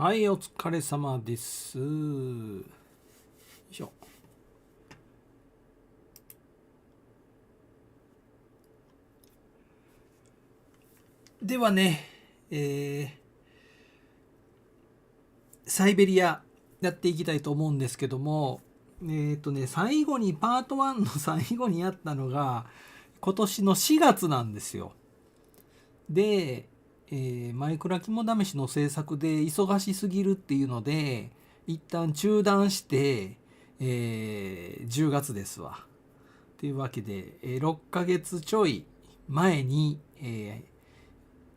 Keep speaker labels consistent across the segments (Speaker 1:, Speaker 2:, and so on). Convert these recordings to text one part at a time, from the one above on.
Speaker 1: はい、お疲れ様です。よいしょ。ではね、サイベリアやっていきたいと思うんですけども、最後にパート1の最後にやったのが今年の4月なんですよ。で、マイクラ肝試しの制作で忙しすぎるっていうので一旦中断して、10月ですわ。というわけで、6ヶ月ちょい前に、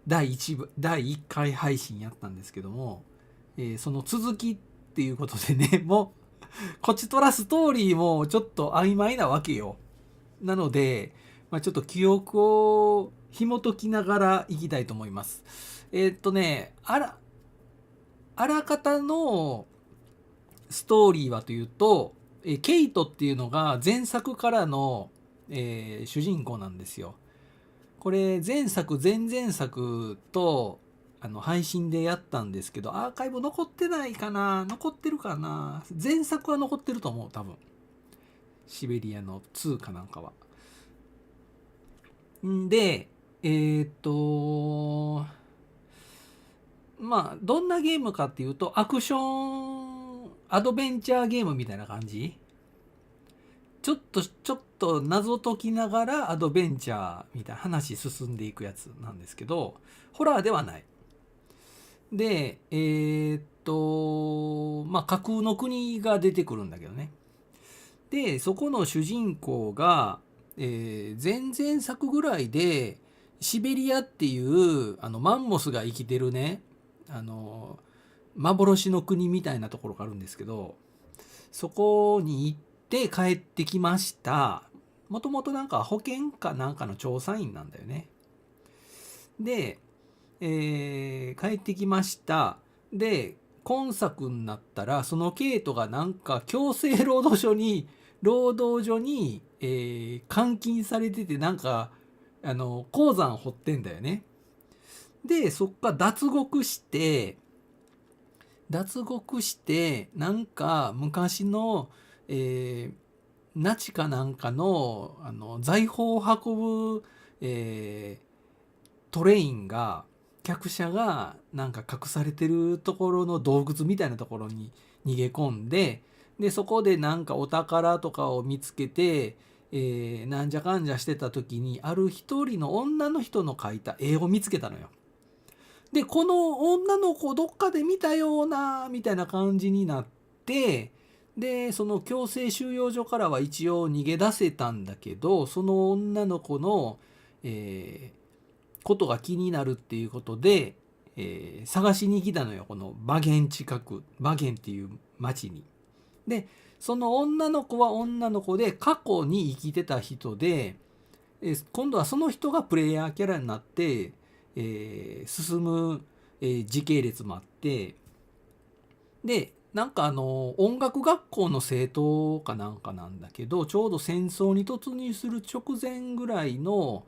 Speaker 1: 第1回配信やったんですけども、その続きっていうことでね、もうこっちとらストーリーもちょっと曖昧なわけよ。なので、ちょっと記憶を紐解きながらいきたいと思います。あらかたのストーリーはというと、ケイトっていうのが前作からの、主人公なんですよ。これ前作前々作と配信でやったんですけど、アーカイブ残ってないかな、残ってるかな。前作は残ってると思う、多分。シベリアの2かなんかは。んで、どんなゲームかっていうと、アクションアドベンチャーゲームみたいな感じ。ちょっと謎解きながらアドベンチャーみたいな話進んでいくやつなんですけど、ホラーではない。で、架空の国が出てくるんだけどね。で、そこの主人公が、前々作ぐらいでシベリアっていうマンモスが生きてるね、幻の国みたいなところがあるんですけど、そこに行って帰ってきました。もともとなんか保険かなんかの調査員なんだよね。で、帰ってきました。で、今作になったらそのケイトがなんか強制労働所に、監禁されてて、なんか鉱山掘ってんだよね。でそっから脱獄してなんか昔の、ナチかなんかの財宝を運ぶ、トレインが客車がなんか隠されてるところの洞窟みたいなところに逃げ込んで、そこでなんかお宝とかを見つけて、なんじゃかんじゃしてた時にある一人の女の人の描いた絵を見つけたのよ。でこの女の子どっかで見たようなみたいな感じになって、でその強制収容所からは一応逃げ出せたんだけど、その女の子の、ことが気になるっていうことで、探しに来たのよ、このバゲンっていう町に。でその女の子は女の子で過去に生きてた人で、今度はその人がプレイヤーキャラになって、進む、時系列もあって、でなんか音楽学校の生徒かなんかなんだけど、ちょうど戦争に突入する直前ぐらいの、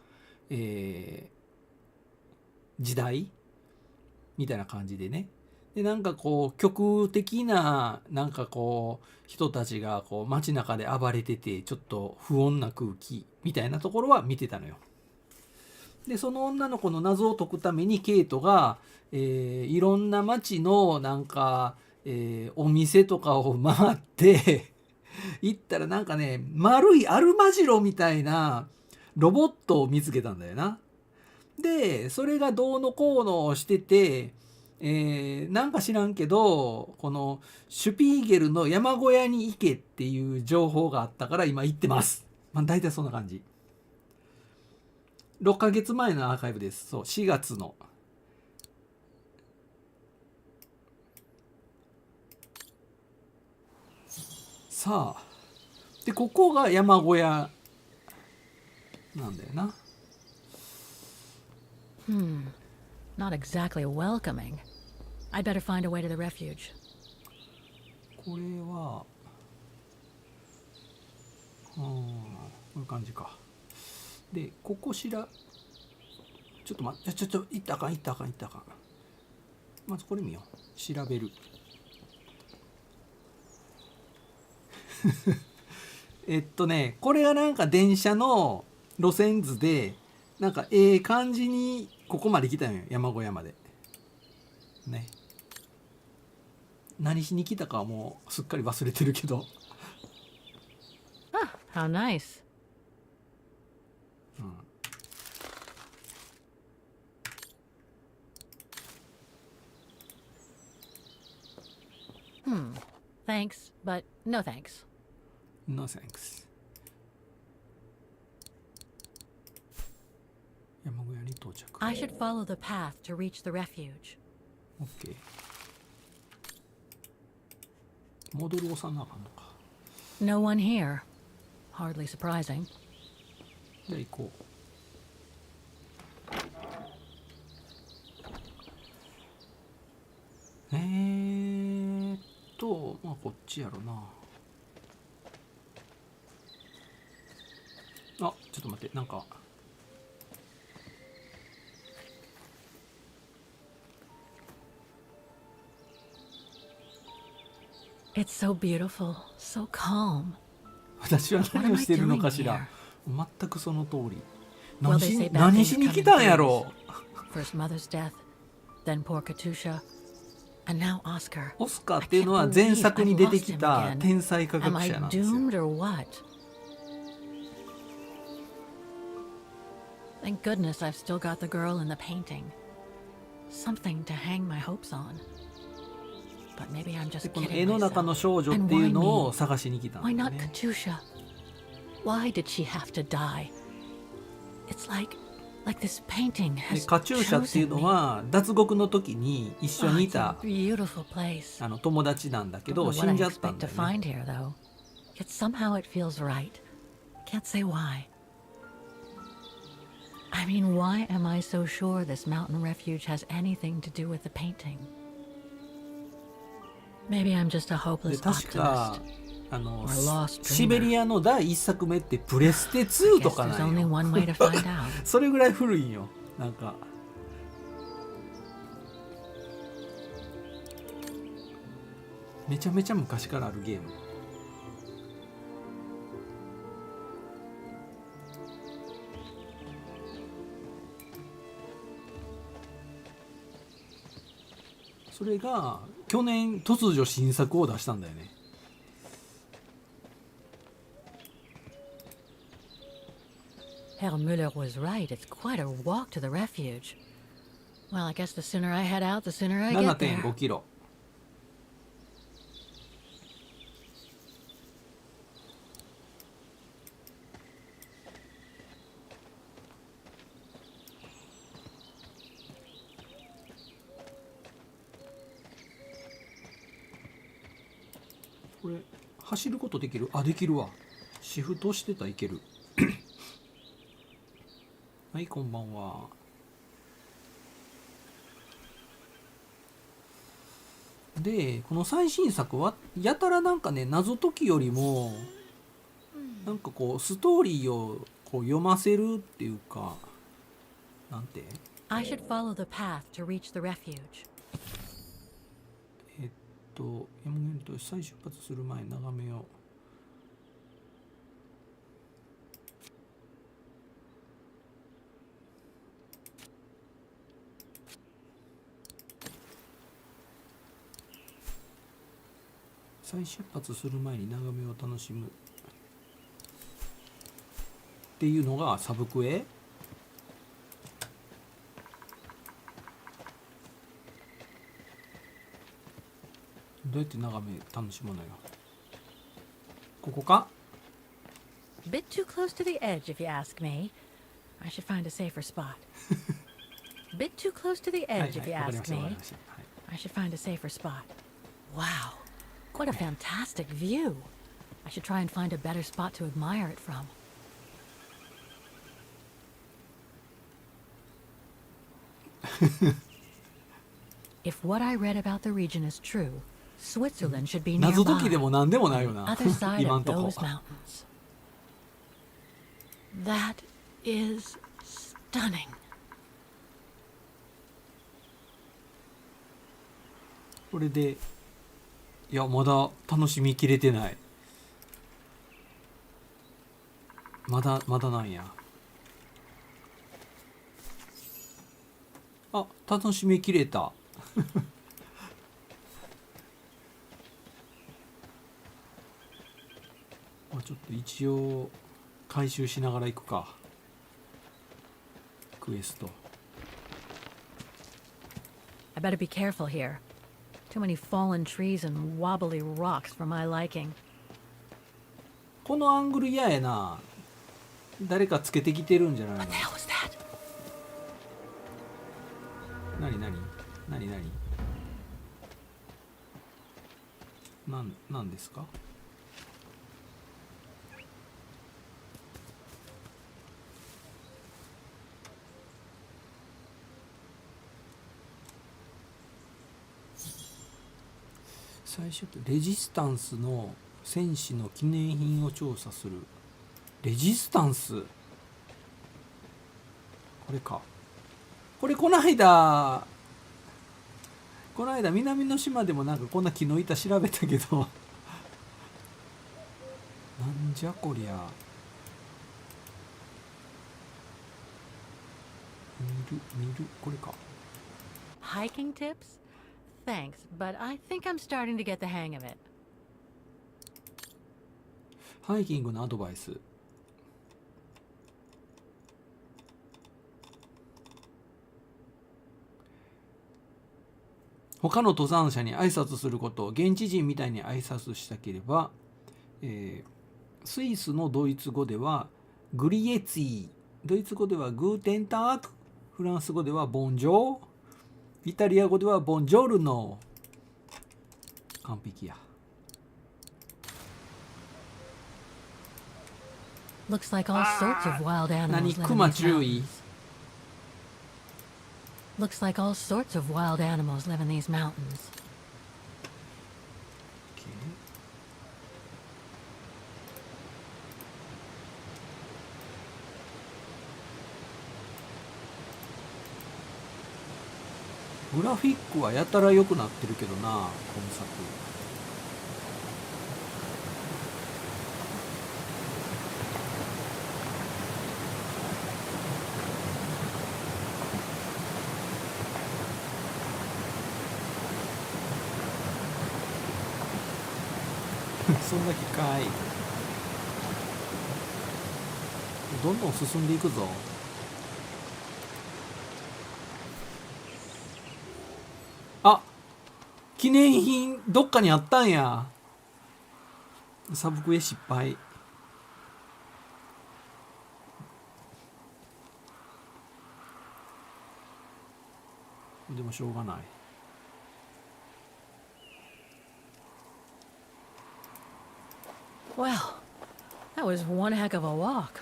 Speaker 1: 時代みたいな感じでね。でなんかこう極的ななんかこう人たちがこう街中で暴れてて、ちょっと不穏な空気みたいなところは見てたのよ。でその女の子の謎を解くためにケイトが、いろんな街のなんか、お店とかを回って行ったらなんかね、丸いアルマジロみたいなロボットを見つけたんだよな。でそれがどうのこうのしてて、なんか知らんけどこのシュピーゲルの山小屋に行けっていう情報があったから今行ってます。大体そんな感じ。6ヶ月前のアーカイブです。そう、4月の。さあ、でここが山小屋なんだよな。
Speaker 2: Not exactly welcoming. I'd better find a way to the refuge.
Speaker 1: これはこういう感じか。でここちょっと待って、行ったらあかん。まずこれ見よう。調べる。これがなんか電車の路線図でなんか感じにここまで来たんよ、山小屋までね。何しに来たかはもうすっかり忘れてるけど、
Speaker 2: How nice. Thanks, but no thanks.
Speaker 1: No thanks。 山小屋に到着。
Speaker 2: I should follow the path to reach the refuge.
Speaker 1: OK。 戻る押さなあかんのか。
Speaker 2: No one here. Hardly surprising.
Speaker 1: じゃあ行こう。まあこっちやろな。あ、ちょっと待って、なんか
Speaker 2: It's so beautiful, so calm.
Speaker 1: 私は何をしてるのかしら。全くその通り。
Speaker 2: Well, they say bad
Speaker 1: 何
Speaker 2: things
Speaker 1: しに
Speaker 2: come
Speaker 1: 来
Speaker 2: in
Speaker 1: たんやろ。
Speaker 2: First mother's death, then poor Katusha, and now Oscar.
Speaker 1: オスカーっていうのは前作に出てきた天才科
Speaker 2: Am
Speaker 1: 学
Speaker 2: I
Speaker 1: 者なんですよ。
Speaker 2: doomed or what? Thank goodness I've still got the girl in the painting. Something to hang my hopes on. But maybe I'm
Speaker 1: で
Speaker 2: just
Speaker 1: この
Speaker 2: kidding
Speaker 1: 絵の中
Speaker 2: myself.
Speaker 1: の少女っていうのを探しに来たんだ
Speaker 2: Why
Speaker 1: よ
Speaker 2: not
Speaker 1: ね。
Speaker 2: Katusha? Why did she have to die? It's like this painting
Speaker 1: で
Speaker 2: has
Speaker 1: カチューシャっていう
Speaker 2: chosen
Speaker 1: の
Speaker 2: me.
Speaker 1: は脱獄の時に一緒
Speaker 2: Oh,
Speaker 1: にい
Speaker 2: it's
Speaker 1: た
Speaker 2: a beautiful place.
Speaker 1: 友達なんだけ
Speaker 2: Don't
Speaker 1: ど
Speaker 2: know
Speaker 1: 死
Speaker 2: what
Speaker 1: ん
Speaker 2: I
Speaker 1: じゃったん
Speaker 2: expect
Speaker 1: だ
Speaker 2: to
Speaker 1: よね。
Speaker 2: find here, though. Yet somehow it feels right. Can't say why. I mean, why am I so sure this mountain refuge has anything to do with the painting? Maybe I'm just a
Speaker 1: で
Speaker 2: hopeless
Speaker 1: 確か
Speaker 2: optimist. Or lost dreamer.
Speaker 1: シベリアの第1作目ってプレステ
Speaker 2: I
Speaker 1: 2と
Speaker 2: guess
Speaker 1: か
Speaker 2: there's
Speaker 1: なん
Speaker 2: only
Speaker 1: よ。
Speaker 2: one way to find out.
Speaker 1: それぐらい古いんよ。なんかめちゃめちゃ昔からあるゲーム。それが去年突如新作を出したんだよね。
Speaker 2: Herr Müller was right. It's quite a walk to the refuge. Well, I guess the sooner I head out, the sooner I get there.
Speaker 1: 7.5 キロ。これ走ることできる？あ、できるわ。シフトしてたらいける。はい、こんばんは。で、この最新作はやたらなんかね、謎解きよりもなんかこうストーリーをこう読ませるっていうか、なんて
Speaker 2: I should follow the path to reach the refuge.
Speaker 1: 山源と再出発する前に眺めよう。再出発する前に眺めを楽しむっていうのがサブクエ。どうやって眺め楽しむのよ。ここか。
Speaker 2: Bit too close to the edge, if you ask me. I should find a safer spot. Bit too close to the
Speaker 1: はい
Speaker 2: edge,
Speaker 1: は
Speaker 2: if
Speaker 1: い、
Speaker 2: you
Speaker 1: わかり
Speaker 2: ask
Speaker 1: ましたわかり
Speaker 2: me.
Speaker 1: ました。はい。
Speaker 2: I should find a safer spot. Wow, what a fantastic view. I should try and find a better spot to admire it from. If what I read about the region is true, Switzerland should be
Speaker 1: 謎解きで
Speaker 2: nearby,
Speaker 1: も何でもないよな。
Speaker 2: other side
Speaker 1: 今ん
Speaker 2: of
Speaker 1: とこ。
Speaker 2: those mountains. That is stunning.
Speaker 1: これで、いやまだ楽しみきれてない。まだなんや。あ、楽しみきれた。ちょっと一応回収しながら行くか。クエスト。
Speaker 2: I better be careful here. Too many fallen trees and wobbly rocks for my liking.
Speaker 1: このアングル嫌やな。誰かつけてきてるんじゃないの。
Speaker 2: What the hell was that?
Speaker 1: 何なんですか。最初レジスタンスの戦士の記念品を調査する。レジスタンス、これか。これこの間南の島でもなんかこんな木の板調べたけどなんじゃこりゃ。見るこれか。
Speaker 2: Hiking tips? Thanks, but I think I'm starting to get the hang of it.
Speaker 1: ハイキングのアドバイス。他の登山者に挨拶すること、現地人みたいに挨拶したければ、スイスのドイツ語ではグリエツィ、ドイツ語ではグーテンターク、フランス語ではボンジョー、イタリア語ではボンジョルノ。完璧や。
Speaker 2: Looks like all sorts of wild
Speaker 1: 何
Speaker 2: animals live
Speaker 1: ク
Speaker 2: in
Speaker 1: マ
Speaker 2: these
Speaker 1: 注意。
Speaker 2: mountains. Looks like all sorts of wild animals live in these mountains.
Speaker 1: グラフィックはやたら良くなってるけどな、今作。そんな機械どんどん進んでいくぞ。あ、記念品どっかにあったんや。サブクエ失敗。でもしょうがない。
Speaker 2: Well, that was one heck of a walk.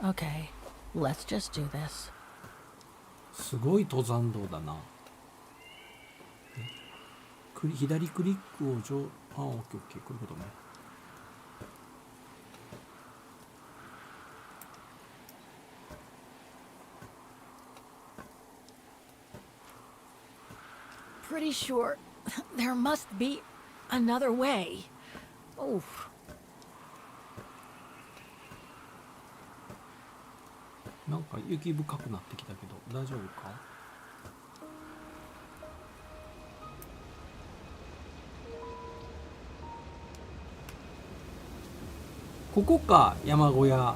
Speaker 2: Okay, let's just do this.
Speaker 1: すごい登山道だな。左クリックをオッケーオッケー、こういうことね。
Speaker 2: Pretty sure there must be another way. Oh.
Speaker 1: なんか雪深くなってきたけど大丈夫か。ここか、山小屋。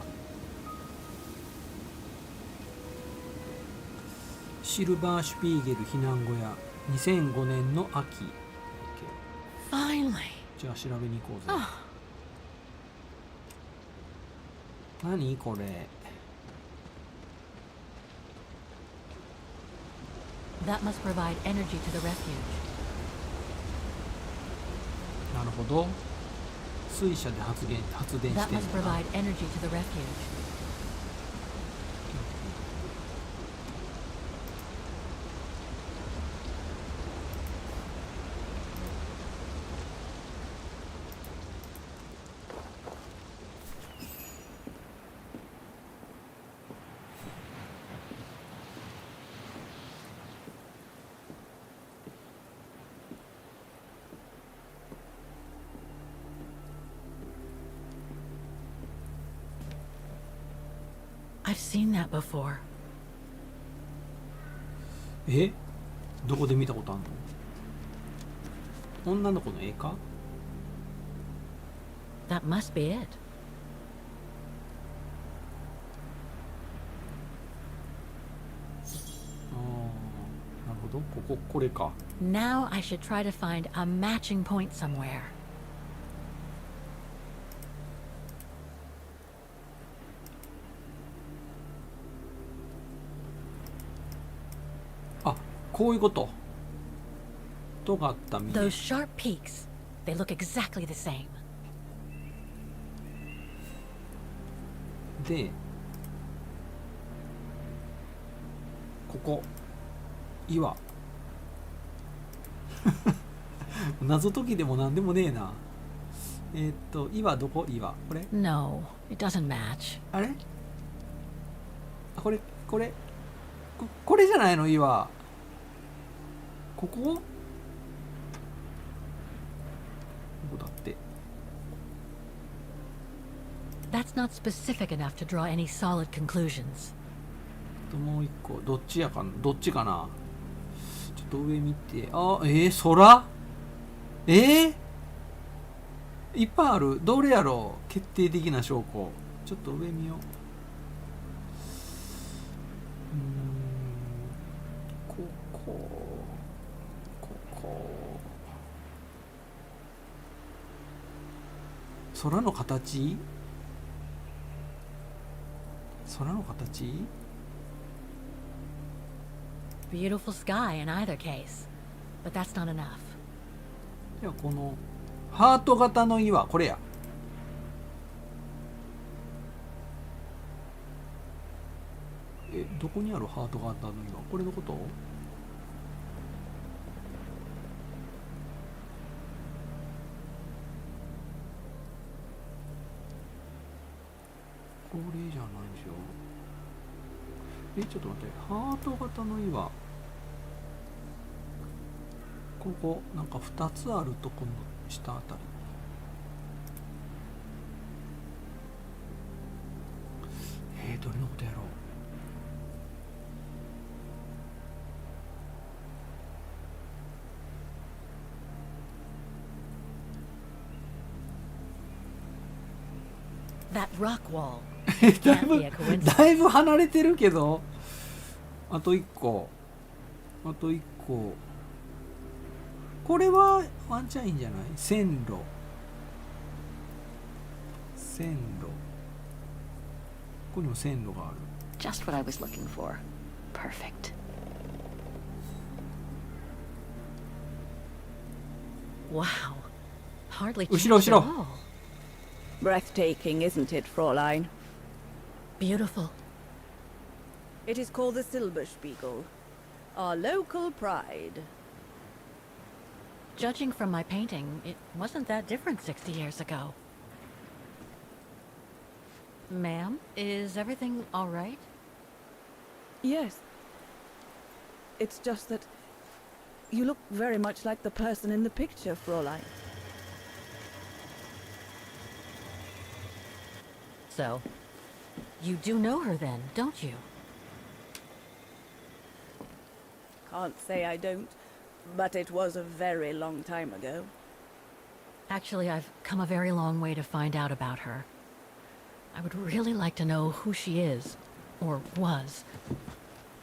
Speaker 1: シルバーシュピーゲル避難小屋、2005年の秋。
Speaker 2: Finally.
Speaker 1: じゃあ調べに行こうぜ。
Speaker 2: Oh.
Speaker 1: 何これ。
Speaker 2: That must provide energy to the refuge.
Speaker 1: なるほど。水車で発電してるん
Speaker 2: That
Speaker 1: だ。
Speaker 2: must provide energy to the refuge. I've seen that before.
Speaker 1: え、どこで見たことあんの？女の子の絵か？
Speaker 2: That must be it.
Speaker 1: ああ、なるほど。これか。
Speaker 2: Now I should try to find a matching point somewhere.
Speaker 1: あ、こういうこと。尖った実。
Speaker 2: Those sharp peaks, they look exactly the same.
Speaker 1: で、こ岩。謎解きでもなんでもねえな。岩どこ？岩これ？
Speaker 2: No, it doesn't match.
Speaker 1: あれ？あ、これじゃないの？岩。ここだって。
Speaker 2: That's not specific enough to draw any solid conclusions.
Speaker 1: もう一個どっちかな？ちょっと上見て。あ、空？いっぱいある。どれやろう？決定的な証拠。ちょっと上見よう。ここ。空の形？空の形？
Speaker 2: Beautiful sky in either case, but that's not enough.
Speaker 1: じゃあこのハート型の岩、これや。どこにあるハート型の岩？これのこと？これじゃないでしょ。ちょっと待って、ハート型の岩。ここなんか2つあるとこの下あたり。どれのことやろ
Speaker 2: う。That rock wall.
Speaker 1: だいぶ離れてるけど。あと1個。これはワンチャンいいんじゃない？線路。ここにも線路がある。
Speaker 3: Just what I was looking for. Perfect.
Speaker 2: Wow. Hardly changed
Speaker 1: 後ろ
Speaker 2: at all.
Speaker 4: Breathtaking, isn't it, Fräulein?
Speaker 2: Beautiful.
Speaker 4: It is called the Silberspiegel, our local pride.
Speaker 2: Judging from my painting, it wasn't that different 60 years ago. Ma'am, is everything all right?
Speaker 4: Yes. It's just that you look very much like the person in the picture, Fräulein.
Speaker 2: So, you do know her then, don't you?
Speaker 4: Can't say I don't, but it was a very long time ago.
Speaker 2: Actually, I've come a very long way to find out about her. I would really like to know who she is, or was.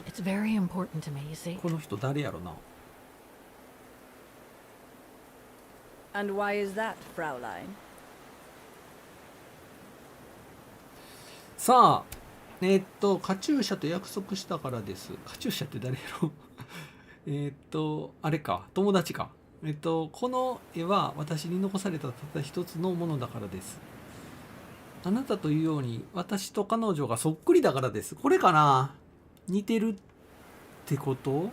Speaker 2: It's very important to me, you see.
Speaker 1: この人誰やろな。
Speaker 4: And why is that, Fräulein?
Speaker 1: さあ、カチューシャと約束したからです。カチューシャって誰やろあれか、友達か。この絵は私に残されたたった一つのものだからです。あなたというように私と彼女がそっくりだからです。これかな？似てるってこと？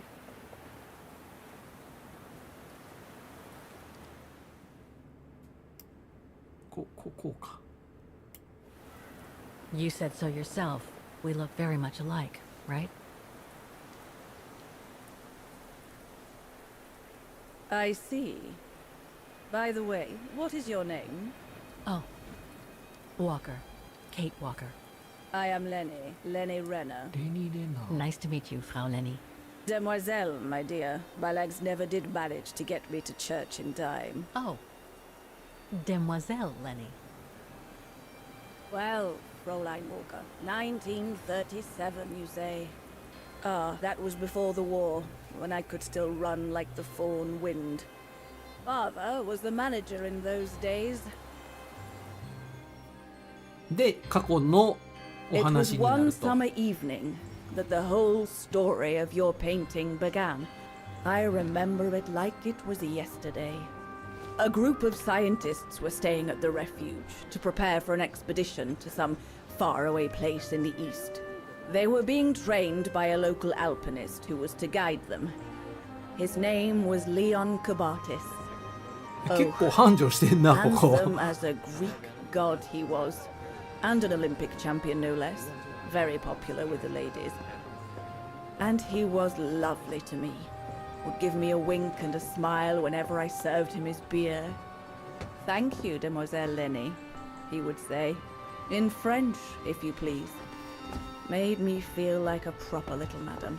Speaker 1: こうか。
Speaker 2: You said so yourself. We look very much alike, right?
Speaker 4: I see. By the way, what is your name?
Speaker 2: Oh, Walker. Kate Walker.
Speaker 4: I am Lenny Renner.
Speaker 1: レニーレナ
Speaker 2: Nice to meet you, Frau Lenny.
Speaker 4: Demoiselle, my dear. My legs never did manage to get me to church in time.
Speaker 2: Oh, Demoiselle Lenny.
Speaker 4: Well, Fräulein Walker, 1937, you say? Ah, that was before the war, when I could still run like the fawn wind. Father was the manager in those days.
Speaker 1: で過去のお
Speaker 4: It was
Speaker 1: 話にな
Speaker 4: one
Speaker 1: ると
Speaker 4: summer evening that the whole story of your painting began. I remember it like it was yesterday. A group of scientists were staying at the refuge to prepare for an expedition to some faraway place in the east. They were being trained by a local alpinist who was to guide them. His name was Leon Kabatis.
Speaker 1: 結構繁盛してんなここ
Speaker 4: Handsome as a Greek god he was, and an Olympic champion no less, very popular with the ladies. And he was lovely to me, would give me a wink and a smile whenever I served him his beer. Thank you, Demoiselle Lenny, he would say, in French, if you please. Made me feel like a proper little madam.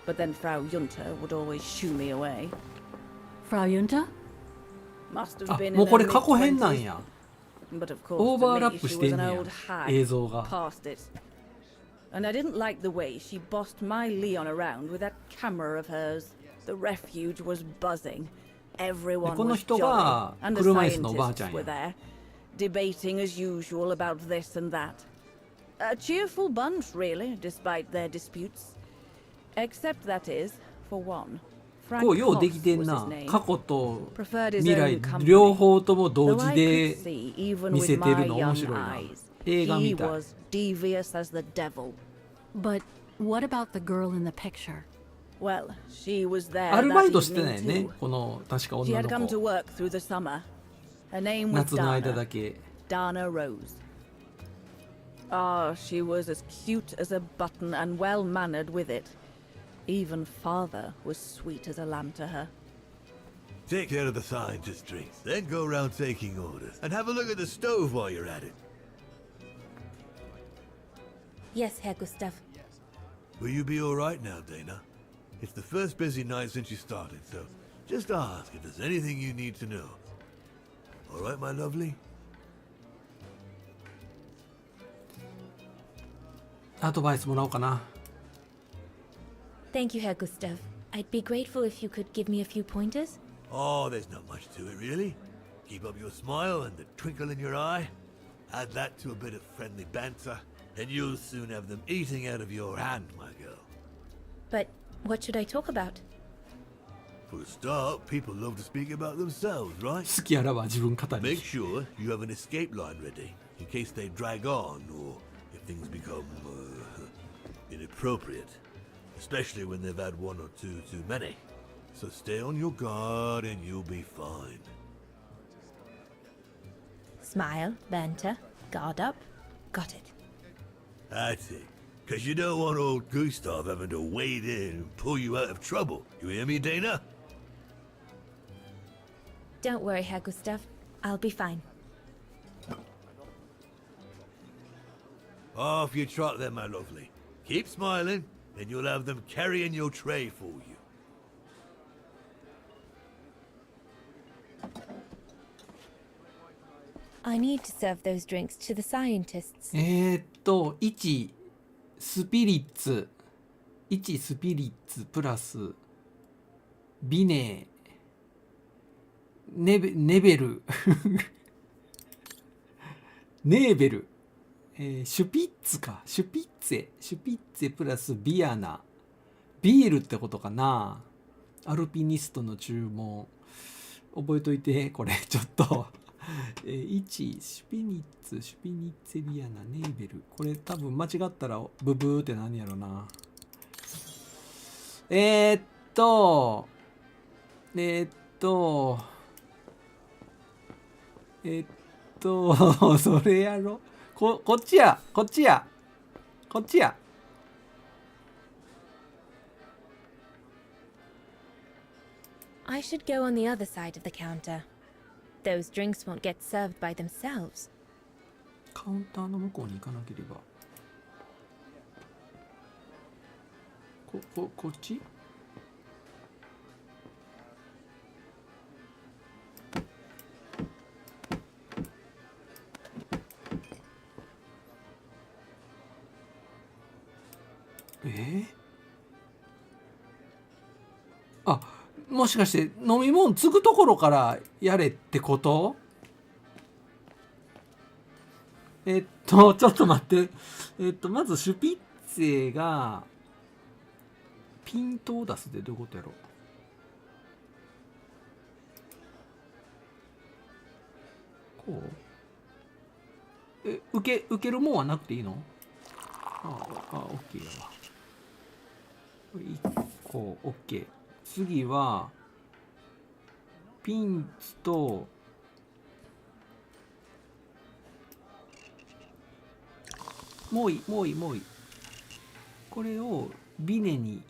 Speaker 4: But then Frau Junta would always shoo me away.
Speaker 2: Frau Junta?
Speaker 4: Must have
Speaker 1: あ
Speaker 4: been
Speaker 1: もう
Speaker 4: in
Speaker 1: これ
Speaker 4: her
Speaker 1: 過去編
Speaker 4: mid-20s.
Speaker 1: なんや
Speaker 4: But of course,
Speaker 1: オーバー
Speaker 4: to
Speaker 1: ラ
Speaker 4: me,
Speaker 1: ップ
Speaker 4: she
Speaker 1: してん
Speaker 4: was
Speaker 1: ね
Speaker 4: an
Speaker 1: や
Speaker 4: old hag
Speaker 1: 映像が
Speaker 4: past it. And I didn't like the way she bossed my Leon around with that camera of hers. The refuge was buzzing. Everyone
Speaker 1: この
Speaker 4: was
Speaker 1: 人
Speaker 4: jolly,
Speaker 1: が
Speaker 4: and the
Speaker 1: 車椅子のおばあちゃ
Speaker 4: scientists
Speaker 1: ん
Speaker 4: were
Speaker 1: や
Speaker 4: there, debating as usual about this and that. A cheerful bunch, really, despite their disputes. Except that is, for one,
Speaker 1: こう
Speaker 4: Frank
Speaker 1: ようでき
Speaker 4: Hoss
Speaker 1: てん
Speaker 4: was
Speaker 1: な
Speaker 4: his name.
Speaker 1: 過去と
Speaker 4: Preferred his
Speaker 1: 未来
Speaker 4: own company.
Speaker 1: 両方とも同
Speaker 4: Though
Speaker 1: 時
Speaker 4: I
Speaker 1: で
Speaker 4: could see, even
Speaker 1: 見
Speaker 4: with
Speaker 1: せてる
Speaker 4: my
Speaker 1: の面
Speaker 4: young
Speaker 1: 白いな
Speaker 4: eyes,
Speaker 1: 映画
Speaker 4: he
Speaker 1: みたい
Speaker 4: was devious as the devil.
Speaker 2: But what about the girl in the picture?
Speaker 4: Well, she was there
Speaker 1: アルバイ
Speaker 4: that
Speaker 1: トしてない
Speaker 4: evening
Speaker 1: ね
Speaker 4: too.
Speaker 1: この確か
Speaker 4: She
Speaker 1: 女
Speaker 4: had come
Speaker 1: の
Speaker 4: to
Speaker 1: 子
Speaker 4: work through the summer. Her name was
Speaker 1: 夏の間だ
Speaker 4: Dana.
Speaker 1: け
Speaker 4: Dana Rose. Ah, she was as cute as a button and well-mannered with it. Even father was sweet as a lamb to her.
Speaker 5: Take care of the scientist drinks, then go around taking orders. And have a look at the stove while you're at it.
Speaker 6: Yes, Herr Gustav.
Speaker 5: Will you be alright now, Dana? It's the first busy night since you started, so just ask if there's anything you need to know. Alright, my lovely?
Speaker 1: アドバイスもらおうかな
Speaker 6: Thank you, Herr Gustav. I'd be grateful if you could give me a few pointers.
Speaker 5: Oh, there's not much to it, really. Keep up your smile and the twinkle in your eye. Add that to a bit of friendly banter, and you'll soon have them eating out of your hand, my girl.
Speaker 6: But what should I talk about?
Speaker 5: For a start, people love to speak about themselves, right?
Speaker 1: 好きあらば自分語り
Speaker 5: Make sure you have an escape line ready, in case they drag on, or if things become, inappropriate. Especially when they've had one or two too many. So stay on your guard and you'll be fine.
Speaker 6: Smile, banter, guard up. Got it.
Speaker 5: That's it. Because you don't want old Gustav having to wade in and pull you out of trouble. You hear me, Dana?
Speaker 6: Don't worry, Herr Gustav. I'll be fine.
Speaker 5: Off you trot then, my lovely. Keep smiling, and you'll have them carrying your tray for you.
Speaker 6: I need to serve those drinks to the scientists.
Speaker 1: 1スピリッツ1スピリッツプラスビネネベルネーベル、シュピッツかシュピッツェプラスビアナビールってことかなアルピニストの注文覚えといてこれちょっと1シュピニッツェビアナネーベルこれ多分間違ったらブブーって何やろなそれやろこっちや
Speaker 6: I should go on the other side of the counter. Those drinks won't get served by themselves.
Speaker 1: カウンターの向こうに行かなければこっち？あ、もしかして飲み物継ぐところからやれってこと？ちょっと待って。まずシュピッツェがピントを出すってどういうことやろう？こう？受けるもんはなくていいの？オッケーやわ。1個オッケー。次はピンツともういい。これをビネに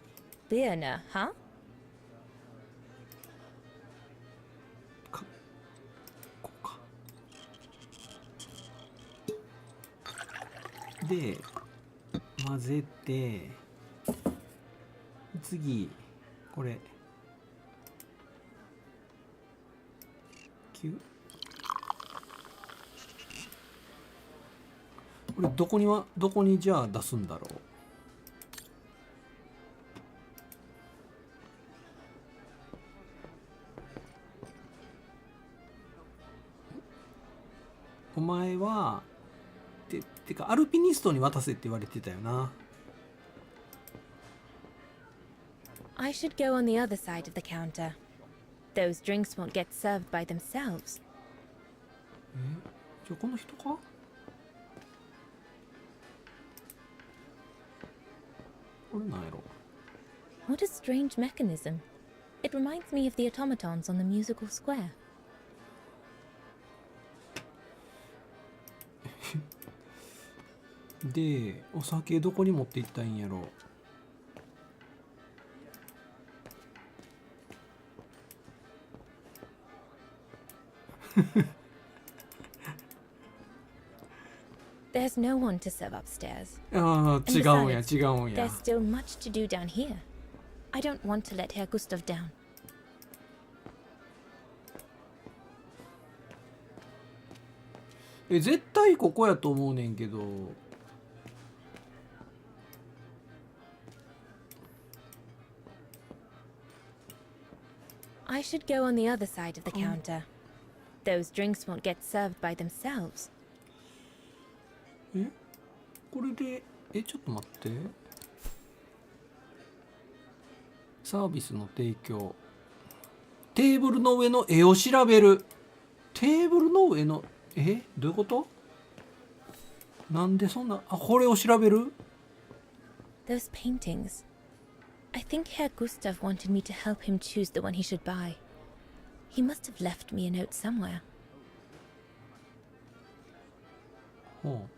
Speaker 6: Birna, huh?
Speaker 1: こうか。で混ぜて、次これこれどこにじゃあ出すんだろう。お前はてかアルピニストに渡せって言われてたよな。
Speaker 6: I should go on the other side of the counter. Those drinks won't get served by themselves.
Speaker 1: じゃあこの人か？これなんやろ？
Speaker 6: What a strange mechanism. It reminds me of the automatons on the musical square.
Speaker 1: で、お酒どこに持っていったんやろ？There's
Speaker 6: no one to serve upstairs.
Speaker 1: ああ、違うんや。
Speaker 6: There's still much to do down here. I don't want to let Herr Gustav down.
Speaker 1: 絶対ここやと思うねんけど。
Speaker 6: I should go on the other side of the counter. Those drinks won't get served by themselves.
Speaker 1: これでちょっと待って。サービスの提供。テーブルの上の絵を調べる。テーブルの上のどういうこと？なんでそんな、これを調べる？
Speaker 6: Those paintings. I think Herr Gustav wanted me to help him choose the one he should buy. He must have left me a note somewhere.
Speaker 1: ほう。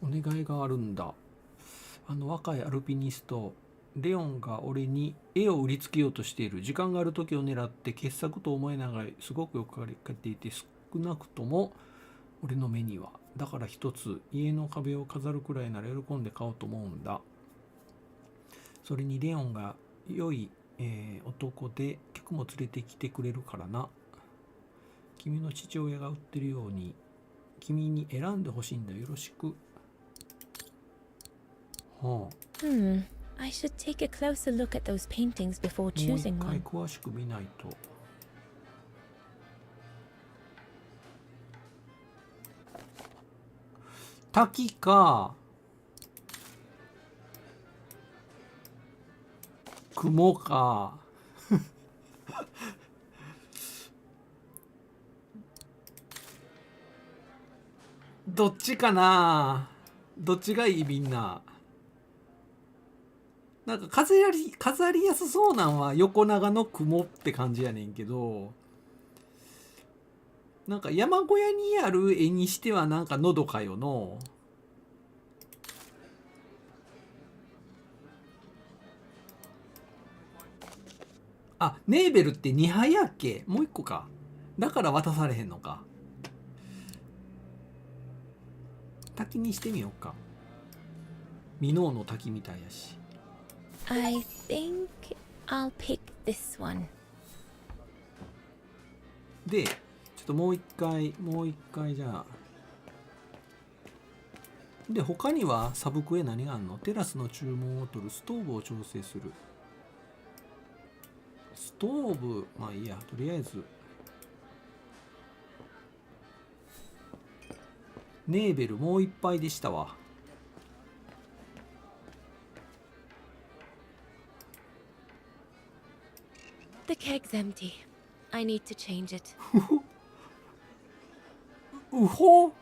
Speaker 1: お願いがあるんだ。若いアルピニストレオンが俺に絵を売りつけようとしている。時間がある時を狙って傑作と思いながらすごくよく描かれていて、少なくとも俺の目には。だから一つ家の壁を飾るくらいなら喜んで買おうと思うんだ。それにレオンが良い、男で客も連れてきてくれるからな。君の父親が売ってるように君に選んでほしいんだ。よろしく。はあ。
Speaker 6: I should take a closer look at those paintings before
Speaker 1: もう
Speaker 6: choosing
Speaker 1: 一回
Speaker 6: one.
Speaker 1: 詳しく見ないと。滝か雲かどっちかな。どっちがいい？みんななんか飾りやすそうなんは横長の雲って感じやねんけど、なんか山小屋にある絵にしてはなんかのどかよの。あ、ネーベルって2杯やっけ？もう1個か。だから渡されへんのか。滝にしてみようか。ミノーの滝みたいやし。
Speaker 6: I think I'll pick this one.
Speaker 1: で、ちょっともう一回じゃあ。で、他にはサブクエ何があるの？テラスの注文を取る、ストーブを調整する。ストーブ、まあいいや、とりあえず。ネーベルもう一杯でしたわ。
Speaker 6: The keg's empty. I need to change it.
Speaker 1: うほ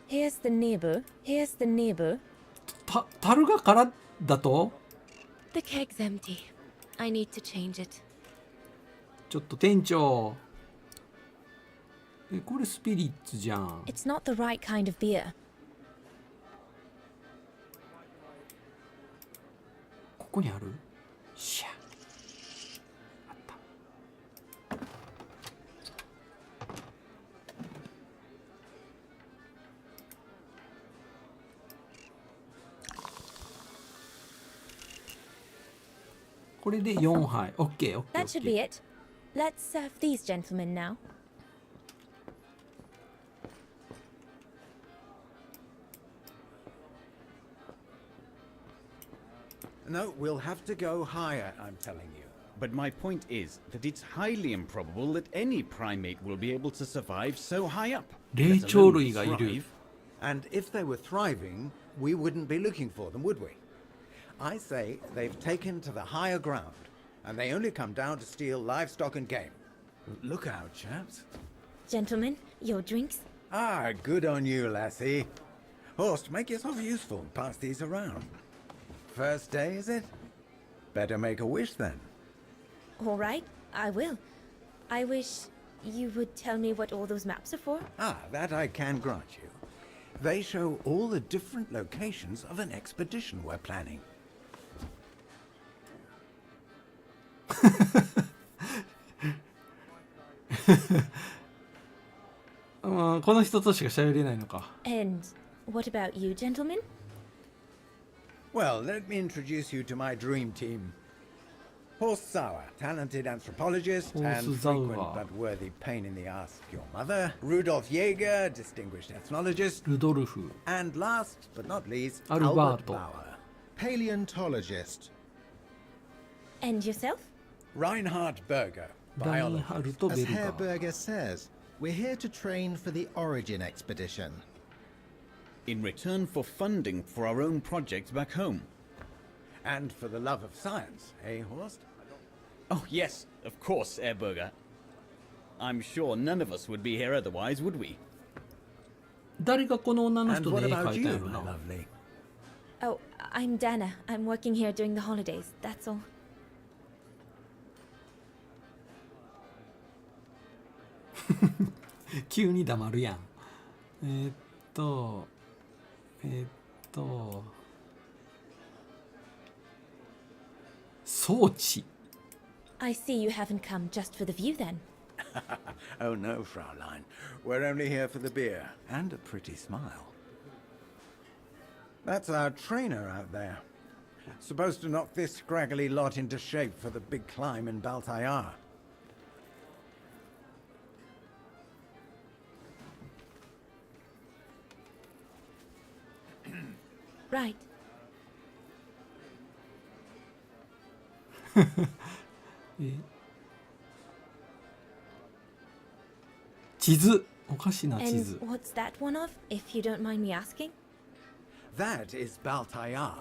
Speaker 6: Here's the neighbor. Here's the neighbor.
Speaker 1: 樽が空だと
Speaker 6: The keg's empty. I need to change it.
Speaker 1: ちょっと店長。これスピリッツじゃん。
Speaker 6: It's not the right kind of beer.
Speaker 1: ここにある？しゃ。あった。これで4杯。オッケーオッケー。
Speaker 6: That should be it. Let's serve these gentlemen now.
Speaker 7: No, we'll have to go higher, I'm telling you. But my point is that it's highly improbable that any primate will be able to survive so high up.
Speaker 1: 霊
Speaker 7: let
Speaker 1: 長
Speaker 7: alone
Speaker 1: 類がいる。
Speaker 7: thrive.
Speaker 5: And if they were thriving, we wouldn't be looking for them, would we? I say they've taken to the higher ground, and they only come down to steal livestock and game.
Speaker 7: Look out, chaps.
Speaker 6: Gentlemen, your drinks.
Speaker 5: Ah, good on you, lassie. Horst, make yourself useful and pass these around. First day, is it? Better make a wish then.
Speaker 6: All right, I will. I wish you would tell me what all those maps are for.
Speaker 5: Ah, that I can grant you. They show all the different locations of an expedition we're planning.
Speaker 1: この人としか喋れないのか。
Speaker 6: And what about you, gentlemen?
Speaker 5: Well, let me introduce you to my dream team. Horst Sauer, talented anthropologist and
Speaker 1: Horst
Speaker 5: frequent
Speaker 1: Sauer.
Speaker 5: but worthy pain in the ass of your mother. Rudolf Jäger, distinguished ethnologist.
Speaker 1: ルドルフ。
Speaker 5: And last but not least,
Speaker 1: Alberto.
Speaker 5: Albert Bauer.
Speaker 8: Paleontologist.
Speaker 6: And yourself?
Speaker 5: Reinhard Berger,
Speaker 1: ダイン
Speaker 5: biologist.
Speaker 1: ハルト・ベ
Speaker 8: As
Speaker 1: ルガ
Speaker 8: Herr
Speaker 1: ー。
Speaker 8: Berger says, we're here to train for the Origin expedition.
Speaker 7: In return for funding for our own projects back home.
Speaker 5: And for the love of science, eh, Horst?
Speaker 7: Oh, yes, of course, Ehrberger. I'm sure none of us would be here otherwise, would we?
Speaker 1: 誰がこの女の
Speaker 5: And
Speaker 1: 人
Speaker 5: what
Speaker 1: で絵
Speaker 5: about
Speaker 1: 描いた
Speaker 5: you,
Speaker 1: んやろ
Speaker 5: my
Speaker 1: な。
Speaker 5: lovely?
Speaker 6: Oh, I'm Dana. I'm working here during the holidays, that's all.
Speaker 1: 急に黙るやん。えーっと。装置。
Speaker 6: I see you haven't come just for the view then.
Speaker 5: Oh no, Fraulein. We're only here for the beer and a pretty smile. That's our trainer out there. Supposed to knock this scraggly lot into shape for the big climb in Baltayar.
Speaker 6: Right.
Speaker 1: 地図。おかしな地
Speaker 6: And
Speaker 1: 図。
Speaker 6: what's that one of, if you don't mind me asking?
Speaker 5: That is Baltayar.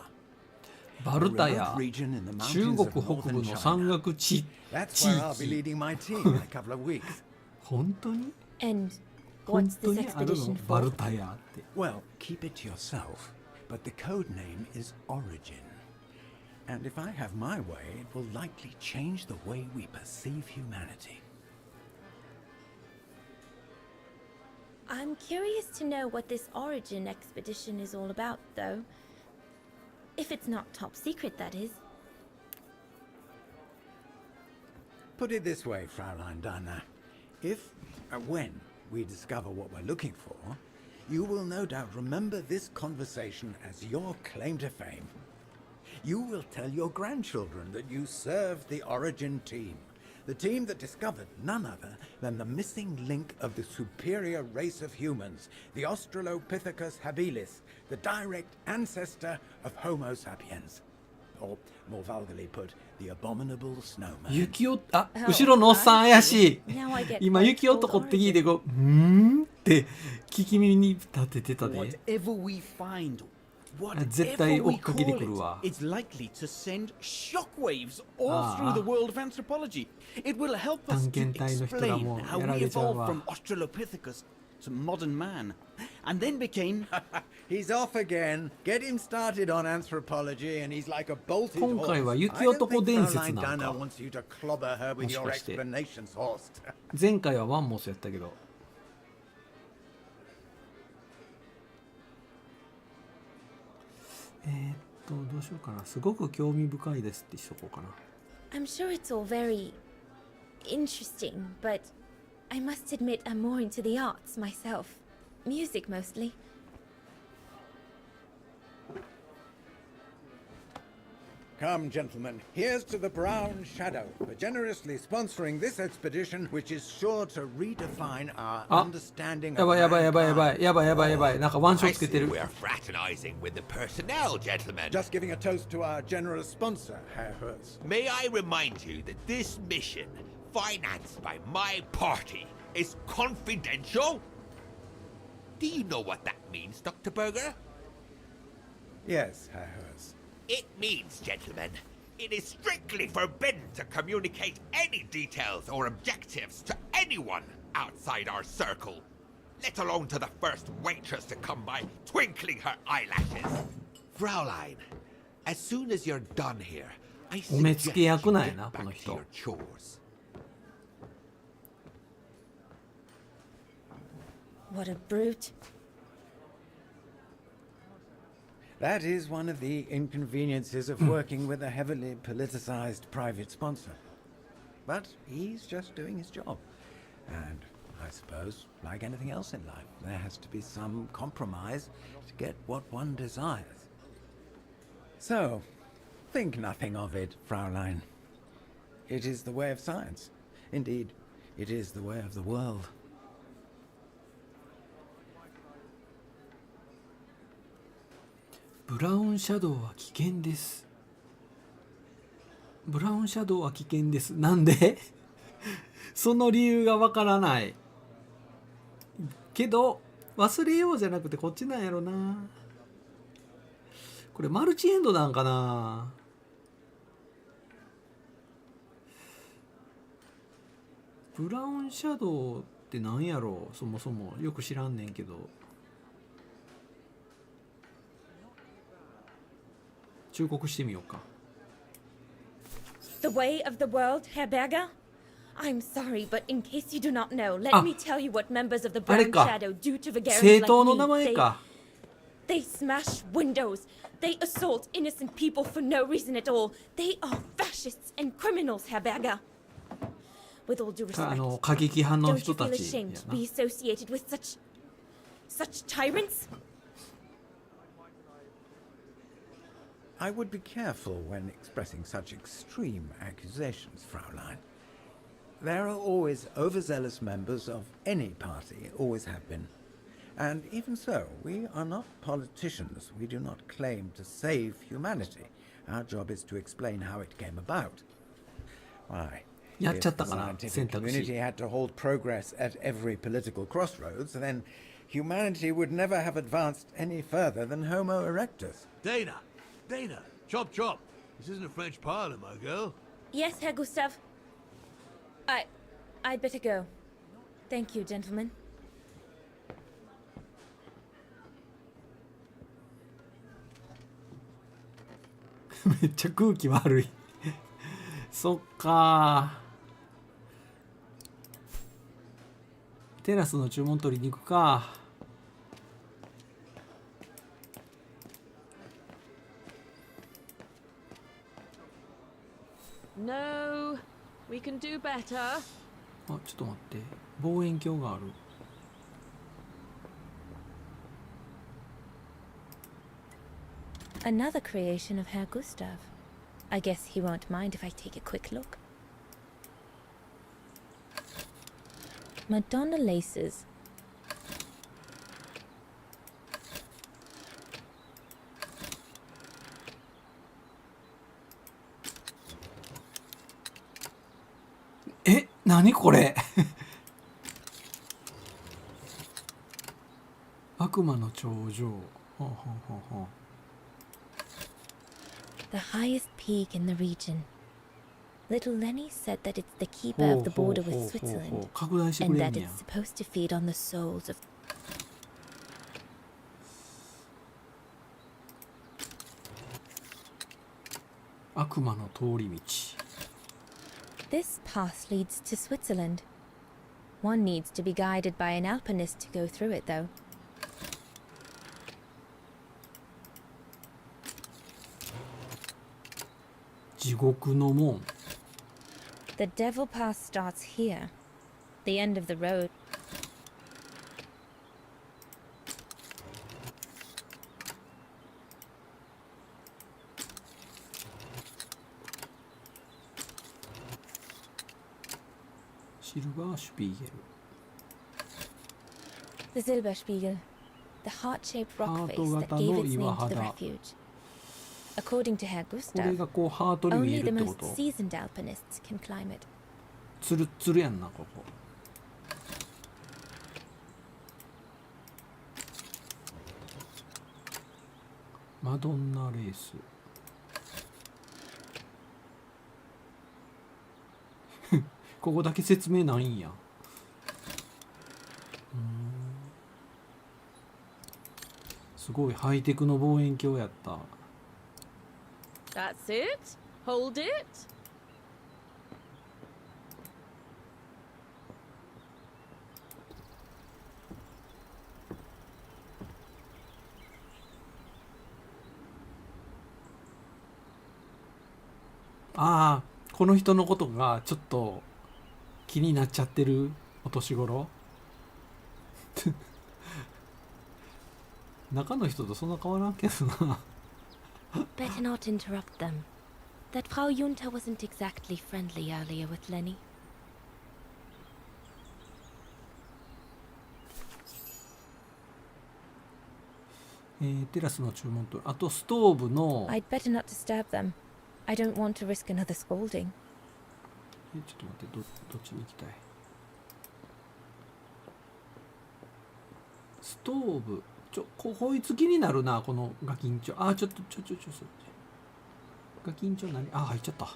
Speaker 1: バルタ
Speaker 5: a
Speaker 1: や
Speaker 5: remote region in the
Speaker 1: 中
Speaker 5: mountains
Speaker 1: 国
Speaker 5: of
Speaker 1: 北部
Speaker 5: northern
Speaker 1: の
Speaker 5: China.
Speaker 1: 山岳地
Speaker 5: That's
Speaker 1: 地
Speaker 5: where I'll be
Speaker 1: 域。
Speaker 5: leading my team in a couple of weeks.
Speaker 1: 本当に
Speaker 6: And
Speaker 1: 本
Speaker 6: what's
Speaker 1: 当
Speaker 6: this
Speaker 1: にあるの
Speaker 6: expedition
Speaker 1: バ
Speaker 6: for?
Speaker 1: ルタヤって。
Speaker 5: Well, keep it to yourself, but the code name is Origin. And if I have my way, it will likely change the way we perceive humanity.
Speaker 6: I'm curious to know what this Origin expedition is all about, though. If it's not top secret, that is.
Speaker 7: Put it this way, Fraulein Dana. If, when we discover what we're looking for, you will no doubt remember this conversation as your claim to fame. You will tell your grandchildren that you served the Origin team, the team that discovered none other than the missing link of the superior race of humans, the Australopithecus habilis, the direct ancestor of Homo sapiens. Or, more vulgarly put, the abominable snowman.
Speaker 1: 雪男、あ、後ろのおっさん怪しい。
Speaker 6: Now I get
Speaker 1: 今
Speaker 6: quite
Speaker 1: 雪男って聞いてこう、って聞き耳に立ててたで。
Speaker 7: Whatever we find,
Speaker 1: 絶対
Speaker 7: whatever
Speaker 1: 追
Speaker 7: we
Speaker 1: っかけて
Speaker 7: call
Speaker 1: くるわ。
Speaker 7: it, it's likely to send shockwaves all through the world of anthropology. It will help us to
Speaker 1: 探検隊の人ら
Speaker 7: explain
Speaker 1: も
Speaker 7: how
Speaker 1: やら
Speaker 7: we
Speaker 1: れちゃう
Speaker 7: evolved
Speaker 1: わ。
Speaker 7: from Australopithecus to modern man, and then became. He's off again. Get him started on anthropology, and he's like a bolted
Speaker 1: 今回は
Speaker 7: horse.
Speaker 1: 雪男伝説
Speaker 7: I don't think
Speaker 1: なん
Speaker 7: Fraulein
Speaker 1: か。
Speaker 7: Dana wants you to clobber her with your
Speaker 1: もしかして。
Speaker 7: explanations, Horst.
Speaker 1: 前回はマンモスやったけど。どうしようかな。すごく興味深いですってしとこうかな。
Speaker 6: I'm sure it's all very interesting, but I must admit I'm more into the arts myself. Music mostly.
Speaker 7: Come, gentlemen, here's to the Brown Shadow for generously sponsoring this expedition, which is sure to redefine our
Speaker 1: あ、
Speaker 7: understanding
Speaker 1: や
Speaker 7: of
Speaker 1: ばいやばいやばいやば
Speaker 7: mankind.
Speaker 1: いやばいやばいやばい。なんかワンショ
Speaker 5: I
Speaker 1: ットつけ
Speaker 5: see
Speaker 1: てる。
Speaker 5: we're fraternizing with the personnel, gentlemen.
Speaker 7: Just giving a toast to our generous sponsor, Herr Hertz.
Speaker 5: May I remind you that this mission, financed by my party, is confidential? Do you know what that means, Dr. Berger?
Speaker 7: Yes, Herr Hertz.
Speaker 5: It means, gentlemen, it is strictly forbidden to communicate any details or objectives to anyone outside our circle, let alone to the first waitress to come by twinkling her eyelashes. Fraulein, as soon as you're done here, I
Speaker 1: お目付け
Speaker 5: suggest you
Speaker 1: 役なんや
Speaker 5: get
Speaker 1: な、この
Speaker 5: back to
Speaker 1: 人。
Speaker 5: your chores.
Speaker 6: What a brute.
Speaker 7: That is one of the inconveniences of working with a heavily politicized private sponsor. But he's just doing his job. And I suppose, like anything else in life, there has to be some compromise to get what one desires. So, think nothing of it, Fraulein. It is the way of science. Indeed, it is the way of the world.
Speaker 1: ブラウンシャドウは危険です。ブラウンシャドウは危険です。なんでその理由がわからない。けど、忘れようじゃなくてこっちなんやろな。これマルチエンドなんかな。ブラウンシャドウってなんやろう、そもそも。よく知らんねんけど。忠告してみようか。
Speaker 6: The way of the world, Herr Berger? I'm sorry, but in case you do not know, let me tell you what members of the
Speaker 1: あれ
Speaker 6: Brown
Speaker 1: か。
Speaker 6: Shadow do to Vagarians
Speaker 1: 政
Speaker 6: like
Speaker 1: 党の名前
Speaker 6: me.
Speaker 1: か。
Speaker 6: They smash windows. They assault innocent people for no reason at all. They are fascists and criminals, Herr Berger. With all due
Speaker 1: あ
Speaker 6: respect,
Speaker 1: の過激派の
Speaker 6: don't
Speaker 1: 人
Speaker 6: you
Speaker 1: た
Speaker 6: feel
Speaker 1: ちや
Speaker 6: ashamed to
Speaker 1: な。
Speaker 6: be associated with such tyrants?
Speaker 7: I would be careful when expressing such extreme accusations, Fraulein. There are always overzealous members of any party, always have been. And even so, we are not politicians. We do not claim to save humanity. Our job is to explain how it came about. Why?
Speaker 1: やっ
Speaker 7: If
Speaker 1: ちゃった
Speaker 7: the
Speaker 1: かな、
Speaker 7: scientific
Speaker 1: 選択
Speaker 7: community
Speaker 1: 肢。
Speaker 7: had to hold progress at every political crossroads, then humanity would never have advanced any further than Homo erectus.
Speaker 5: Dana! Dana! Chop chop! This isn't a French parlor, my girl.
Speaker 6: Yes, Herr Gustav. I'd better go. Thank you, gentlemen.
Speaker 1: めっちゃ空気悪い。そっか。テラスの注文取りに行くか。
Speaker 2: No,
Speaker 9: We can do better.
Speaker 1: あ、ちょっと待って、望遠鏡がある。
Speaker 6: Another creation of Herr Gustav. I guess he won't mind if I take a quick look. Madonna laces.
Speaker 1: Eh, 何これ悪魔の頂上。ほうほうほうほう。
Speaker 6: The highest peak in the region. Little Lenny said that it's the keeper of the border with Switzerland,
Speaker 1: 拡大してく
Speaker 6: and
Speaker 1: れん
Speaker 6: that
Speaker 1: ねや。
Speaker 6: it's supposed to feed on the souls of.
Speaker 1: 悪魔の通り道。
Speaker 6: This path leads to Switzerland. One needs to be guided by an alpinist to go through it, though.
Speaker 1: 地獄の門。
Speaker 6: The Devil Path starts here, the end of the road.
Speaker 1: シルバーシュピーゲル。
Speaker 6: The Silberspiegel, the heart-shaped rock
Speaker 1: ハー
Speaker 6: face
Speaker 1: ト
Speaker 6: that
Speaker 1: 型
Speaker 6: gave
Speaker 1: の
Speaker 6: its
Speaker 1: 岩
Speaker 6: name to the
Speaker 1: 肌。
Speaker 6: refuge. According to Herr
Speaker 1: これ
Speaker 6: Gustav,
Speaker 1: がこうハートに見え
Speaker 6: only
Speaker 1: る
Speaker 6: the
Speaker 1: ってこ
Speaker 6: most
Speaker 1: と。
Speaker 6: seasoned alpinists can climb it.
Speaker 1: つるっつるやんな、ここ。マドンナレース。ここだけ説明ないんや。すごいハイテクの望遠鏡やった。
Speaker 9: That's it. Hold it.
Speaker 1: ああ、この人のことがちょっと気になっちゃってるお年頃。中の人とそんな変わらんけどな。
Speaker 6: Better not interrupt them. That Frau Junta wasn't exactly friendly earlier with Lenny.
Speaker 1: テラスの注文と、あとストーブの、
Speaker 6: I'd better not disturb them. I don't want to risk another scolding.
Speaker 1: ちょっと待って、どっちに行きたい。ストーブ、こいつ気になるな、このガキンチョ。あ、ちょっとガキンチョ何、あ、入っちゃった。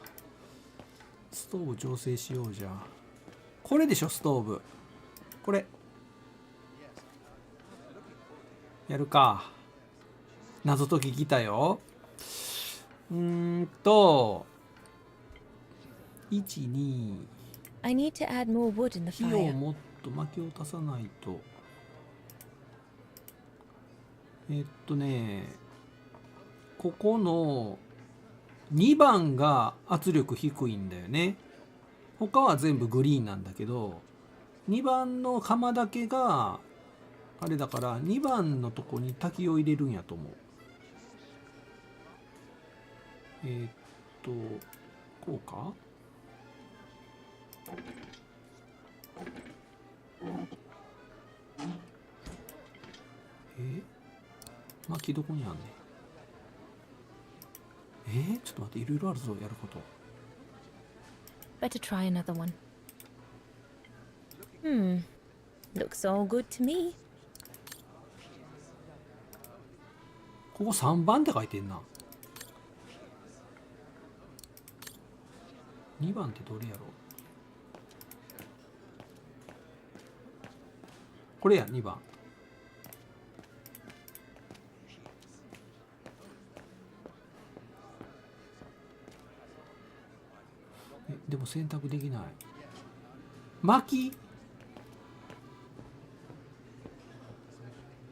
Speaker 1: ストーブ調整しようじゃあ。これでしょ、ストーブ。これ。やるか。謎解き来たよ。1、2。
Speaker 6: I need to add more wood in the
Speaker 1: 火を
Speaker 6: fire.
Speaker 1: もっと薪を足さないと。ここの2番が圧力低いんだよね。他は全部グリーンなんだけど、2番の釜だけがあれだから、2番のとこに滝を入れるんやと思う。こうか。薪どこにあんねん。ちょっと待って、いろいろあるぞ、やること。
Speaker 6: Better try another one. Looks all good to me.
Speaker 1: ここ3番って書いてんな。2番ってどれやろ。これや、2番。でも選択できない。薪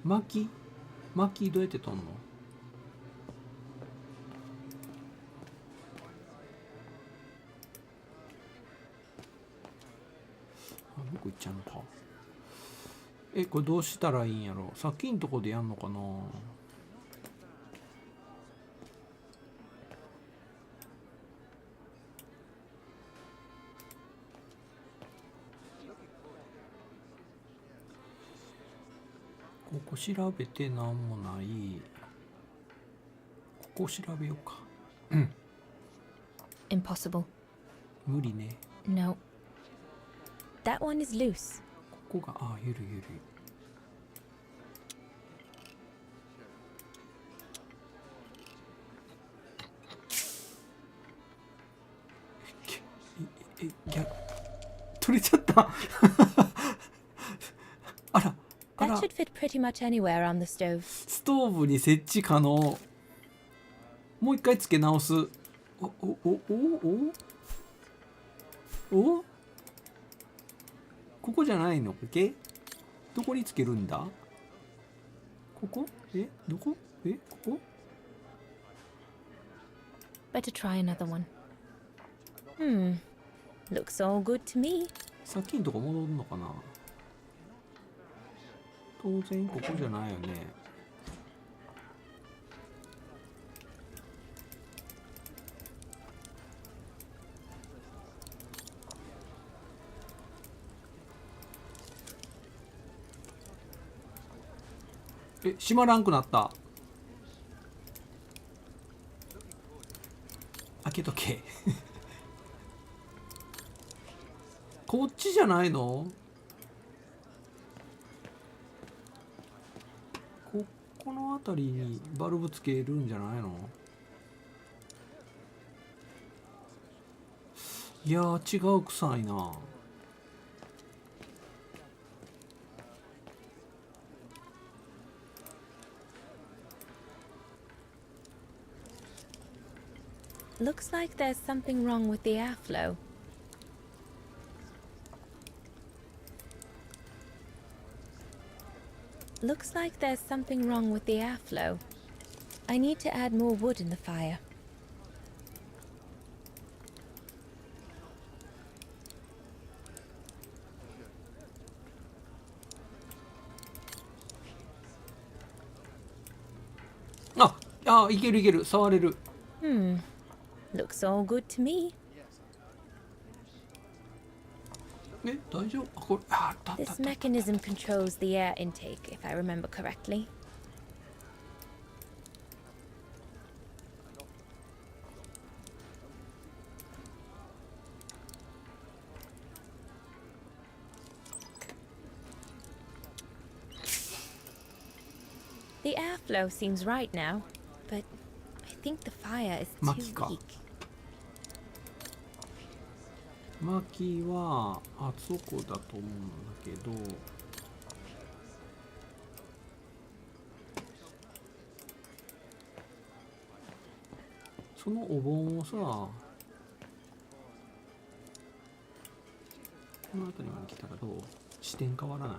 Speaker 1: どうやって取んの。こ行っちゃうのか。これどうしたらいいんやろ。さっきんとこでやんのかな。ここ調べてなんもない。ここ調べようか。
Speaker 6: Impossible.
Speaker 1: 無理ね。
Speaker 6: No. That one is loose.
Speaker 1: ここがゆるゆる。取れちゃった。あら。
Speaker 6: That should fit pretty much anywhere on the stove.
Speaker 1: ストーブに設置可能。もう一回つけ直す。ここじゃないの？どこにつけるんだ？ここ？どこ？ここ？
Speaker 6: Better try another one. Looks all good to me.
Speaker 1: さっきのとこ戻るのかな？当然ここじゃないよね。閉まらんくなった。開けとけ。こっちじゃないの？この辺りにバルブつけるんじゃないの？いやー、違う臭いな。
Speaker 6: Looks like there's something wrong with the airflow. Looks like there's something wrong with the airflow. I need to add more wood in the fire.
Speaker 1: いけるいける。触れる。
Speaker 6: Looks all good to me.
Speaker 1: 大丈夫？これ、
Speaker 6: This mechanism controls the air intake, if I remember correctly. The airflow seems right now, but I think the fire is too weak.
Speaker 1: 薪はあそこだと思うんだけど、そのお盆をさ、この辺りまで来たらどう？視点変わらない？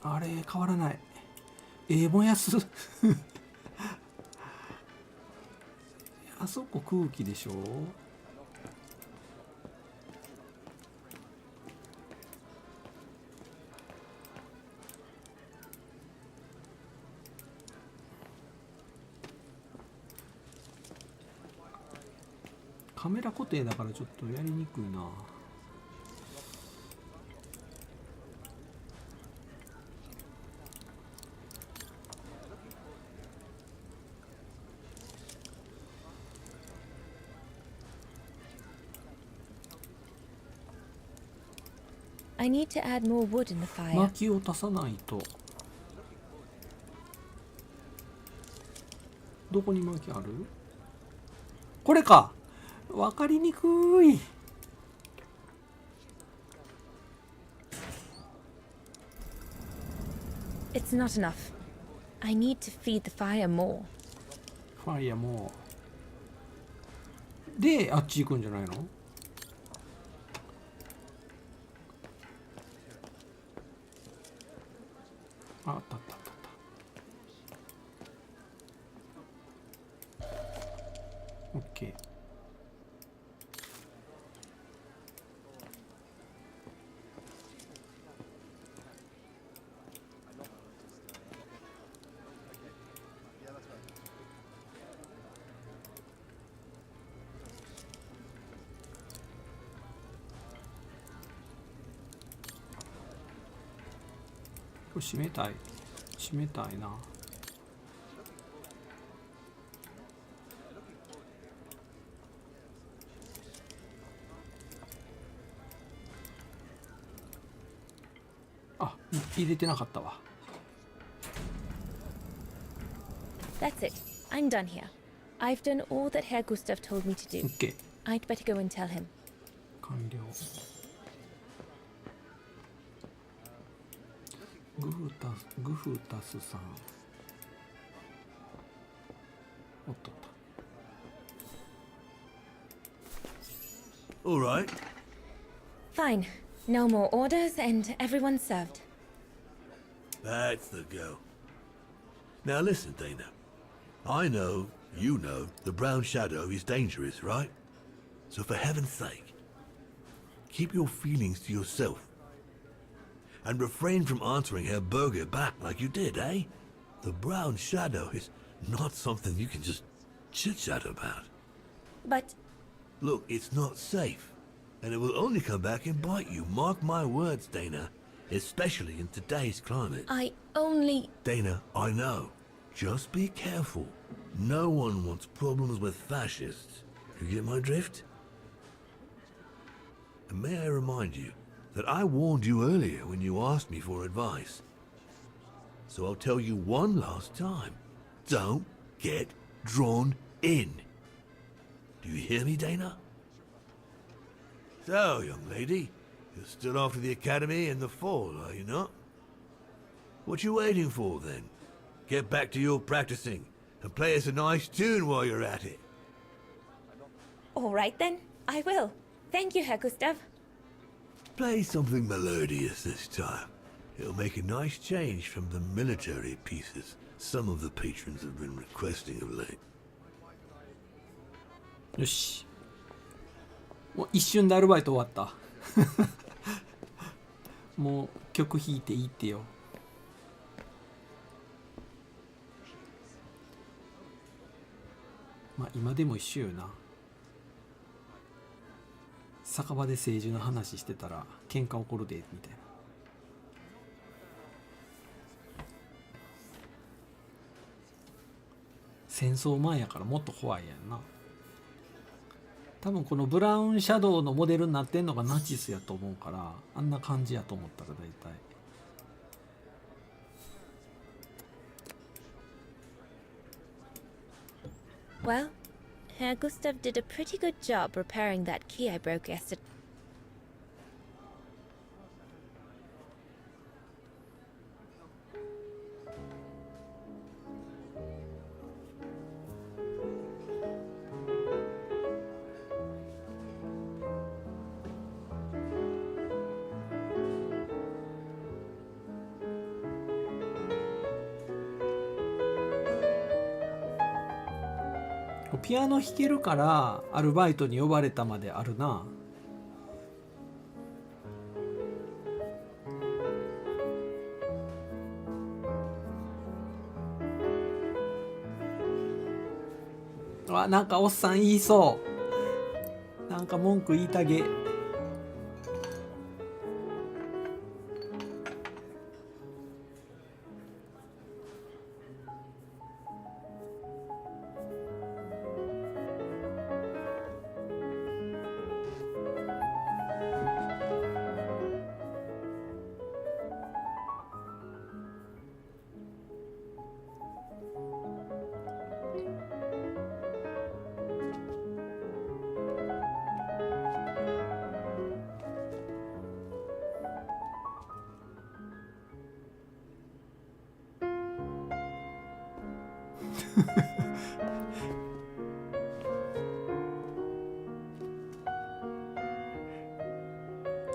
Speaker 1: あれ変わらない。燃やす。あそこ空気でしょ。カメラ固定だからちょっとやりにくいな。
Speaker 6: I need to add more wood in the fire.
Speaker 1: 薪を足さないと。どこに薪ある？これか。わかりにくい。
Speaker 6: It's not enough. I need to feed the fire more.
Speaker 1: ファイヤーもであっち行くんじゃないの？あった。オッケー。閉めたいな。あ、入れてなかったわ。
Speaker 6: That's it. I'm done here. I've done all that Herr Gustav told me to do.
Speaker 1: OK
Speaker 6: I'd better go and tell him.
Speaker 1: 完了。グフタスさん。おっとっと。
Speaker 10: All right.
Speaker 6: Fine. No more orders and everyone's served.
Speaker 10: That's the go. Now listen, Dana. I know, you know, the brown shadow is dangerous, right? So for heaven's sake, keep your feelings to yourself. And refrain from answering her burger back like you did, eh? The brown shadow is not something you can just chit-chat about.
Speaker 6: But
Speaker 10: Look, it's not safe. And it will only come back and bite you. Mark my words, Dana. Especially in today's climate.
Speaker 6: I only...
Speaker 10: Dana, I know. Just be careful. No one wants problems with fascists. You get my drift? And may I remind you that I warned you earlier when you asked me for advice. So I'll tell you one last time. Don't get drawn in. Do you hear me, Dana? So, young lady, you're still off to the academy in the fall, are you not? What you waiting for, then? Get back to your practicing and play us a nice tune while you're at it.
Speaker 6: All right then. I will. Thank you, Herr Gustav.
Speaker 10: Play something melodious this time. It'll make a nice change from the military pieces some of the patrons have been requesting of late.
Speaker 1: よし。もう一瞬でアルバイト終わった。もう曲弾いていいってよ。まあ今でも一緒よな。酒場で政治の話してたら喧嘩起こるでみたいな。戦争前やからもっと怖いやんな。多分このブラウンシャドウのモデルになってんのがナチスやと思うから、あんな感じやと思ったら大体。
Speaker 6: Well, Herr Gustav did a pretty good job repairing that key I broke yesterday.
Speaker 1: Piano ピアノ弾けるからアルバイトに呼ばれたまであるな。あ、なんかおっさん言いそう。なんか文句言いたげ。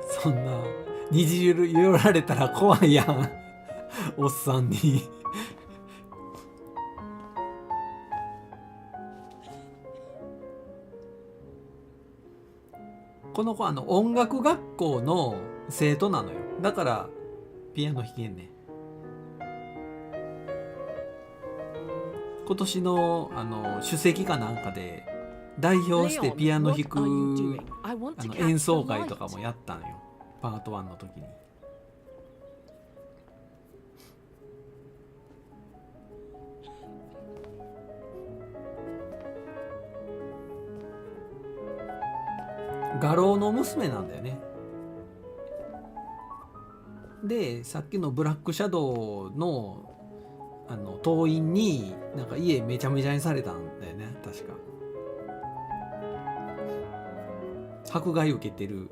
Speaker 1: そんな虹寄られたら怖いやんおっさんにこの子音楽学校の生徒なのよ。だからピアノ弾けんねん。今年の首席かなんかで代表してピアノ弾く演奏会とかもやったのよ。パート1の時に。画廊の娘なんだよね。でさっきのブラックシャドウの党員になんか家めちゃめちゃにされたんだよね、確か。迫害受けてる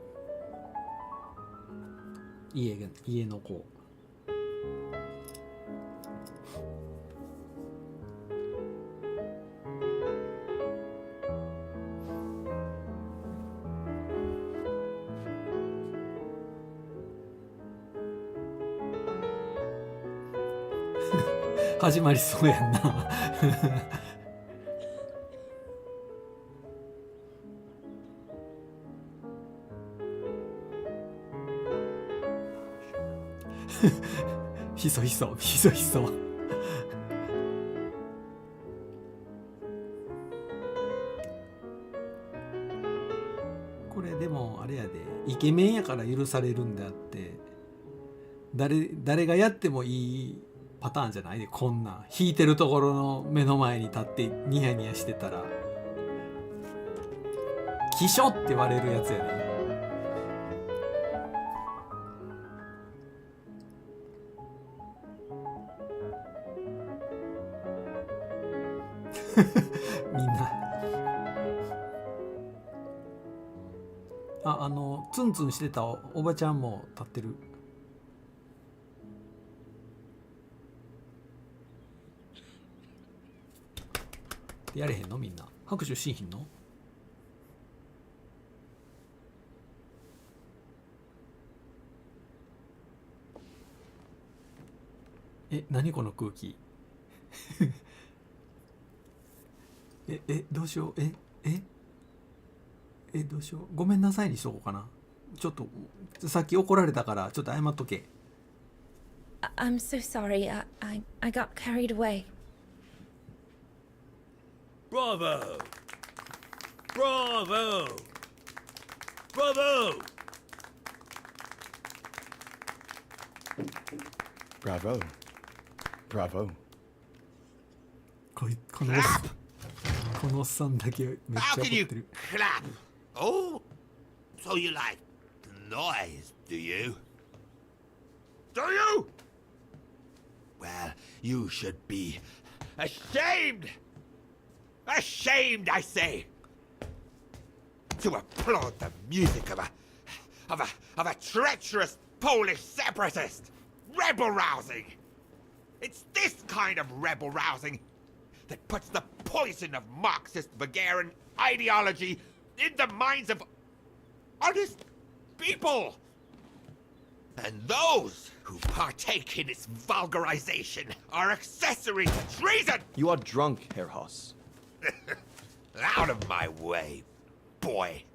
Speaker 1: 家の子。始まりそうやんな。ひそひそひそひそ。これでもあれやで、イケメンやから許されるんであって、誰がやってもいいパターンじゃないで。こんなん弾いてるところの目の前に立ってニヤニヤしてたらキショって言われるやつやね。みんなツンツンしてたおばちゃんも立ってる。やれへんの？みんな拍手しひんの？何この空気。どうしよう。どうしよう。ごめんなさいにしとこうかな。ちょっとさっき怒られたからちょっと謝っとけ。
Speaker 6: I'm so sorry. I got carried away.
Speaker 10: Bravo! Bravo! Bravo!
Speaker 7: Bravo. Bravo.
Speaker 1: このおっさんだけめっちゃ
Speaker 5: How
Speaker 1: 怒っ
Speaker 5: can
Speaker 1: て
Speaker 5: you
Speaker 1: る。
Speaker 5: clap? Oh, so you like the noise, do you? Do you? Well, you should be ashamed! Ashamed, I say! To applaud the music of a treacherous Polish separatist! Rebel rousing! It's this kind of rebel rousing that puts the poison of Marxist Bulgarian ideology in the minds of honest people! And those who partake in its vulgarization are accessory to treason!
Speaker 11: You are drunk, Herr Hoss.
Speaker 5: Out of my way, boy.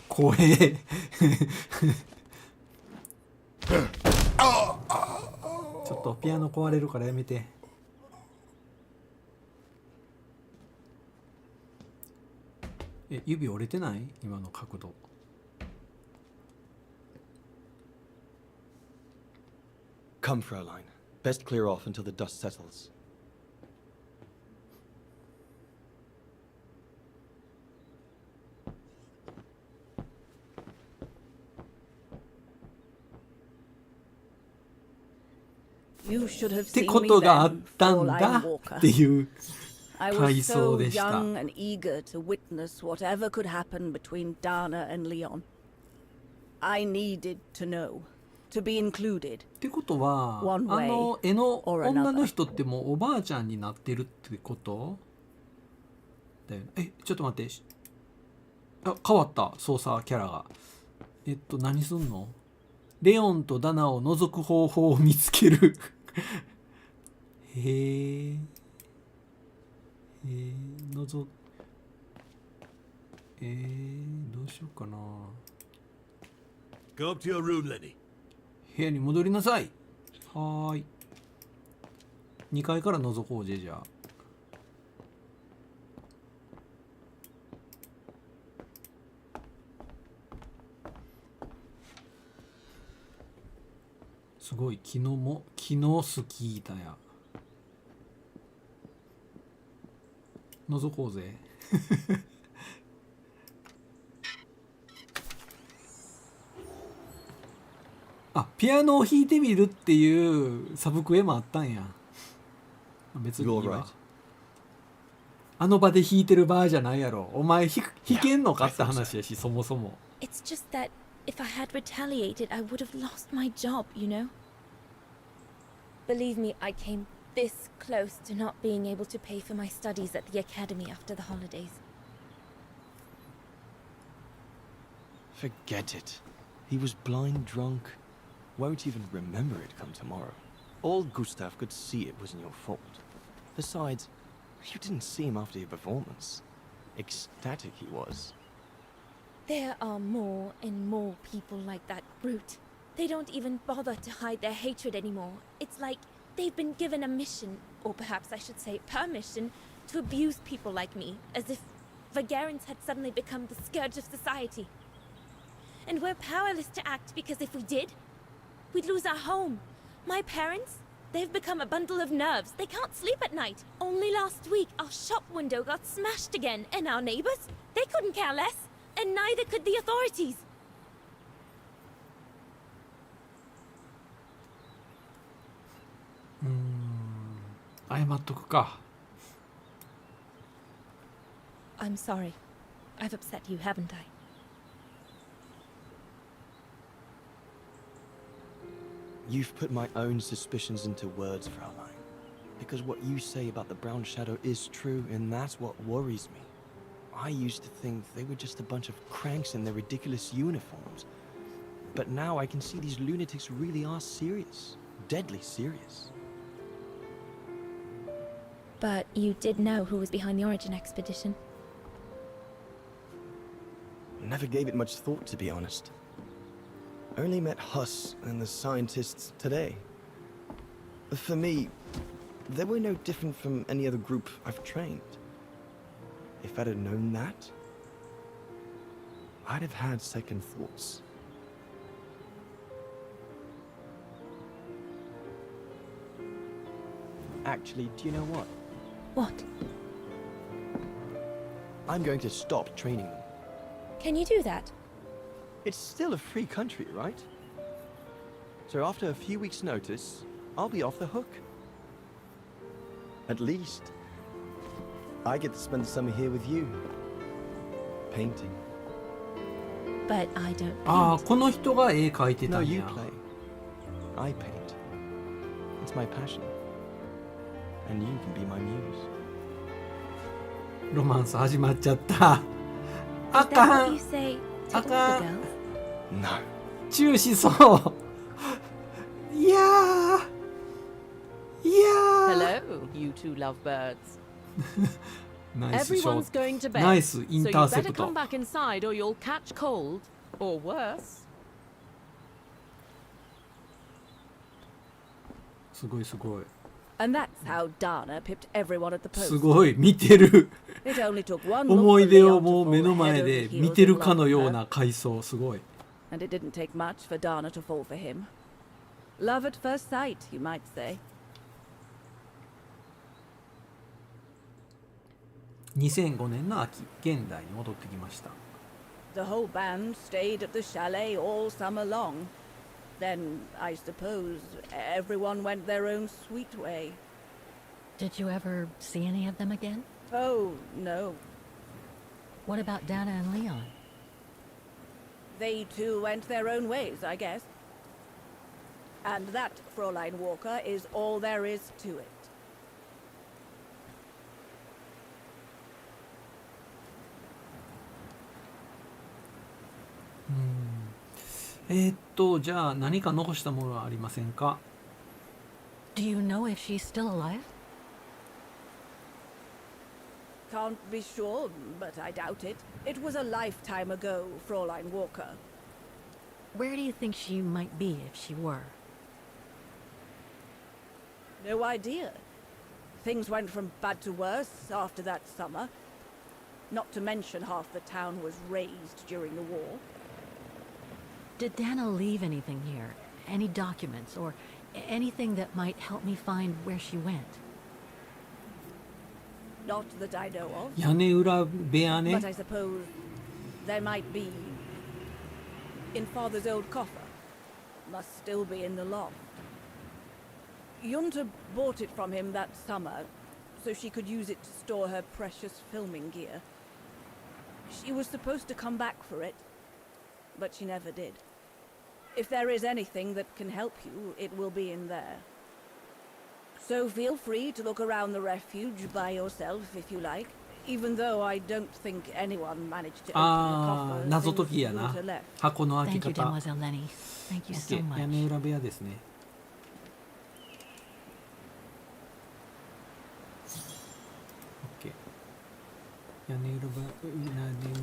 Speaker 1: 怖え。ちょっとピアノ壊れるからやめて。指折れてない？今の角度。
Speaker 11: Come, Fräulein. Best clear off until the dust settles.
Speaker 4: You should have
Speaker 1: って
Speaker 4: seen
Speaker 1: こ
Speaker 4: me
Speaker 1: とがあっ
Speaker 4: then,
Speaker 1: たんだ
Speaker 4: Fräulein Walker.
Speaker 1: っていう
Speaker 4: I
Speaker 1: 回
Speaker 4: was
Speaker 1: 想
Speaker 4: so
Speaker 1: でした。
Speaker 4: young and eager to witness whatever could happen between Dana and Leon. I needed to know, to be included.
Speaker 1: ってことは
Speaker 4: One way
Speaker 1: 絵の
Speaker 4: or another.
Speaker 1: 女の人ってもうおばあちゃんになってるってことだよね。ちょっと待って。変わった操作キャラが。何すんの？レオンとダナを覗く方法を見つける。へえ。どうしようかな。
Speaker 10: Go up to your room, Lenny.
Speaker 1: 部屋に戻りなさい。はーい。2階から覗こうじゃあ。すごい昨日スキー板や。覗こうぜ。あ、ピアノを弾いてみるっていうサブクエもあったんや。別にいいわ。あの場で弾いてる場合じゃないやろ。お前弾けんのかって話やし、そもそも。
Speaker 6: It's just that if I had retaliated, I would have lost my job, you know? Believe me, I came this close to not being able to pay for my studies at the academy after the holidays.
Speaker 11: Forget it. He was blind drunk. Won't even remember it come tomorrow. All Gustav could see it wasn't your fault. Besides, you didn't see him after your performance. Ecstatic he was.
Speaker 6: There are more and more people like that brute. They don't even bother to hide their hatred anymore. It's like they've been given a mission, or perhaps I should say permission, to abuse people like me, as if Vagarans had suddenly become the scourge of society. And we're powerless to act because if we did, we'd lose our home. My parents, they've become a bundle of nerves. They can't sleep at night. Only last week, our shop window got smashed again, and our neighbors, they couldn't care less. And neither could the authorities.
Speaker 1: 謝っとくか。
Speaker 6: I'm sorry. I've upset you, haven't I?
Speaker 11: You've put my own suspicions into words, Fraulein. Because what you say about the Brown Shadow is true, and that's what worries me. I used to think they were just a bunch of cranks in their ridiculous uniforms. But now I can see these lunatics really are serious. Deadly serious.
Speaker 6: But you did know who was behind the Origin expedition.
Speaker 11: Never gave it much thought, to be honest. Only met Huss and the scientists today. For me, they were no different from any other group I've trained. If I'd have known that, I'd have had second thoughts. Actually, do you know what?
Speaker 6: What?
Speaker 11: I'm going to stop training them.
Speaker 6: Can you do that?
Speaker 11: It's still a free country, right? So after a few weeks' notice, I'll be off the hook. At least, I get to spend the summer here with you. Painting.
Speaker 6: But I don't
Speaker 1: ああ、
Speaker 6: paint.
Speaker 1: この人が絵描いてた
Speaker 11: No,
Speaker 1: ん
Speaker 11: you
Speaker 1: や。
Speaker 11: play. I paint. It's my passion. And you can be my muse.
Speaker 1: ロマンス始まっちゃった。あ
Speaker 6: Is that
Speaker 1: か
Speaker 6: what
Speaker 1: ん
Speaker 6: you。say to all the
Speaker 1: Aka.
Speaker 6: girls?
Speaker 11: No.
Speaker 1: チューしそう。いやー。いやー。
Speaker 9: Hello, you two lovebirds.
Speaker 1: ナイスショ
Speaker 9: Everyone's
Speaker 1: ット。
Speaker 9: going to bed.
Speaker 1: ナイスイ
Speaker 9: So
Speaker 1: ン
Speaker 9: you
Speaker 1: ターセ
Speaker 9: better
Speaker 1: プト
Speaker 9: come。back inside or you'll catch cold. Or worse.
Speaker 1: すごいすごい。
Speaker 4: And that's how Dana pipped everyone at the
Speaker 1: す
Speaker 4: post.
Speaker 1: ごい見てる。
Speaker 4: It only took one look
Speaker 1: 思
Speaker 4: for
Speaker 1: い出
Speaker 4: Leon
Speaker 1: をもう
Speaker 4: to
Speaker 1: 目
Speaker 4: fall
Speaker 1: の
Speaker 4: head
Speaker 1: 前
Speaker 4: over
Speaker 1: で
Speaker 4: heels
Speaker 1: 見てる
Speaker 4: in
Speaker 1: か
Speaker 4: love
Speaker 1: の
Speaker 4: with
Speaker 1: よう
Speaker 4: her.
Speaker 1: な回想。すごい。
Speaker 4: And it didn't take much for Dana to fall for him. Love at first sight, you might say.
Speaker 1: 2005年の秋、現代に戻ってきました。
Speaker 4: The whole band stayed at the chalet all summer long. Then, I suppose, everyone went their own sweet way.
Speaker 2: Did you ever see any of them again?
Speaker 4: Oh, no.
Speaker 2: What about Dana and Leon?
Speaker 4: They too went their own ways, I guess. And that, Fräulein Walker, is all there is to it.
Speaker 1: じゃあ何か残したものはありませんか？
Speaker 2: Do you know if she's still alive?
Speaker 4: Can't be sure, but I doubt it. It was a lifetime ago, Fräulein Walker.
Speaker 2: Where do you think she might be if she were?
Speaker 4: No idea. Things went from bad to worse after that summer. Not to mention half the town was razed during the war.
Speaker 2: Did Dana leave anything here? Any documents or anything that might help me find where she went?
Speaker 4: Not that I know of.
Speaker 1: 屋根裏部屋
Speaker 4: But
Speaker 1: ね。
Speaker 4: I suppose there might be in Father's old coffer. Must still be in the loft. Yunta bought it from him that summer, so she could use it to store her precious filming gear. She was supposed to come back for it, but she never did. If there is anything that can help you, it will be in there. So feel free to look around the refuge by yourself if you like, even though I don't think anyone managed to open the
Speaker 1: ああ、
Speaker 4: coffer
Speaker 1: 謎
Speaker 4: since
Speaker 1: 解きやな。
Speaker 4: Yunta left.
Speaker 1: 箱の開
Speaker 2: Thank
Speaker 1: け
Speaker 2: you,
Speaker 1: 方。
Speaker 2: Demoiselle Lenny. Thank you so
Speaker 1: OK、屋
Speaker 2: much.
Speaker 1: 根裏部屋ですね。OK。屋根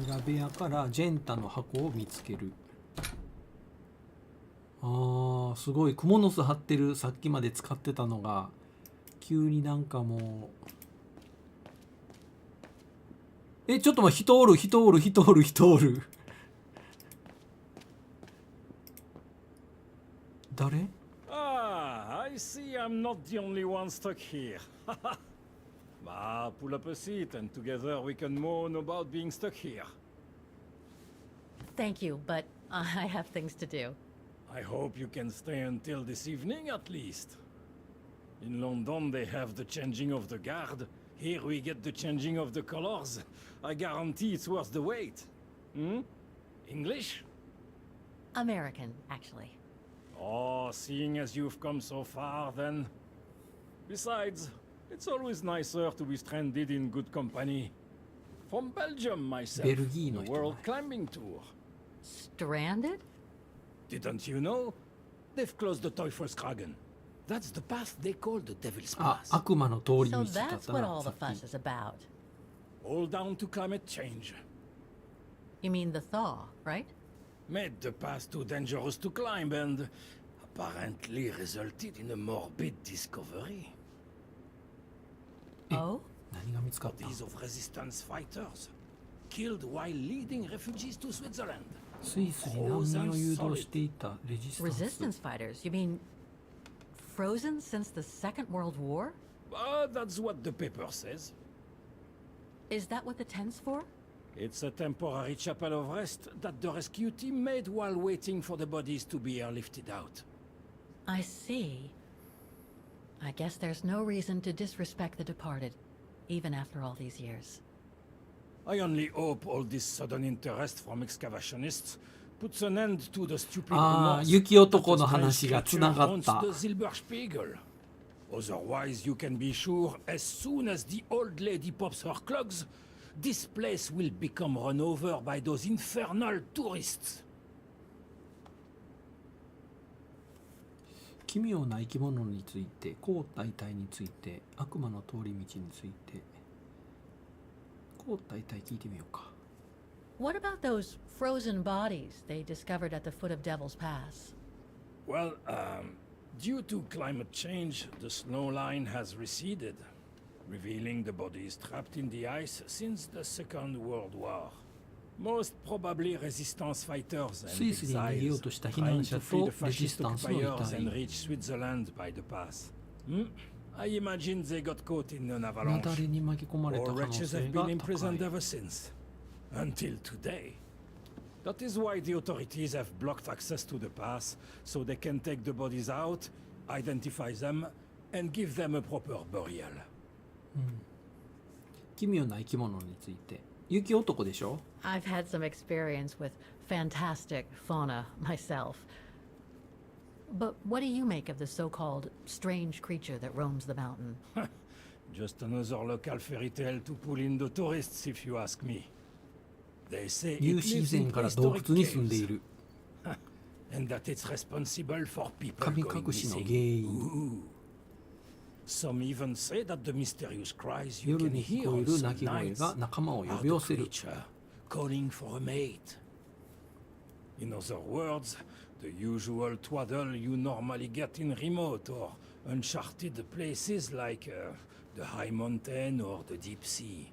Speaker 1: 裏部屋からジェンタの箱を見つける。ああ、すごい。クモの巣張ってる、さっきまで使ってたのが急になんかもう、ちょっと待って、人おる。誰？
Speaker 12: Ah, I see I'm not the only one stuck here. Bah, pull up a seat and together we can moan about being stuck here.
Speaker 2: Thank you, but I have things to do.
Speaker 12: I hope you can stay until this evening at least. In London they have the changing of the guard. Here we get the changing of the colors. I guarantee it's worth the wait. Hmm? English?
Speaker 2: American, actually.
Speaker 12: Oh, seeing as you've come so far, then. Besides, it's always nicer to be stranded in good company. From Belgium, myself.
Speaker 1: ベルギーの
Speaker 12: The
Speaker 1: 人
Speaker 12: World
Speaker 1: だ。
Speaker 12: Climbing Tour.
Speaker 2: Stranded?
Speaker 12: Didn't you know? They've closed the Teufelskragen. That's the path they call the Devil's
Speaker 1: あ、
Speaker 12: Pass.
Speaker 1: 悪魔の通り道
Speaker 2: So
Speaker 1: だっ
Speaker 2: that's
Speaker 1: た
Speaker 2: what
Speaker 1: な、
Speaker 2: all
Speaker 1: さ
Speaker 2: the
Speaker 1: っ
Speaker 2: fuss
Speaker 1: き。
Speaker 2: is about.
Speaker 12: All down to climate change.
Speaker 2: You mean the thaw, right?
Speaker 12: Made the path too dangerous to climb and apparently resulted in a morbid discovery.
Speaker 2: Oh?
Speaker 1: 何が見つかった？
Speaker 12: Bodies of resistance fighters killed while leading refugees to Switzerland.
Speaker 1: スイスに難民を誘導していたレジスタンス。
Speaker 2: Resistance fighters? You mean frozen since the Second World War?
Speaker 12: That's what the paper says.
Speaker 2: Is that what the tent's for?
Speaker 12: It's a temporary chapel of rest that the rescue team made while waiting for the bodies to be airlifted out.
Speaker 2: I see. I guess there's no reason to disrespect the departed, even after all these years.
Speaker 12: I only hope all this sudden interest from excavationists puts an end to the stupid
Speaker 1: ああ、
Speaker 12: rumors
Speaker 1: 雪男の
Speaker 12: that the
Speaker 1: 話
Speaker 12: strange
Speaker 1: がつ
Speaker 12: creature
Speaker 1: ながっ
Speaker 12: haunts
Speaker 1: た。
Speaker 12: the Silberspiegel. Otherwise, you can be sure as soon as the old lady pops her clogs, this place will become run over by those infernal tourists.
Speaker 1: 奇妙な生き物について、高体体について、悪魔の通り道について。高体体聞いてみようか。
Speaker 2: What about those frozen bodies they discovered at the foot of Devil's Pass?
Speaker 12: Well, due to climate change, the snow line has receded, revealing the bodies trapped in the ice since the Second World War. Most probably resistance fighters and
Speaker 1: スイスに逃げようとした避
Speaker 12: exiles
Speaker 1: 難
Speaker 12: trying
Speaker 1: 者
Speaker 12: to flee
Speaker 1: と
Speaker 12: the
Speaker 1: レジ
Speaker 12: fascist
Speaker 1: スタンスの遺
Speaker 12: occupiers and
Speaker 1: 体。
Speaker 12: reach Switzerland by the pass. I imagine they got caught in an
Speaker 1: 雪
Speaker 12: avalanche.
Speaker 1: 崩に巻き込まれた
Speaker 12: All
Speaker 1: 可能
Speaker 12: wretches
Speaker 1: 性
Speaker 12: have
Speaker 1: が
Speaker 12: been
Speaker 1: 高
Speaker 12: imprisoned
Speaker 1: い。
Speaker 12: ever since. Until today. That is why the authorities have blocked access to the pass, so they can take the bodies out, identify them, and give them a proper burial.
Speaker 1: 奇妙な生き物について。雪男でしょ？
Speaker 2: I've had some experience with fantastic fauna myself. But what do you make of the so-called strange creature that roams the mountain?
Speaker 12: Just another local fairy tale to pull in the tourists, if you ask me. They say
Speaker 1: ニュー
Speaker 12: it
Speaker 1: シー
Speaker 12: lives
Speaker 1: ズ
Speaker 12: in
Speaker 1: ンから洞
Speaker 12: prehistoric
Speaker 1: 窟に住んでい
Speaker 12: caves,
Speaker 1: る。
Speaker 12: and that it's responsible for people
Speaker 1: 神
Speaker 12: going
Speaker 1: 隠しの
Speaker 12: missing.
Speaker 1: 原因。
Speaker 12: Ooh. Some even say that the mysterious cries you
Speaker 1: 夜
Speaker 12: can
Speaker 1: に聞
Speaker 12: hear
Speaker 1: こえ
Speaker 12: on
Speaker 1: る
Speaker 12: some
Speaker 1: 鳴き声
Speaker 12: nights
Speaker 1: が仲間を
Speaker 12: are
Speaker 1: 呼
Speaker 12: the
Speaker 1: び寄せる。
Speaker 12: creature calling for a mate. In other words, the usual twaddle you normally get in remote or uncharted places like the high mountain or the deep sea.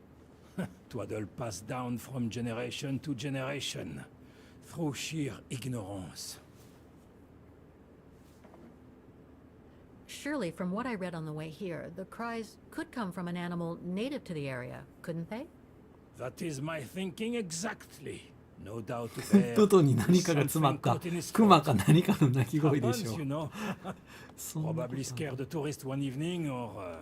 Speaker 12: Twaddle passed down from generation to generation through sheer ignorance.
Speaker 2: surely, from what I read on the way here, the cries could come from an animal native to the area, couldn't they?
Speaker 12: That is my thinking exactly. No doubt the bear
Speaker 1: トトに何かが詰まったクマか何かの鳴き声でしょ
Speaker 12: happens, you know.
Speaker 1: そんなこと
Speaker 12: Probably scared the tourist one evening, or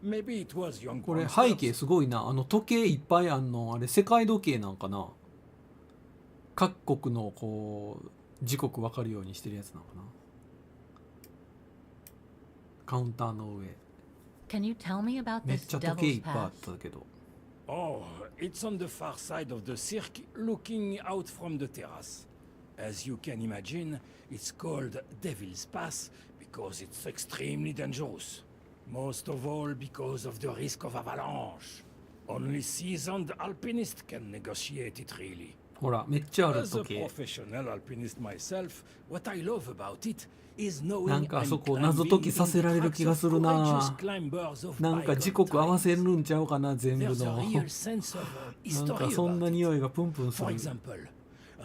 Speaker 12: maybe it was young
Speaker 1: これ
Speaker 12: monsters.
Speaker 1: 背景すごいな。時計いっぱいあんのあれ世界時計なんかな。各国のこう時刻分かるようにしてるやつなのかな。カウンターの上
Speaker 2: Can you tell me about
Speaker 1: めっ
Speaker 2: this
Speaker 1: ちゃ時計い
Speaker 2: devil's
Speaker 1: っぱいあ
Speaker 2: path?
Speaker 1: ったけど
Speaker 12: Oh, it's on the far side of the cirque, looking out from the terrace. As you can imagine, it's called Devil's Pass because it's extremely dangerous. Most of all because of the risk of avalanche. Only seasoned alpinists can negotiate it really.
Speaker 1: ほらめっちゃある
Speaker 12: As a
Speaker 1: 時計
Speaker 12: professional alpinist myself, what I love about it is knowing
Speaker 1: なんかあそ
Speaker 12: I'm
Speaker 1: こ謎解
Speaker 12: climbing
Speaker 1: きさ
Speaker 12: in
Speaker 1: せ
Speaker 12: the
Speaker 1: られる
Speaker 12: tracks
Speaker 1: 気が
Speaker 12: of
Speaker 1: するな
Speaker 12: courageous climbers of
Speaker 1: なんか
Speaker 12: bygone
Speaker 1: 時刻合わせる
Speaker 12: times.
Speaker 1: んちゃうかな全部
Speaker 12: There's a
Speaker 1: の
Speaker 12: real sense of
Speaker 1: なんか
Speaker 12: history
Speaker 1: そんな
Speaker 12: about it.
Speaker 1: 匂いがプンプンす
Speaker 12: For
Speaker 1: る
Speaker 12: example,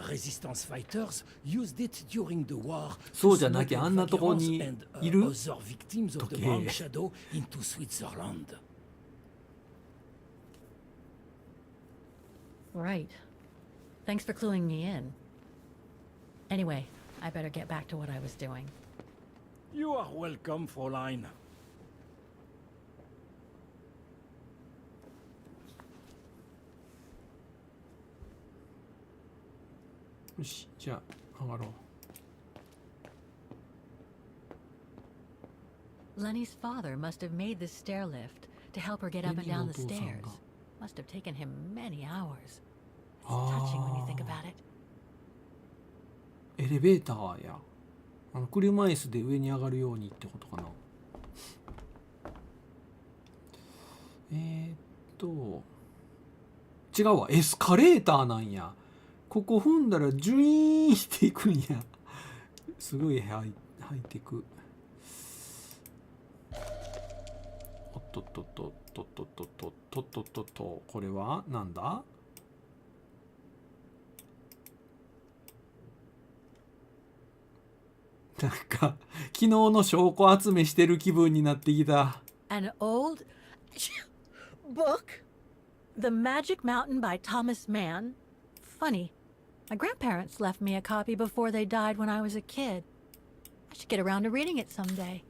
Speaker 12: resistance fighters used it during the war
Speaker 1: そうじゃなきゃあんなとこ
Speaker 12: to
Speaker 1: に
Speaker 12: smuggle vagrants
Speaker 1: いる
Speaker 12: and other victims of the
Speaker 1: 時計
Speaker 12: Brown Shadow into Switzerland.
Speaker 2: Right. Thanks for cluing me in. Anyway, I better get back to what I was doing.
Speaker 12: You are welcome, Fräulein.
Speaker 1: よしじゃあ上がろう
Speaker 2: Lenny's father must have made this stair lift to help her get up and down the stairs. Must have taken him many hours. It's touching when you think about it.
Speaker 1: エレベーターや車椅子で上に上がるようにってことかな違うわエスカレーターなんやここ踏んだらジュイーンしていくんやすごいハイテクおっとっとっとっとっとっとっとっとっとっとっとこれはなんだなんか昨日の証拠集めしてる気分になってきた
Speaker 2: An old book? The Magic Mountain by Thomas Mann? Funny. My grandparents left me a copy before they died when I was a kid. I should get around to reading it someday.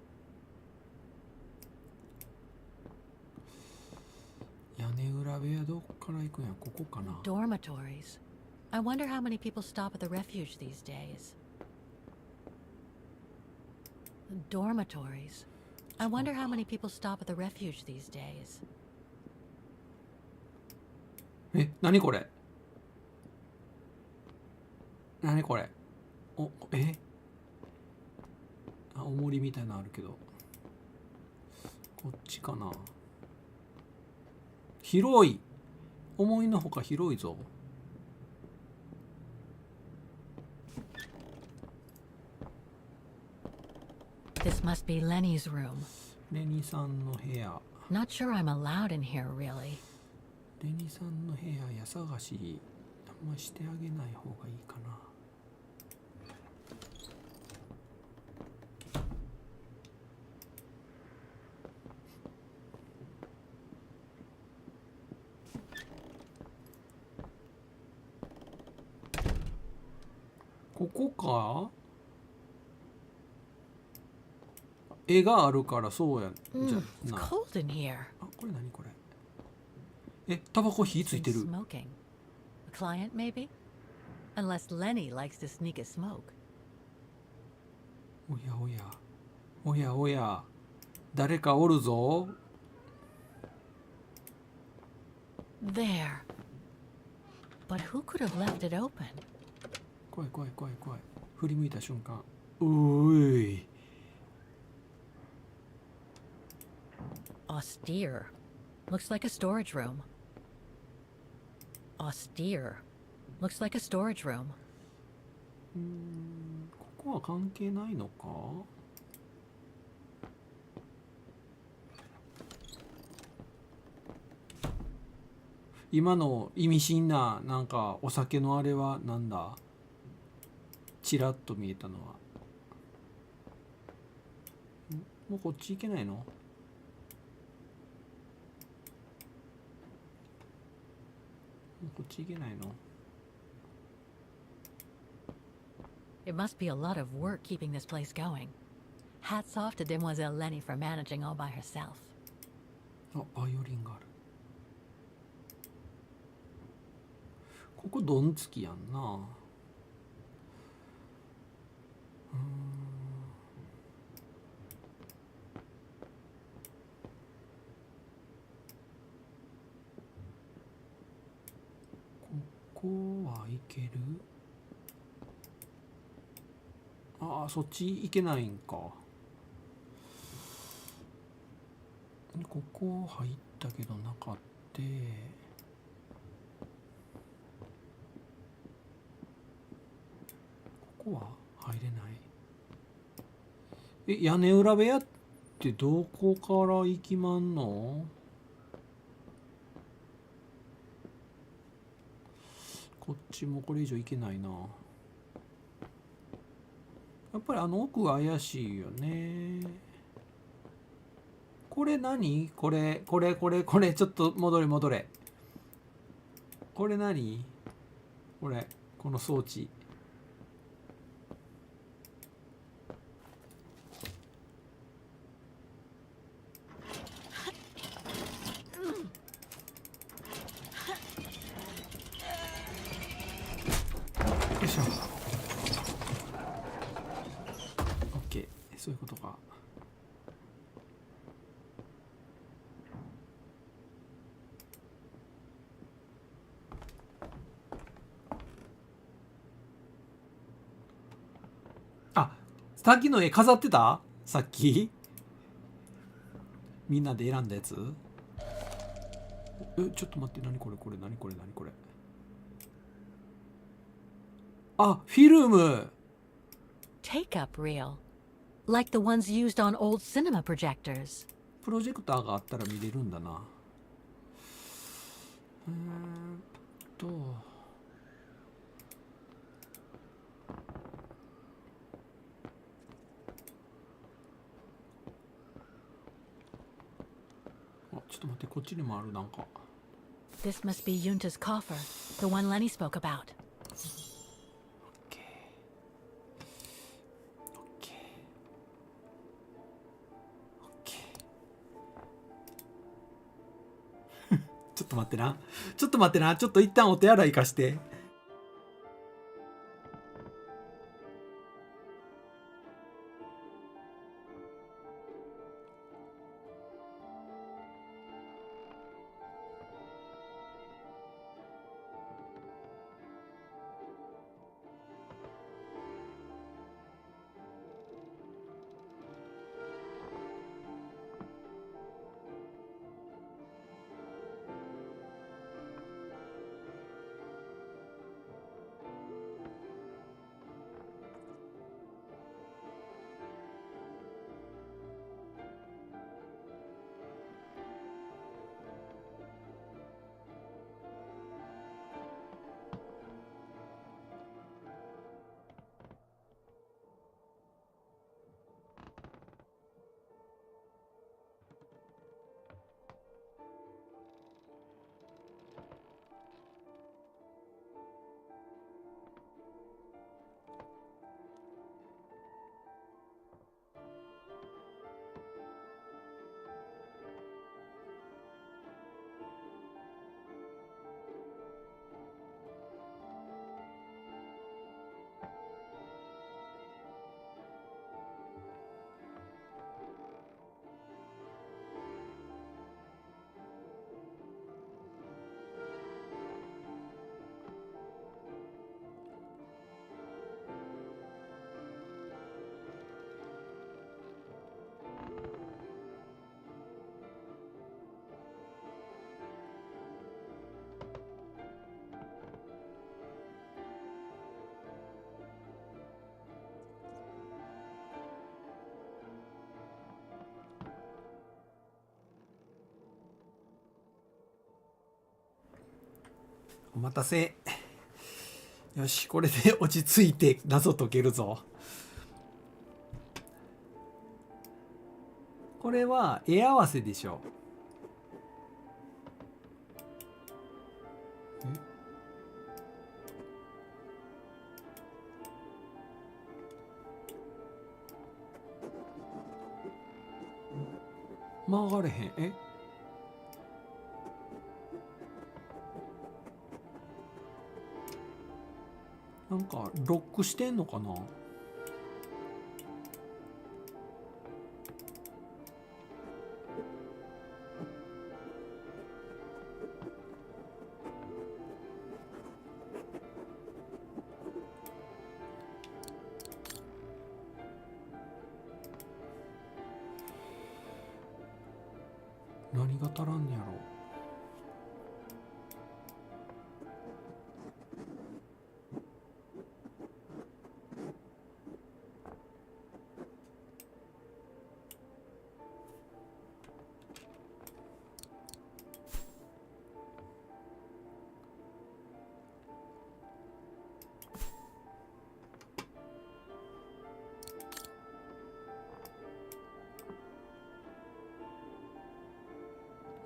Speaker 1: 屋根裏部屋どっから行くんやここかな
Speaker 2: Dormitories. I wonder how many people stop at the refuge these days. Dormitories. I wonder how many people stop at the refuge these days.
Speaker 1: 何これ何これお重りみたいなのあるけどこっちかな広い思いのほか広いぞ
Speaker 2: This must be Lenny's room.
Speaker 1: レニさんの部屋
Speaker 2: Not sure I'm allowed in here, really.
Speaker 1: レニさんの部屋や探しあんましてあげない方がいいかなここか絵があるからそうやじゃ
Speaker 2: It's
Speaker 1: な
Speaker 2: cold in here.
Speaker 1: あこれ何これタバコ火ついてる
Speaker 2: Smoking. A client, maybe? Unless Lenny likes to sneak a smoke.
Speaker 1: おやおやおやおや誰かおるぞ
Speaker 2: There. But who could have left it open?
Speaker 1: 怖い怖い怖い怖い振り向いた瞬間おい
Speaker 2: Austere. Looks like a storage room. Austere. Looks like a storage room.
Speaker 1: ここは関係ないのか今の意味深ななんかお酒のあれはなんだちらっと見えたのはもうこっち行けないの？もうこっち行けないの？
Speaker 2: It must be a lot of work keeping this place going. Hats off to Demoiselle Lenny for managing all by herself.
Speaker 1: あ、バイオリンがある。ここドンつきやんな。ここはいける？ああ、そっち行けないんか。ここ入ったけどなかった。ここは入れない。屋根裏部屋ってどこから行きまんの？こっちもこれ以上行けないな。やっぱりあの奥は怪しいよね。これ何？これちょっと戻れ。これ何？この装置。よいしょ。OK、そういうことか。あ、さっきの絵飾ってた？さっきみんなで選んだやつ？ちょっと待って、何これ。あ、フィルム。
Speaker 2: Take-up reel. Like the ones used on old cinema projectors.
Speaker 1: プロジェクターがあったら見れるんだな。あ、ちょっと待って、こっちにもある、なんか。
Speaker 2: This must be Yunta's coffer, the one Lenny spoke about.ちょっと待ってな。ちょっと一旦お手洗い貸して。お待たせ。よし、これで落ち着いて謎解けるぞ。
Speaker 1: これは絵合わせでしょ。曲がれへん。なんかロックしてんのかな。何が足らんねやろ。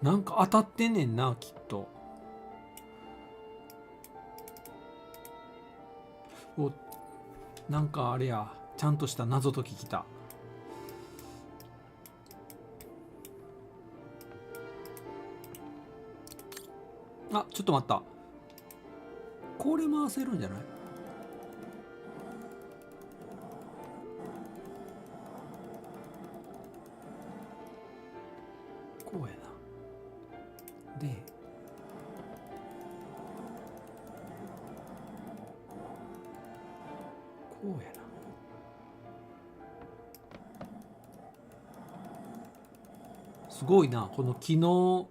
Speaker 1: なんか当たってんねんな、きっと。お、なんかあれや、ちゃんとした謎解ききた。あ、ちょっと待った。これ回せるんじゃない？こうやな。で、こうやな。すごいな、この木の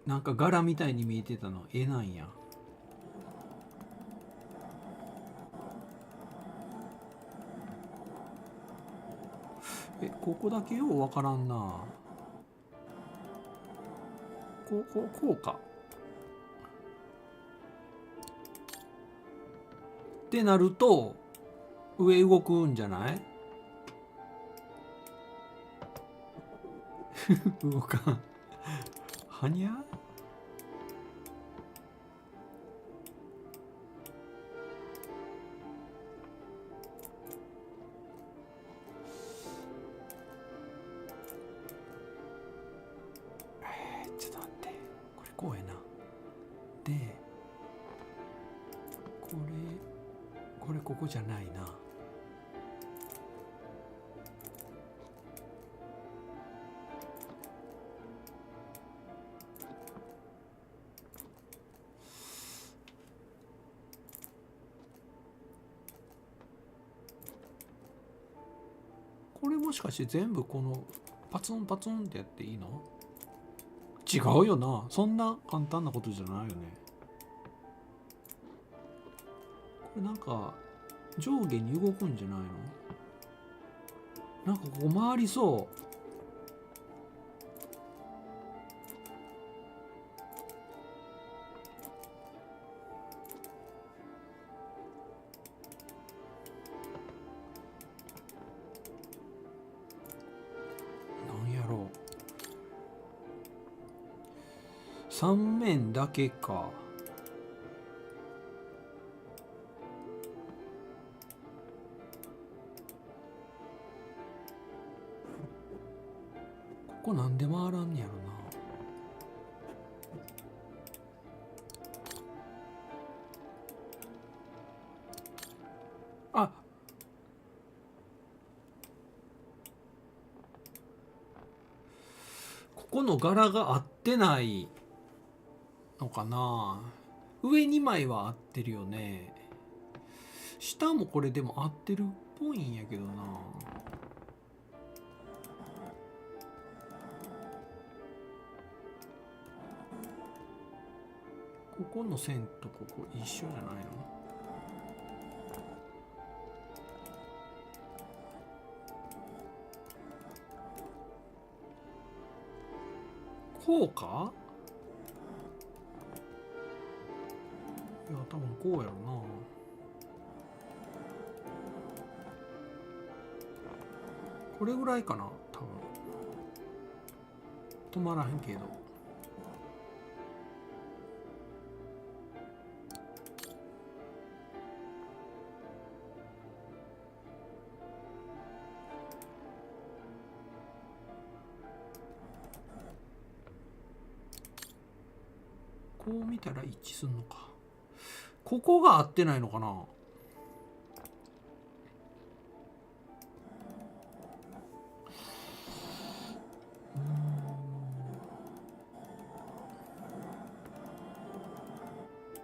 Speaker 1: なんか柄みたいに見えてたの絵なんや。ここだけようわからんな。こうか。ってなると上動くんじゃない？動かん。はにゃ？ちょっと待って。これこうやな。で、これここじゃないな。これもしかして全部このパツンパツンってやっていいの？違うよな。そんな簡単なことじゃないよね。これなんか上下に動くんじゃないの？なんかここ回りそう。3面だけか。ここなんで回らんねやろな。あ、ここの柄が合ってないのかな。上2枚は合ってるよね。下もこれでも合ってるっぽいんやけどな。ここの線とここ一緒じゃないの？こうか？いや、多分こうやろな。これぐらいかな、多分。止まらへんけど。こう見たら一致するのか。ここが合ってないのかな。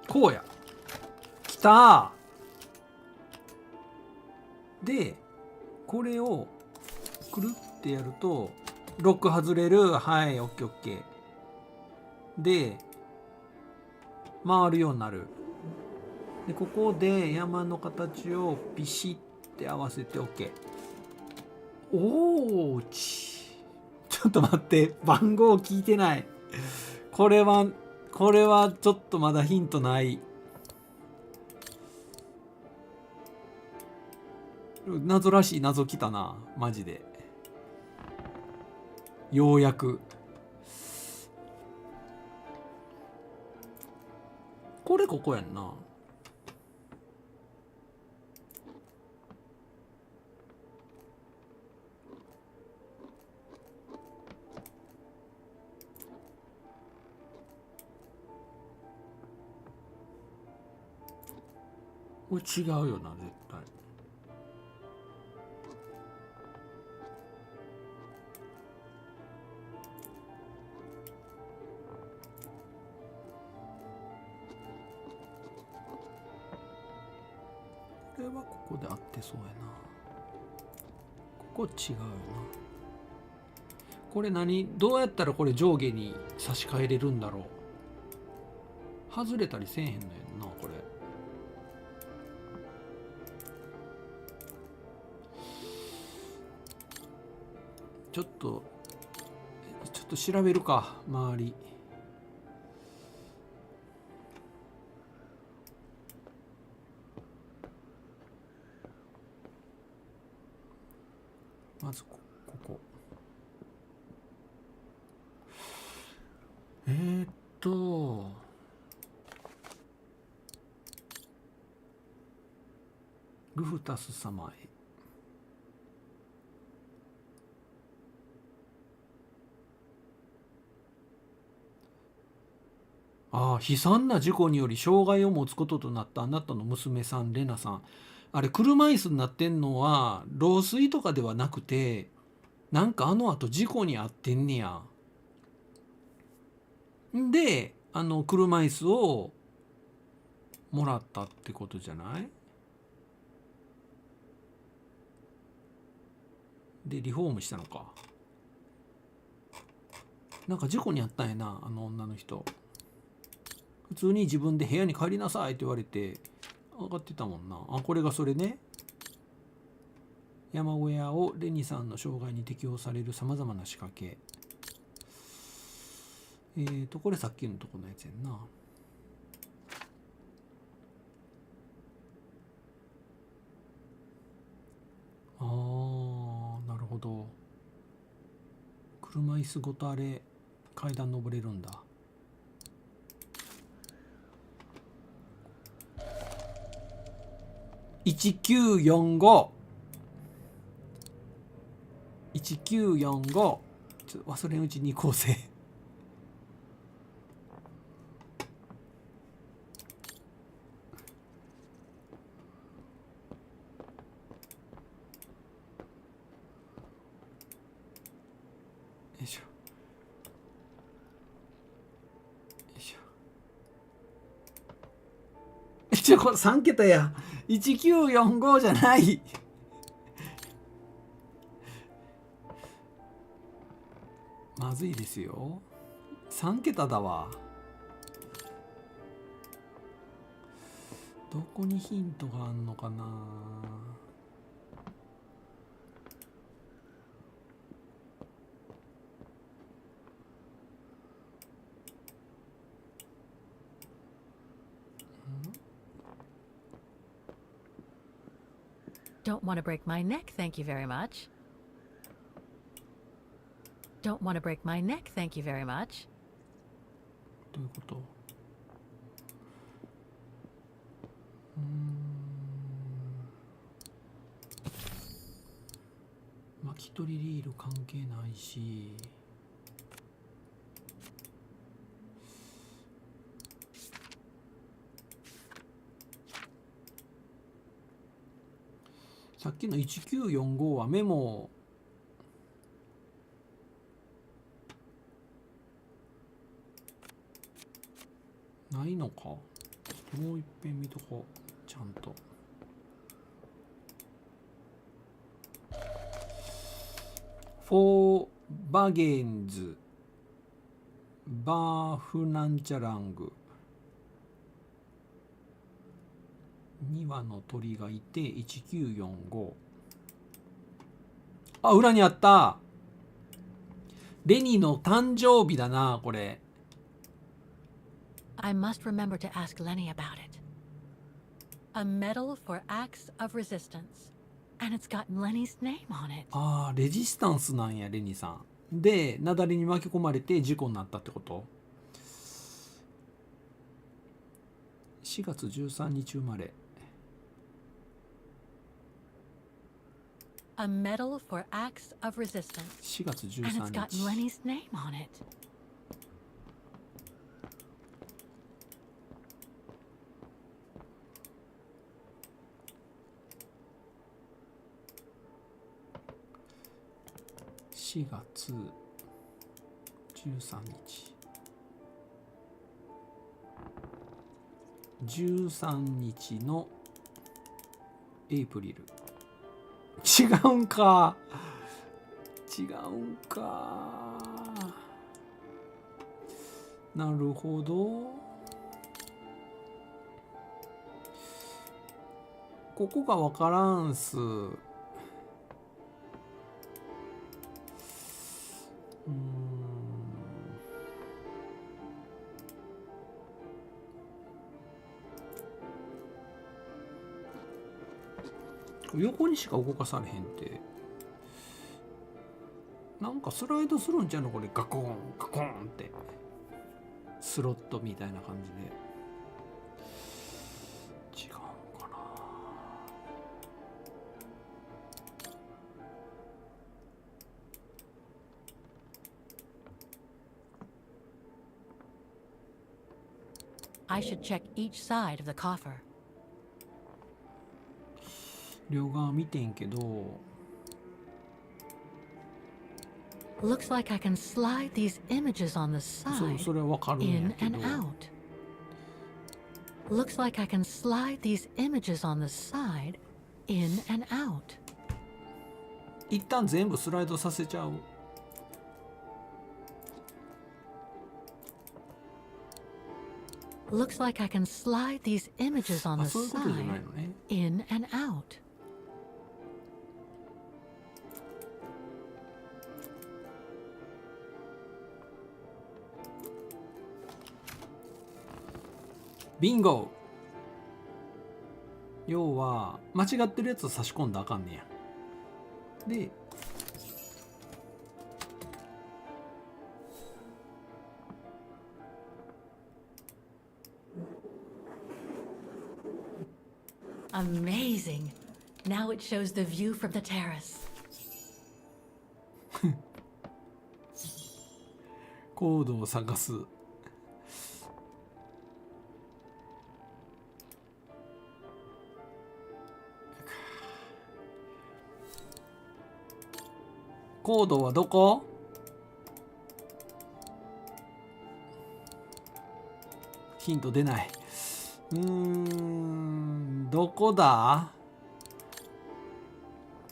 Speaker 1: こうや。きたー。で、これをくるってやるとロック外れる。はい、オッケーオッケー。で、回るようになる。で、ここで山の形をピシッて合わせて OK。おーち。ちょっと待って、番号聞いてない。これはちょっとまだヒントない。謎らしい謎来たな、マジで。ようやく。ここやんな。これ違うよな、絶対。これはここで合ってそうやな。ここ違うよな。これどうやったらこれ上下に差し替えれるんだろう。外れたりせえへんのやんな、これ。ちょっと調べるか、周り。まずここ。ルフタス様へ。悲惨な事故により障害を持つこととなったあなたの娘さんレナさん。あれ車椅子になってんのは老衰とかではなくて、なんか後事故に遭ってんねや。で車椅子をもらったってことじゃない？でリフォームしたのか。なんか事故に遭ったんやな、女の人。普通に自分で部屋に帰りなさいって言われて上がってたもんな。これがそれね。山小屋をレニさんの障害に適用されるさまざまな仕掛け。これさっきのとこのやつやんな。なるほど。車椅子ごとあれ階段登れるんだ。1945 1945。ちょっと忘れんうちに行こうぜ。よいしょよいしょ。これ3桁や。1945じゃない。まずいですよ。3桁だわ。どこにヒントがあんのかな。
Speaker 2: Don't want to break my neck, thank you very much. Don't want to break my neck, thank you very much.
Speaker 1: どういうこと？巻き取りリール関係ないし、さっきの1945はメモないのか。もう一遍見とこう、ちゃんと。フォーバゲンズバーフなんちゃラング、2羽の鳥がいて1945。あ、裏にあった。レニの誕生日だな、これ。
Speaker 2: I must remember to ask Lenny about it. A medal for acts of resistance. And it's got Lenny's name on it.
Speaker 1: ああ、レジスタンスなんや、レニさん。で、雪崩に巻き込まれて事故になったってこと？ 4 月13日生まれ。
Speaker 2: A medal for acts of resistance.
Speaker 1: 4月13日。
Speaker 2: And it's got Lenny's name on it. 4月13日。13日のエイプリル。違うんか。違うんか。なるほど。ここがわからんす。横にしか動かされへんって、なんかスライドするんちゃうのこれ。ガコンガコンってスロットみたいな感じで。違うかな。I should check each side of the coffer.
Speaker 1: 両側見てんけど。
Speaker 2: Looks like I can slide these images on the
Speaker 1: そ
Speaker 2: side
Speaker 1: れはわかるんや
Speaker 2: in
Speaker 1: け
Speaker 2: and
Speaker 1: ど。
Speaker 2: out. Looks like I can slide these images on the side in and out.
Speaker 1: 一旦全部スライドさせちゃう。
Speaker 2: Looks like I can slide these images on
Speaker 1: あ、
Speaker 2: the
Speaker 1: そういうことじゃない
Speaker 2: side
Speaker 1: のね。
Speaker 2: in and out.
Speaker 1: ビンゴ。要は間違ってるやつを差し込んだらあかんねや。で、
Speaker 2: Amazing. Now it shows the view from the terrace.
Speaker 1: コードを探す。コードはどこ？ヒント出ない。どこだ？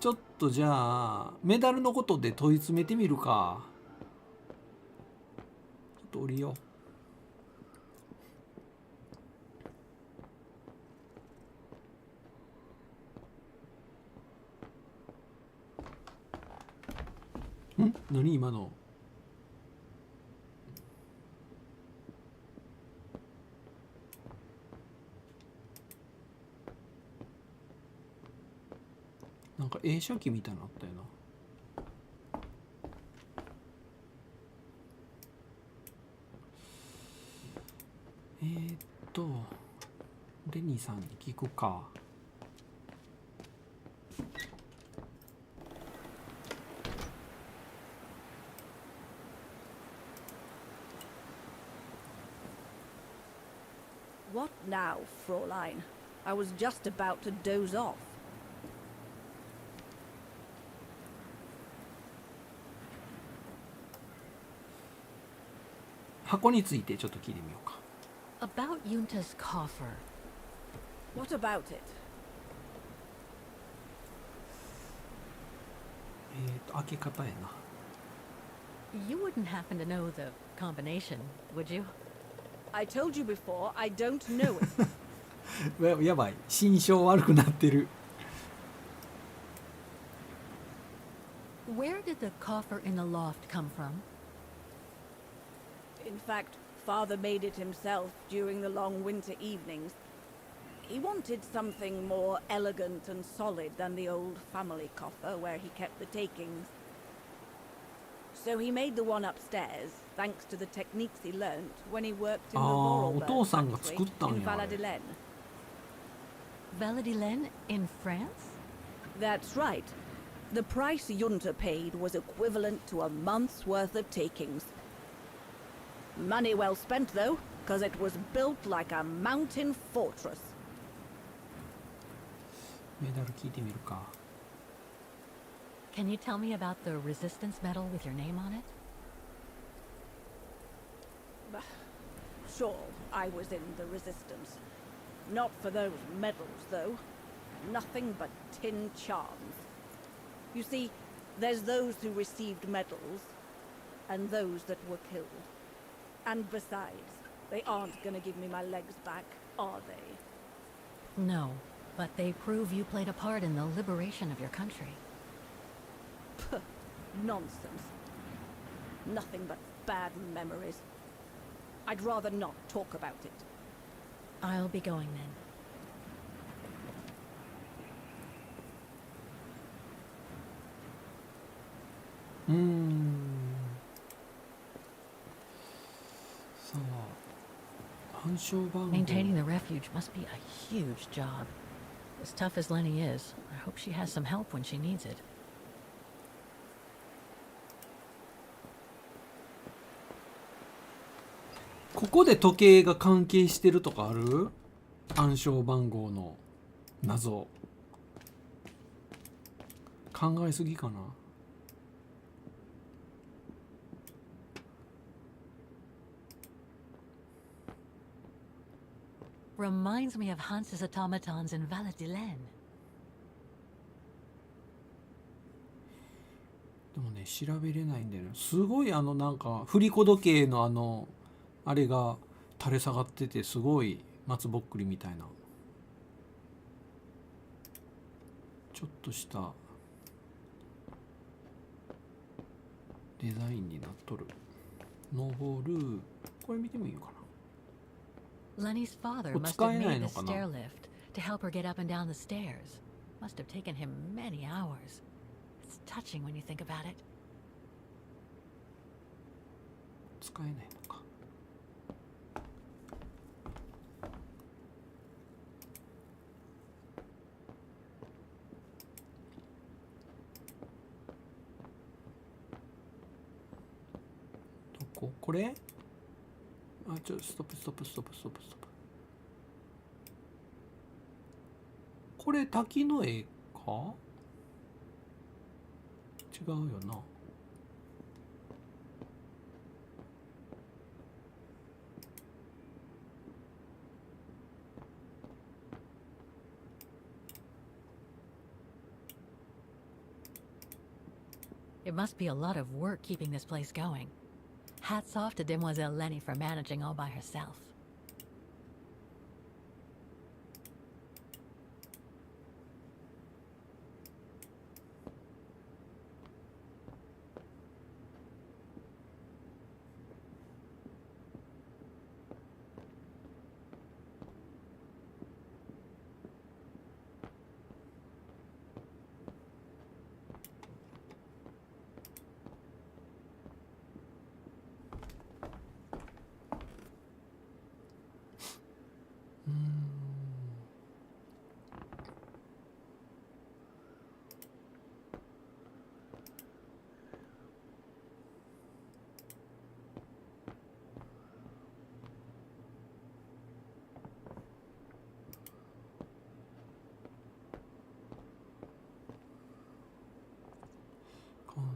Speaker 1: ちょっとじゃあメダルのことで問い詰めてみるか。ちょっと降りよう。何今の？なんか映写機みたいなのあったよな。レニーさんに聞くか。
Speaker 4: What now, Fräulein? I was just about to doze off.
Speaker 1: 箱についてちょっと聞いてみようか。
Speaker 2: About Yunta's coffer.
Speaker 4: What about it?
Speaker 1: 開け方やな。
Speaker 2: You wouldn't happen to know the combination, would you?
Speaker 4: I told you before, I don't know it.
Speaker 1: やばい、心象悪くなってる。
Speaker 2: Where did the coffer in the loft come from?
Speaker 4: In fact, Father made it himself during the long winter evenings. He wanted something more elegant and solid than the old family coffer where he kept the takings. So he made the one upstairs, thanks to the techniques he learnt when he worked in the Vorarlberg
Speaker 1: お父さんが作ったん
Speaker 4: factory in
Speaker 1: やあれ。
Speaker 4: Valladolid.
Speaker 2: Valladolid in France?
Speaker 4: That's right. The price Junta paid was equivalent to a month's worth of takings. Money well spent, though, because it was built like a mountain fortress.
Speaker 1: メダル聞いてみるか。
Speaker 2: Can you tell me about the resistance medal with your name on it?
Speaker 4: Sure, I was in the resistance. Not for those medals, though. Nothing but tin charms. You see, there's those who received medals, and those that were killed. And besides, they aren't gonna give me my legs back, are they?
Speaker 2: No, but they prove you played a part in the liberation of your country.
Speaker 4: Puh, nonsense. Nothing but bad memories. I'd rather not talk about it.
Speaker 2: I'll be going then. Maintaining the refuge must be a huge job. As tough as Lenny is, I hope she has some help when she needs it.
Speaker 1: ここで時計が関係してるとかある？暗証番号の謎。考えすぎかな。
Speaker 2: Reminds me of Hans's automatons in Valladolid.
Speaker 1: でもね、調べれないんだよね。すごいなんか振り子時計のあれが垂れ下がってて、すごい松ぼっくりみたいな。ちょっとしたデザインになっとる。登る。これ見てもいいのかな。
Speaker 2: Lenny's father must have made the stair lift to help her get up and down the stairs. Must have taken him many hours. It's touching when you think about it.
Speaker 1: 使えないのか。どこ？これ？あ、ストップ。これ滝の絵か？違うよな。
Speaker 2: It must be a lot of work keeping this place going. Hats off to Demoiselle Lenny for managing all by herself.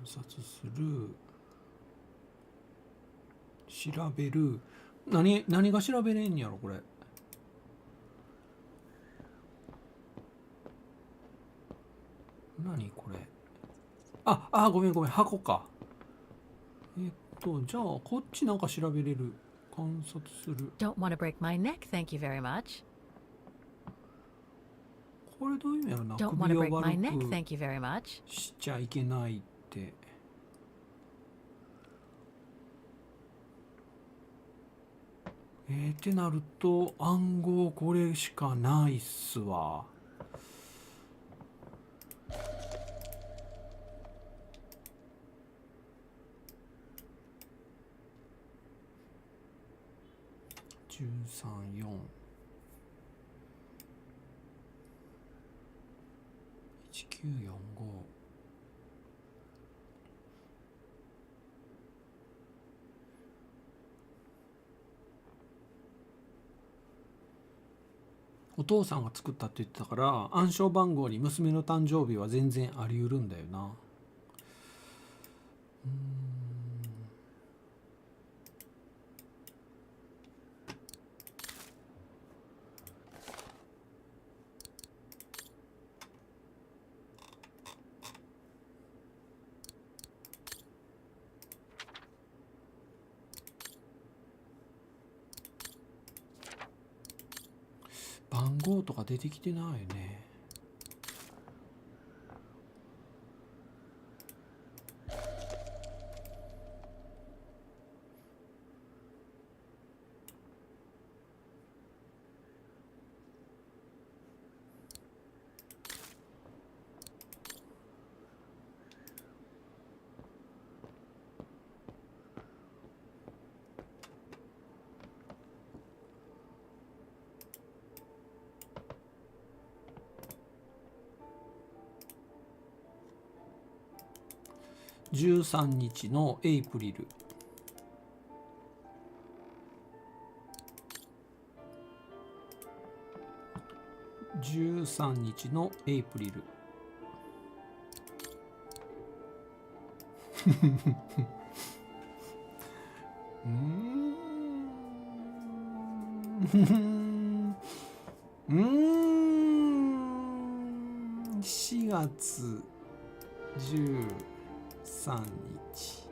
Speaker 1: 察する、調べる。何が調べれんやろこれ。何これ。ごめん箱か。じゃあこっちなんか調べれる。観察する。
Speaker 2: Don't want to break my neck, thank you very much.
Speaker 1: これどういう意味やろな。
Speaker 2: Don't want
Speaker 1: 首
Speaker 2: to
Speaker 1: を
Speaker 2: break my
Speaker 1: 悪
Speaker 2: neck,
Speaker 1: く
Speaker 2: thank you very much.
Speaker 1: しちゃいけないって。ってなると暗号これしかないっすわ。134 1945。お父さんが作ったって言ってたから、暗証番号に娘の誕生日は全然あり得るんだよな。番号とか出てきてないよね。13日のエイプリル。13日のエイプリル。4月13日。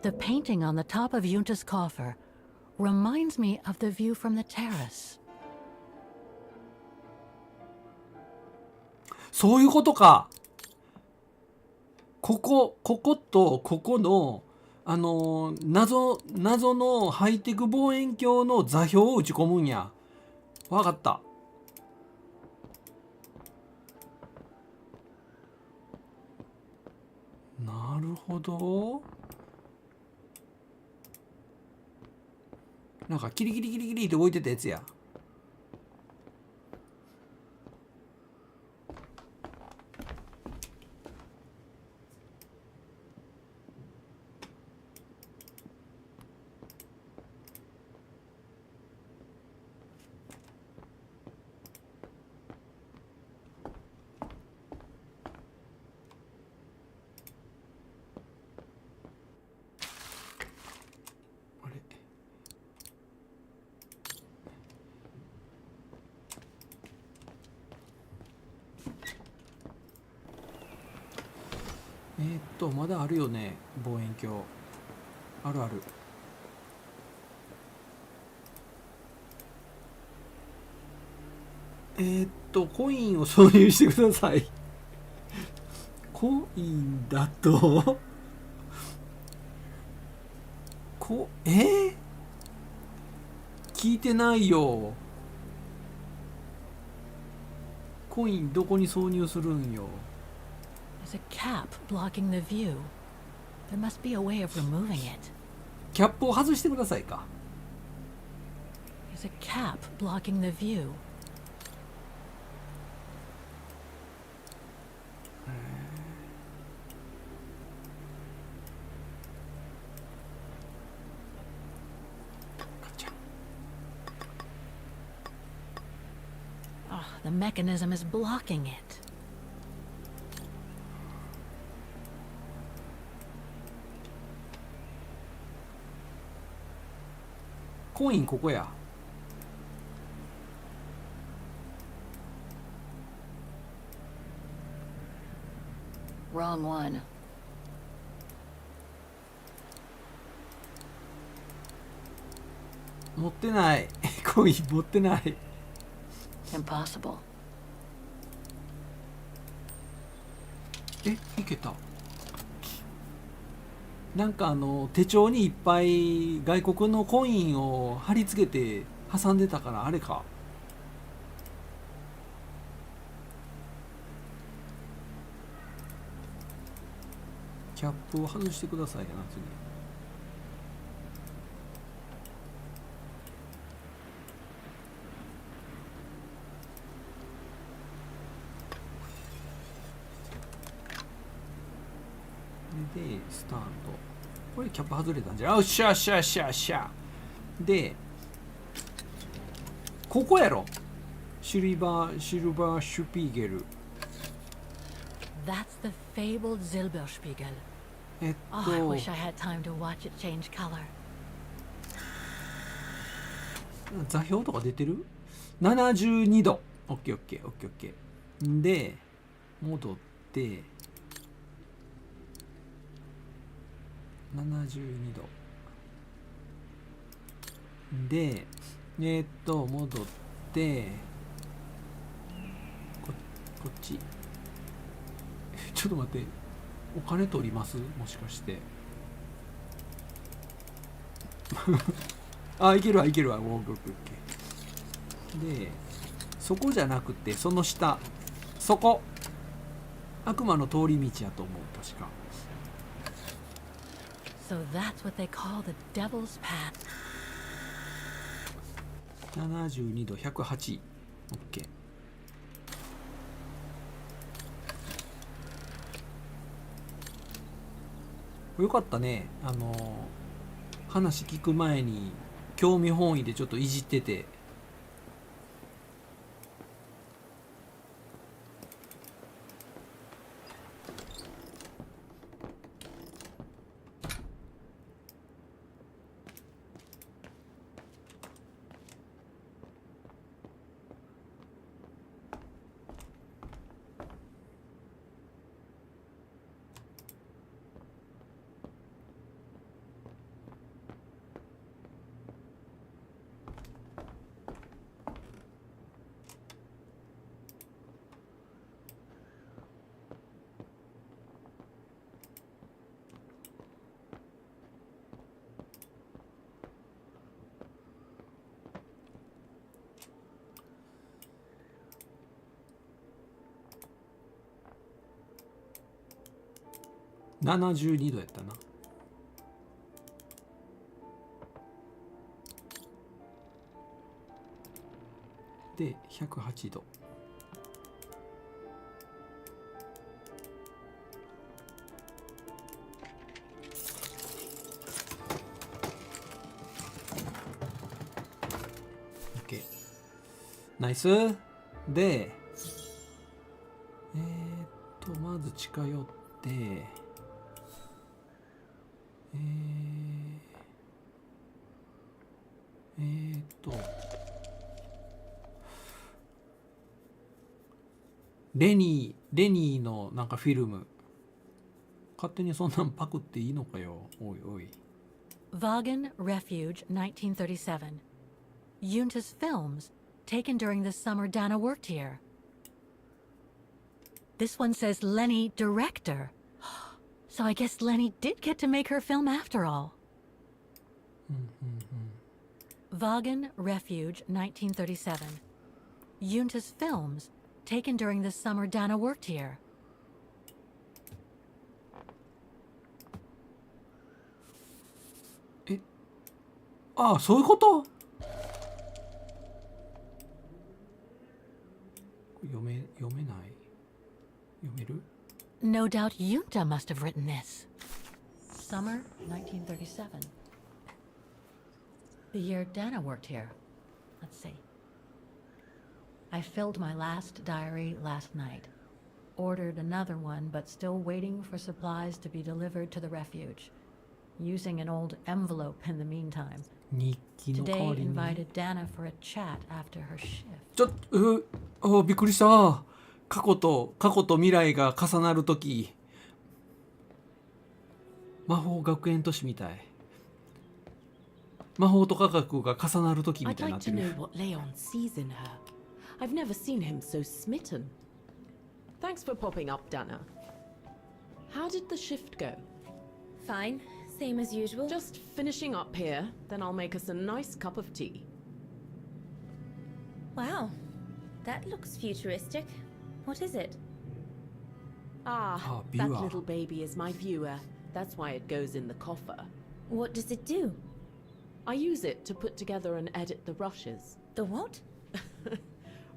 Speaker 2: The painting on the top of Yunta's coffer reminds me of the view from the terrace.
Speaker 1: そういうことか。こことここの謎のハイテク望遠鏡の座標を打ち込むんや。わかった。なるほど。なんかキリキリキリキリって動いてたやつや。まだあるよね、望遠鏡。あるある。コインを挿入してください。コインだと聞いてないよ。コインどこに挿入するんよ。
Speaker 2: There's a cap blocking the view. There must be a way of removing it.
Speaker 1: キャップを外してくださいか。
Speaker 2: There's a cap blocking the view.
Speaker 1: キ
Speaker 2: the mechanism is blocking it.
Speaker 1: コインここや。
Speaker 3: Wrong one.
Speaker 1: 持ってない。コイン持ってない。
Speaker 3: Impossible.
Speaker 1: いけた。なんか手帳にいっぱい外国のコインを貼り付けて挟んでたからあれか。キャップを外してくださいやな次。でスタート。これキャップ外れたんじゃん。よっしゃよっしゃよっしゃよっしゃ。でここやろ。シルバーシュピーゲル。
Speaker 2: That's the fabled Silberspiegel. Oh, I wish I had time to watch it change color.
Speaker 1: 座標とか出てる ?72 度。オッケーオッケーオッケーオッケー。で戻って72度で戻ってこっち。ちょっと待って、お金取ります？もしかしてあ、いけるわいけるわ。オッケーオッケーオッケー。でそこじゃなくてその下、そこ悪魔の通り道やと思う確か。
Speaker 2: So that's what they call the devil's path.
Speaker 1: 72度108。オッケー。よかったね。話聞く前に興味本位でちょっといじってて。72度やったな。で108度。OK。ナイス。でまず近寄ってレニーのなんかフィルム勝手にそんなんパクっていいのかよ。おいおい。
Speaker 2: Wagen Refuge 1937. Junta's films taken during the summer Dana worked here. This one says Lenny director. So I guess Lenny did get to make her film after all. Wagen Refuge 1937. Junta's films taken during the summer Dana worked here.
Speaker 1: ああ、そういうこと？読めない？読める？
Speaker 2: No doubt Junta must have written this. Summer 1937. The year Dana worked here. Let's see. I filled my last diary last night. Ordered another one, but still waiting for supplies to be delivered to the refuge. Using an old envelope in the meantime.
Speaker 1: 日記の代
Speaker 2: Today
Speaker 1: わりに
Speaker 2: invited Dana for a chat after her shift.
Speaker 1: ちょっびっくりした。過去と未来が重なるとき、魔法学園都市みたい。魔法と科学が重なるときみ
Speaker 9: I'd
Speaker 1: たいになっ
Speaker 9: like
Speaker 1: て
Speaker 9: to
Speaker 1: る。
Speaker 9: know what Leon sees in her. I've never seen him so smitten. Thanks for popping up, Dana. How did the shift go?
Speaker 6: Fine, same as usual.
Speaker 9: Just finishing up here, then I'll make us a nice cup of tea.
Speaker 6: Wow, that looks futuristic. What is it?
Speaker 9: Ah,
Speaker 1: viewer.
Speaker 9: that little baby is my viewer. That's why it goes in the coffer.
Speaker 6: What does it do?
Speaker 9: I use it to put together and edit the rushes.
Speaker 6: The what?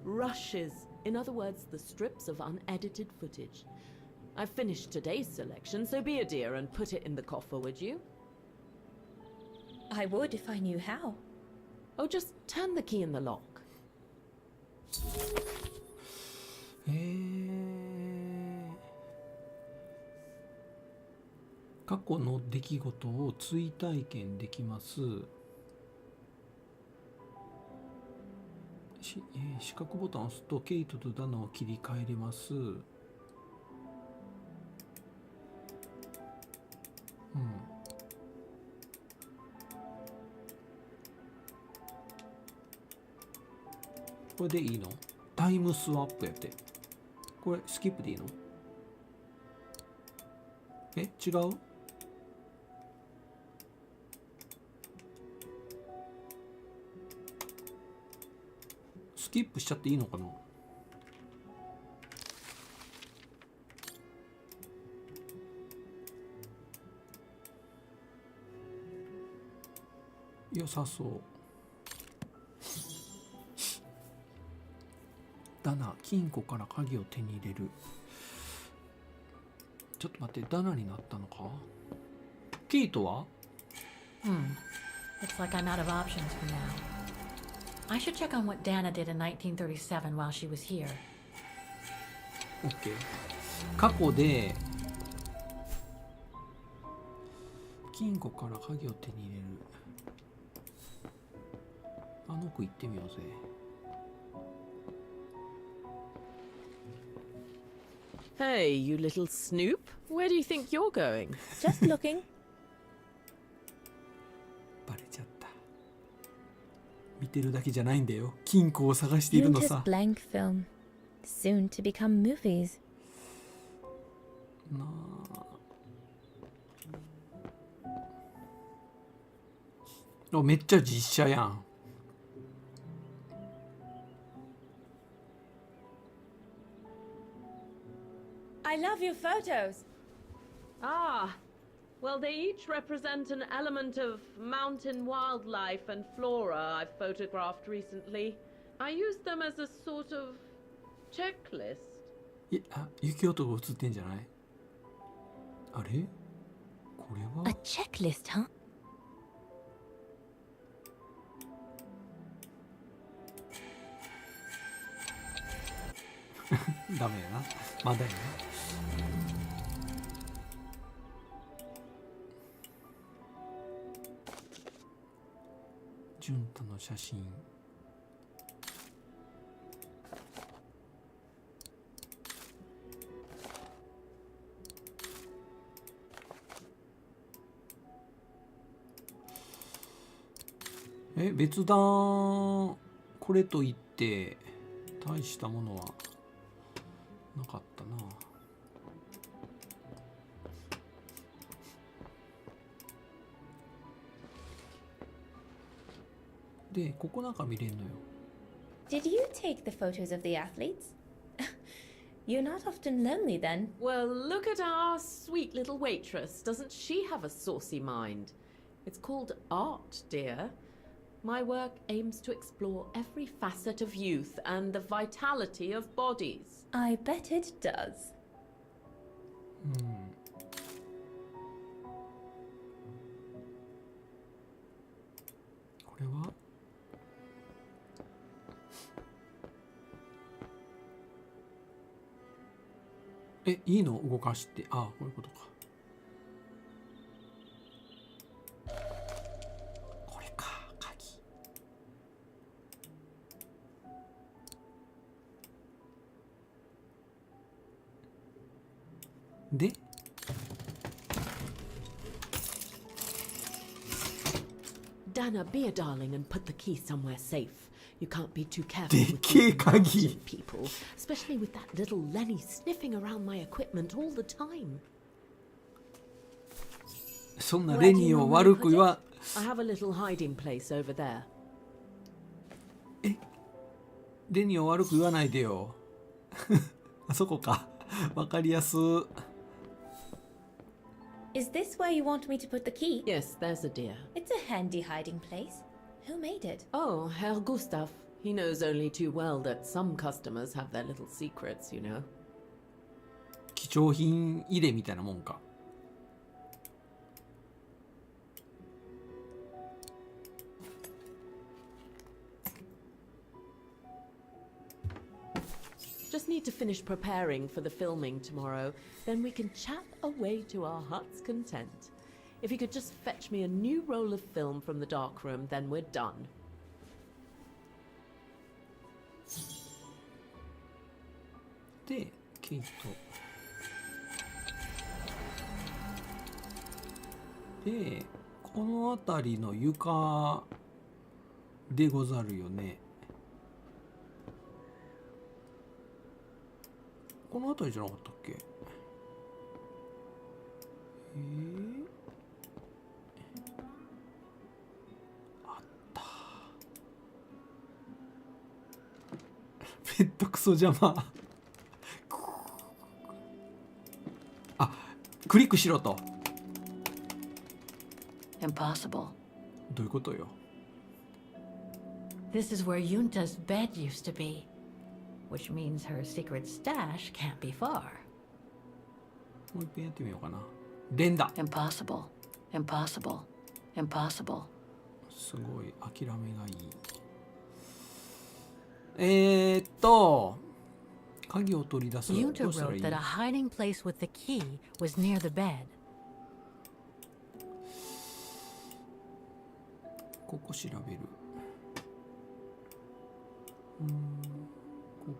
Speaker 9: Rushes. In other words, the strips of unedited footage. I've finished today's selection, so be a dear and put it in the coffer, would you?
Speaker 6: I would if I knew how.
Speaker 9: Oh, just turn the key in the lock.
Speaker 1: 過去の出来事を追体験できます。四角ボタンを押すとケイトとダナを切り替えれます。これでいいの？タイムスワップやって。これスキップでいいの？違う？スキップしちゃっていいのかな？良さそう。ダナ、金庫から鍵を手に入れる。ちょっと待って、ダナになったのか？ケイトは？
Speaker 2: Looks like I'm out of options for now. I should check on what Dana did in 1937 while she was here.
Speaker 1: OK。過去で金庫から鍵を手に入れる。あの子行ってみようぜ。
Speaker 9: Hey, you little snoop. Where do you think you're going?
Speaker 6: Just looking.
Speaker 1: バレちゃった。見てるだけじゃないんだよ。金庫を探しているの
Speaker 6: Viewed
Speaker 1: さ。
Speaker 6: his blank film, soon to become movies.
Speaker 1: なあ。めっちゃ実写やん。
Speaker 6: I love your photos.
Speaker 9: Ah, well, they each represent an element of mountain wildlife and flora I've photographed recently. I used them as a sort of checklist.
Speaker 1: 雪男が映ってんじゃない？あれ？これは
Speaker 6: A checklist, huh?
Speaker 1: ダメやな。まだやな。ジュンタの写真。別段これといって大したものはなかったな。で、ここなんか見れんのよ。
Speaker 6: Did you take the photos of the athletes? You're not often lonely then.
Speaker 9: Well, look at our sweet little waitress. Doesn't she have a saucy mind? It's called art, dear. My work aims to explore every facet of youth and the vitality of bodies.
Speaker 6: I bet it does.
Speaker 1: これはえ、いいの動かして。ああ、こういうことか。これか、鍵。で、
Speaker 9: Dana, be a darling and put the key somewhere safe. You can't be too careful
Speaker 1: でっ
Speaker 9: with
Speaker 1: けえ
Speaker 9: these
Speaker 1: 鍵。
Speaker 9: mountain people, especially with that little Lenny sniffing around my equipment all the time.
Speaker 1: そんなレニーを悪く言わ、
Speaker 9: I have a little hiding place over there.
Speaker 1: レニーを悪く言わないでよ。あそこか。わかりやす。
Speaker 6: Is this where you want me to put the key?
Speaker 9: Yes, there's a dear.
Speaker 6: It's a handy hiding place. Who made it?
Speaker 9: Oh, Herr Gustav. He knows only too well that some customers have their little secrets, you know.
Speaker 1: 貴重品入れみたいなもんか。
Speaker 9: Just need to finish preparing for the filming tomorrow. Then we can chat away to our heart's content. If you could just fetch me a new roll of film from the darkroom, then we're done.
Speaker 1: で、ケイト。で、この辺りの床でござるよね。この辺りじゃなかったっけ？あった。ベッドクソ邪魔。あ、クリックしろと。
Speaker 3: Impossible.
Speaker 1: どういうことよ。
Speaker 2: This is where Yunta's bed used to be, which means her secret stash can't be far.
Speaker 1: もう一遍やってみようかな。連打。
Speaker 3: Impossible. Impossible. Impossible.
Speaker 1: すごい諦めがいい。鍵を取り出す。ど
Speaker 2: Yunta
Speaker 1: うしたらい
Speaker 2: wrote
Speaker 1: い？
Speaker 2: that a hiding place with the key was near the bed.
Speaker 1: ここ調べる。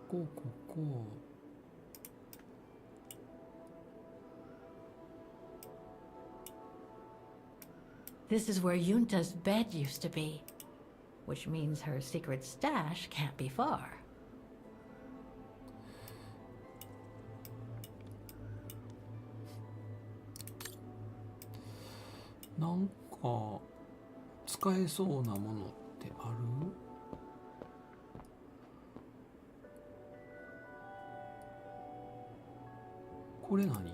Speaker 1: ここ。
Speaker 2: This is where Yunta's bed used to be, which means her secret stash can't be far.
Speaker 1: なんか使えそうなものってある？これ何？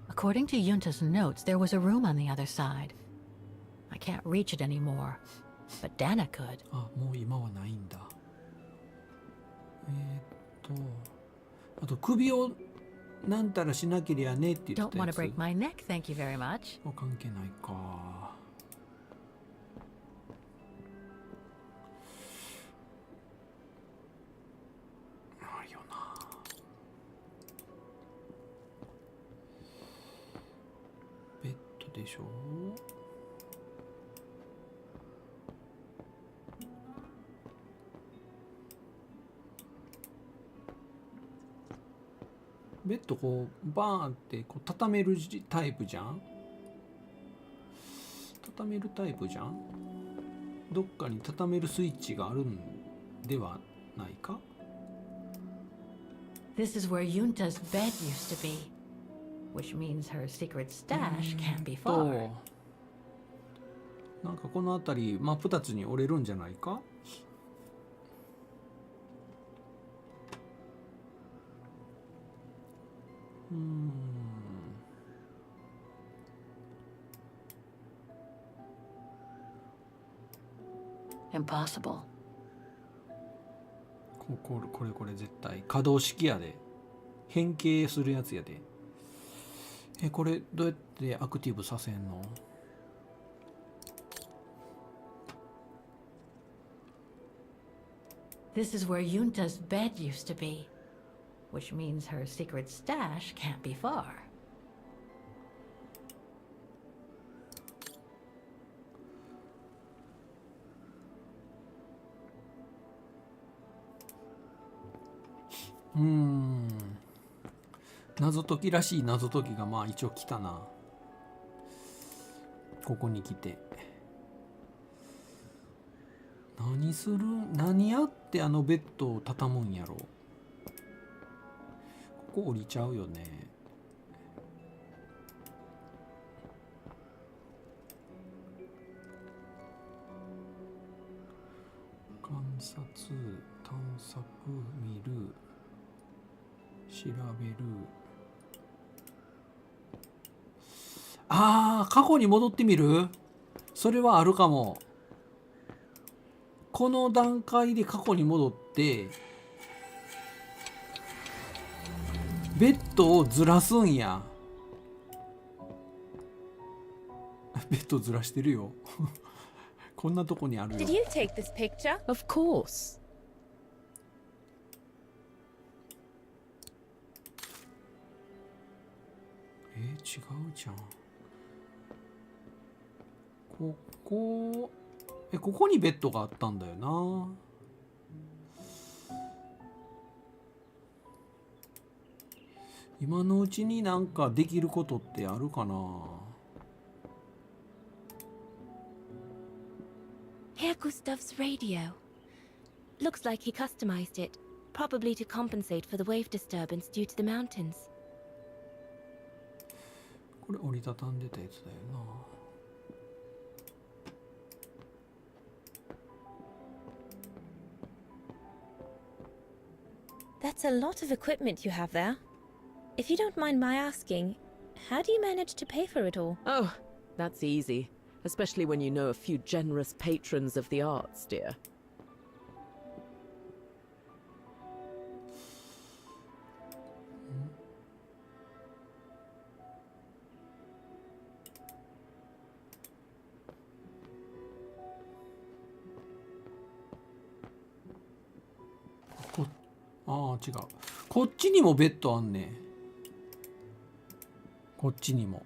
Speaker 2: According to Yunta's notes, there was a room on the other side. I can't reach it anymore, but Dana could.
Speaker 1: あ、もう今はないんだ。あと首をなんたらしなけりゃねって言っ
Speaker 2: Don't
Speaker 1: てた
Speaker 2: want
Speaker 1: や
Speaker 2: to
Speaker 1: つ。
Speaker 2: break my neck, thank you very much.
Speaker 1: 関係ないか。ないよな。ベッドでしょ。ベッドこうバーンってこう畳めるタイプじゃん。畳めるタイプじゃん。どっかに畳めるスイッチがあるんではないか。
Speaker 2: This is where Yunta's bed used to be, which means her secret stash can't be far.
Speaker 1: なんかこの辺り真っ二つに折れるんじゃないか。
Speaker 3: Impossible.
Speaker 1: これ絶対可動式やで。変形するやつやで。これどうやってアクティブさせんの？
Speaker 2: This is where Yunta's bed used to be, which means her secret stash can't be far.
Speaker 1: 謎解きらしい謎解きがまあ一応来たな。ここに来て何する、何やってあのベッドを畳むんやろ。ここ降りちゃうよね。観察、探索、見る、調べる。過去に戻ってみる？それはあるかも。この段階で過去に戻ってベッドをずらすんや。ベッドずらしてるよ。こんなとこにあるよ。
Speaker 6: Did you take this picture?
Speaker 9: Of course.
Speaker 1: 違うじゃん。ここここにベッドがあったんだよな。今のうちになんかできることってあるかな。
Speaker 6: Here Gustav's radio. Looks like he customized it, probably to compensate for the wave disturbance due to the mountains.
Speaker 1: これ折りたたんでたやつだよな。
Speaker 6: That's a lot of equipment you have there. If you don't mind my asking, how do you manage to pay for it all?
Speaker 9: Oh, that's easy. Especially when you know a few generous patrons of the arts, dear.
Speaker 1: 違う。こっちにもベッドあんね。こっちにも。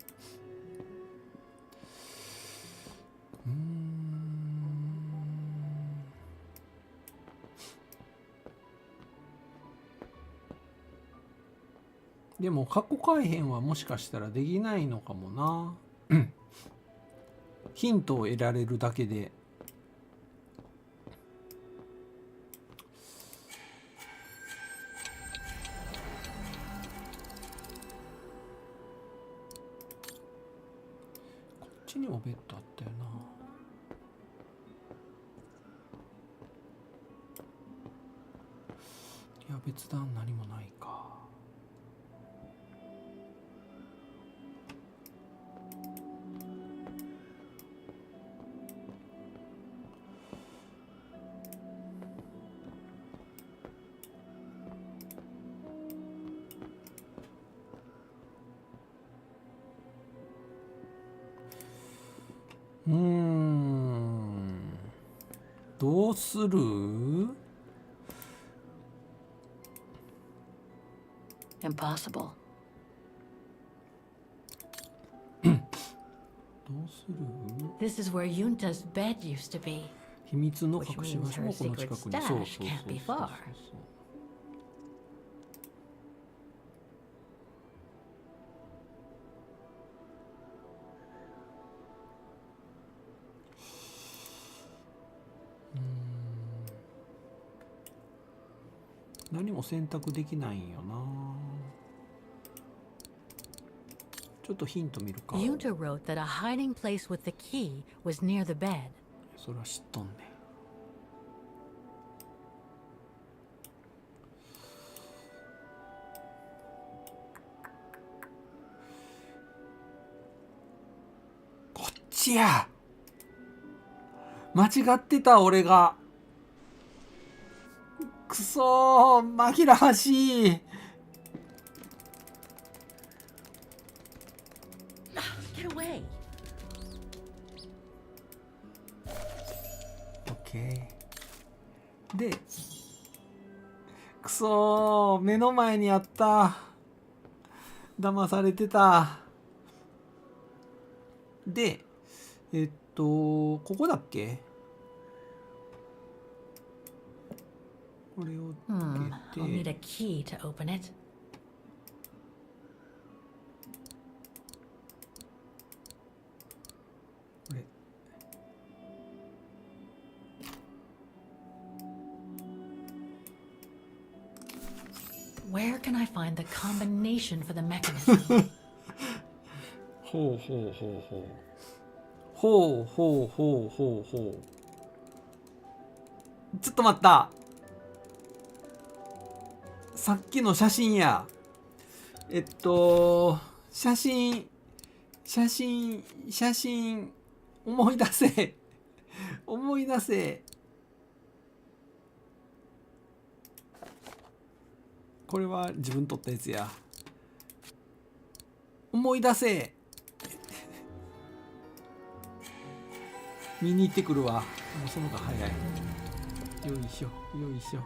Speaker 1: でも過去改変はもしかしたらできないのかもな。ヒントを得られるだけで。こっちにもベッドあったよな。いや別段何もないか。どうする？
Speaker 3: Impossible.
Speaker 1: どうする？
Speaker 2: This is where Yunta's bed used to be.
Speaker 1: 秘密の隠し場所もこの近くに。そうそうそうそう。何も選択できないんよな。ちょっとヒント見るか。
Speaker 2: Yunta wrote that a hiding place with the key was near the bed.
Speaker 1: それは知っとんね。こっちや。間違ってた俺が。くそー、紛らわしい。
Speaker 2: Get away.
Speaker 1: OK。で、くそー、目の前にあった。騙されてた。で、ここだっけ？これをつ
Speaker 2: I'll need
Speaker 1: け
Speaker 2: a
Speaker 1: て、
Speaker 2: key to open it.
Speaker 1: これ。
Speaker 2: Where can I find the combination for the mechanism?
Speaker 1: ほうほうほうほう。ほうほうほうほうほう。ちょっと待った。さっきの写真や。写真、思い出せ。思い出せ。これは自分撮ったやつや。思い出せ。見に行ってくるわ。もうその方が早い。よいしょ、よいしょ。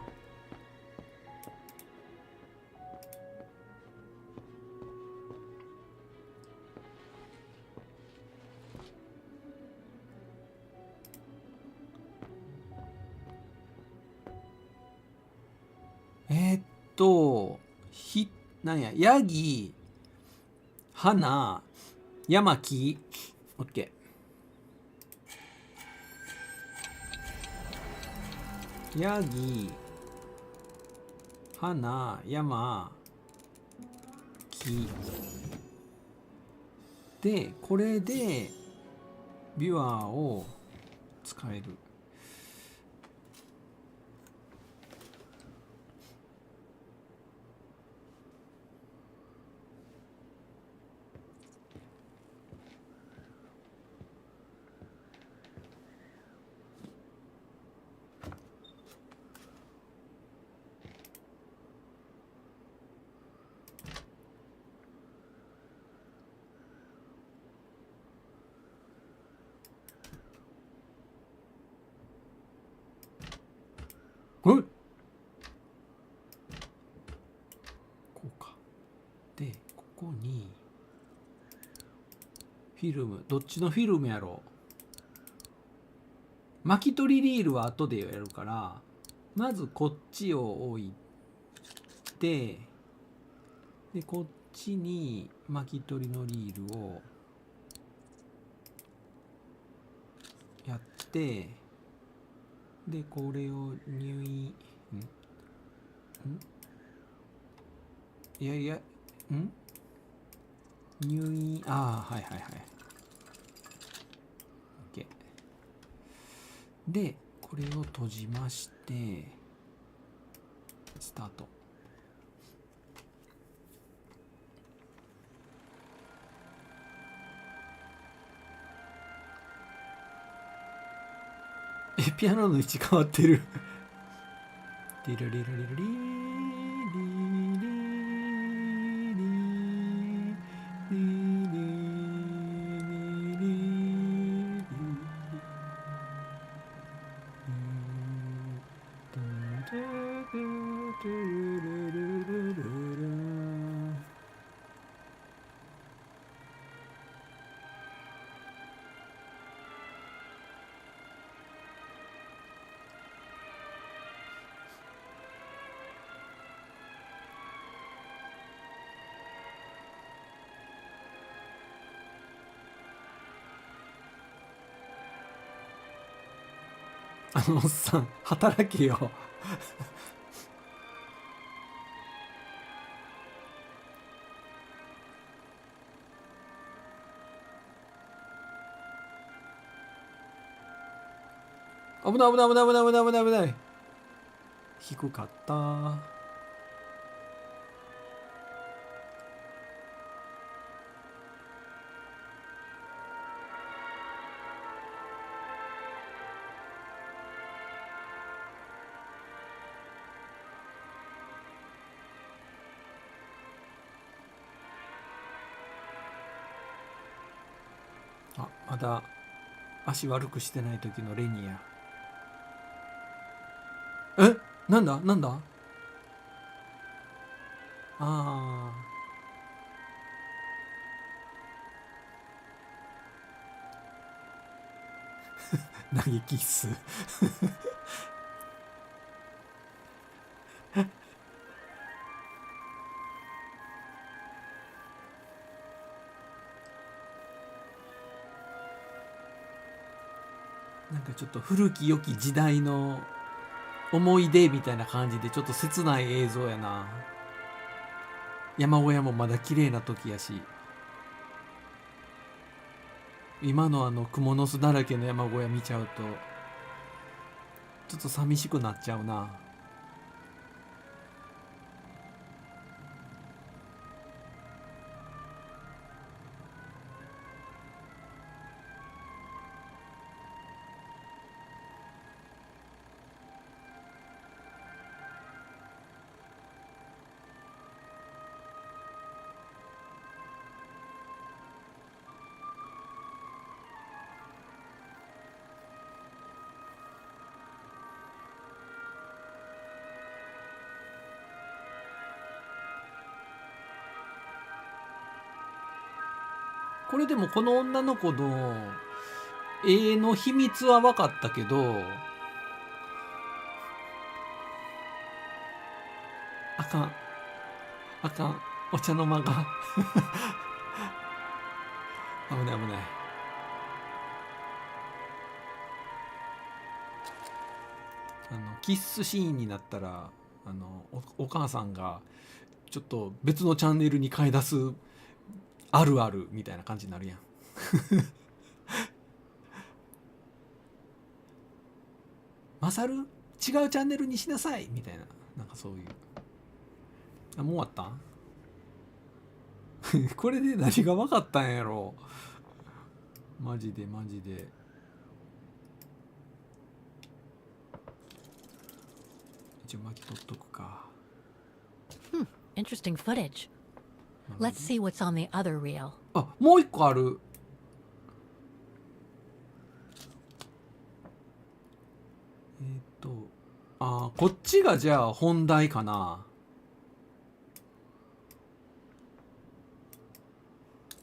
Speaker 1: なんや、ヤギ、花、山木、オッケー。ヤギ、花、山、木。で、これで、ビュアーを使える。こうか。で、ここにフィルム、どっちのフィルムやろう。巻き取りリールは後でやるから、まずこっちを置いて、でこっちに巻き取りのリールをやって、でこれを入院入院、はいはいはい。OK。でこれを閉じまして、スタート。ピアノの位置変わってる。リラリラリラリーリあのおっさん働けよ。危ない危ない危ない危ない危ない危ない危ない。低かった。あ、まだ足悪くしてない時のレニア。なんだなんだああ投げキッスなんかちょっと古き良き時代の思い出みたいな感じでちょっと切ない映像やな。山小屋もまだ綺麗な時やし、今の蜘蛛の巣だらけの山小屋見ちゃうとちょっと寂しくなっちゃうな。これでもこの女の子の絵の秘密は分かったけど、あかんあかん、お茶の間が危ない危ない。キッスシーンになったらお母さんがちょっと別のチャンネルに変え出すあるあるみたいな感じになるやんマサル違うチャンネルにしなさいみたいな、なんかそういう。あ、もう終わったこれで何が分かったんやろマジでマジで。一応巻き取っとくか。
Speaker 2: Interesting footage. Let's see what's on the other reel.
Speaker 1: あ、もう一個ある。こっちがじゃあ本題かな。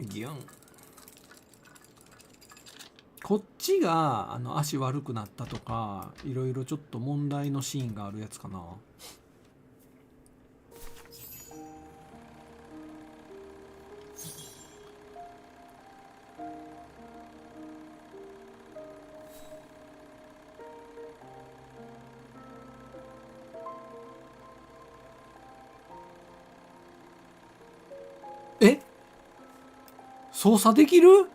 Speaker 1: ギュン。こっちが足悪くなったとかいろいろちょっと問題のシーンがあるやつかな。え、操作できる？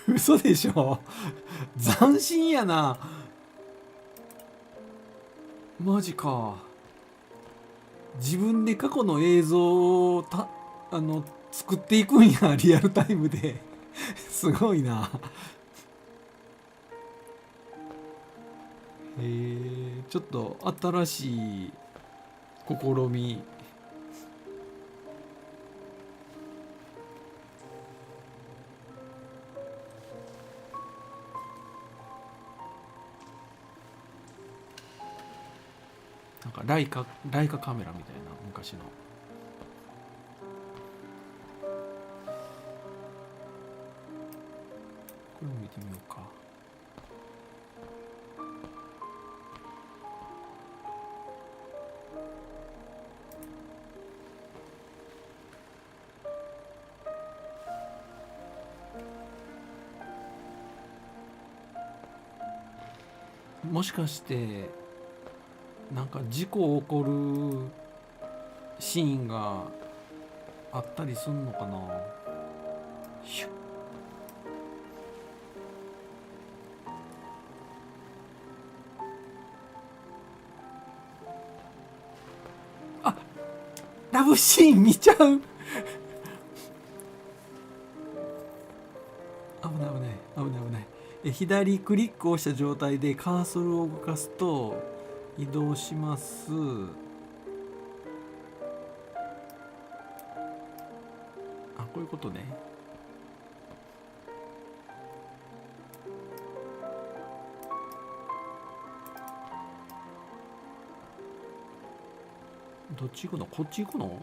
Speaker 1: 嘘でしょ。斬新やな。マジか。自分で過去の映像を作っていくんや、リアルタイムで。すごいな。ちょっと新しい試み。なんかライカカメラみたいな昔の。これも見てみようか。もしかしてなんか事故起こるシーンがあったりすんのかな。ヒュッ。あ、ラブシーン見ちゃう。危ない危ない危ない危ない。左クリックを押した状態でカーソルを動かすと移動します。あ、こういうことね。どっち行くの？こっち行くの？ど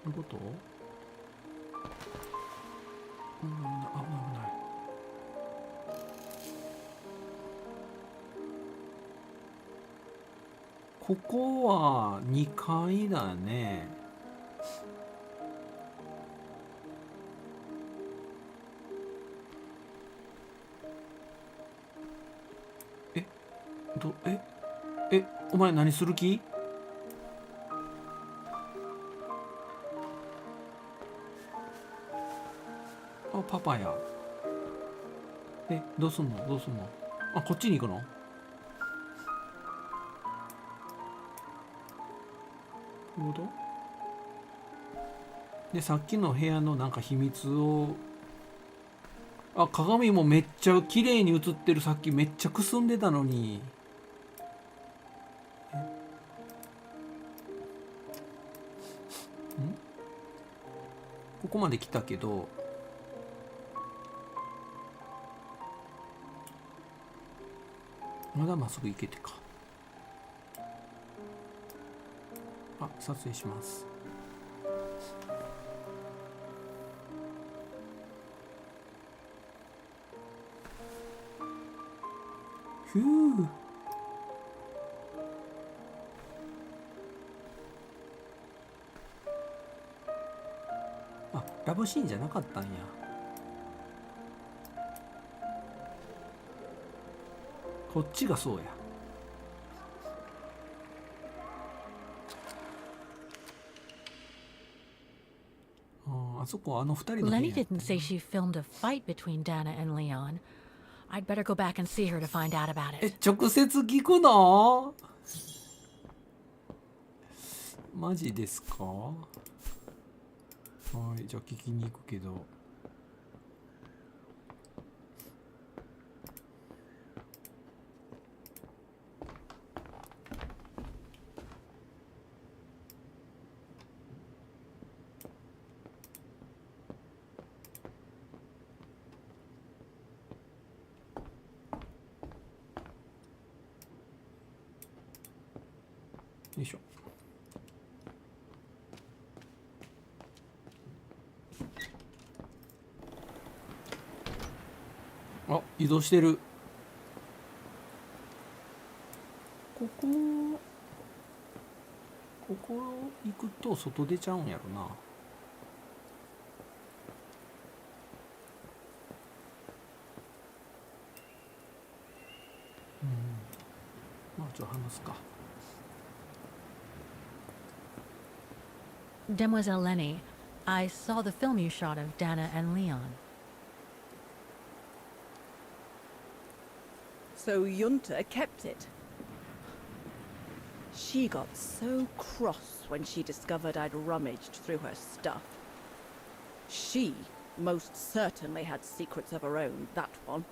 Speaker 1: ういうこと？危ない危ない。ここは2階だね。お前何する気？あ、パパや。どうすんの？あ、こっちに行くの？どういうこと？で、さっきの部屋のなんか秘密を、あ、鏡もめっちゃ綺麗に映ってる。さっきめっちゃくすんでたのに。ここまで来たけど、まだまっすぐ行けてか。あ、撮影します。ふう。あ、ラブシーンじゃなかったんや。こっちがそうや。あそこあの二人の部屋。
Speaker 2: Lenny didn't say she filmed a fight between Dana and Leon. I'd better go back and see her to find out about it.
Speaker 1: 直接聞くの？マジですか？はい、じゃあ聞きに行くけど。よいしょ。あ、移動してる。ここ行くと外出ちゃうんやろな。まあちょっと話すか。
Speaker 2: Demoiselle Lenny, I saw the film you shot of Dana and Leon.
Speaker 4: So Junta kept it. She got so cross when she discovered I'd rummaged through her stuff. She most certainly had secrets of her own, that one.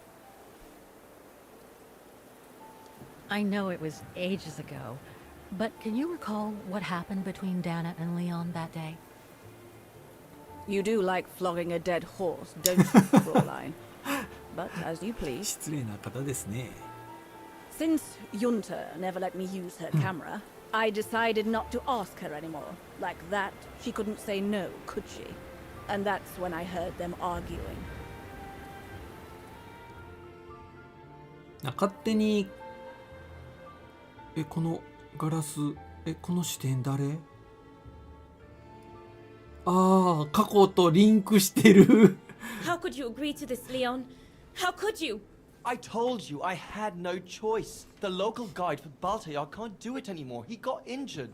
Speaker 2: I know it was ages ago, but can you recall what happened between Dana and Leon that day?
Speaker 4: You do like flogging a dead horse, don't you, Fraulein? But as you please.
Speaker 1: 失礼な方ですね。
Speaker 4: Since Junta never let me use her camera, I decided not to ask her anymore. Like that, she couldn't say no, could she? And that's when I heard them arguing.
Speaker 1: 勝手にこのガラスこの視点誰？ああ、過去とリンクしてる。
Speaker 6: How could you agree to this, Leon? How could you?
Speaker 11: I told you I had no choice. The local guide for Baltayar can't do it anymore. He got injured.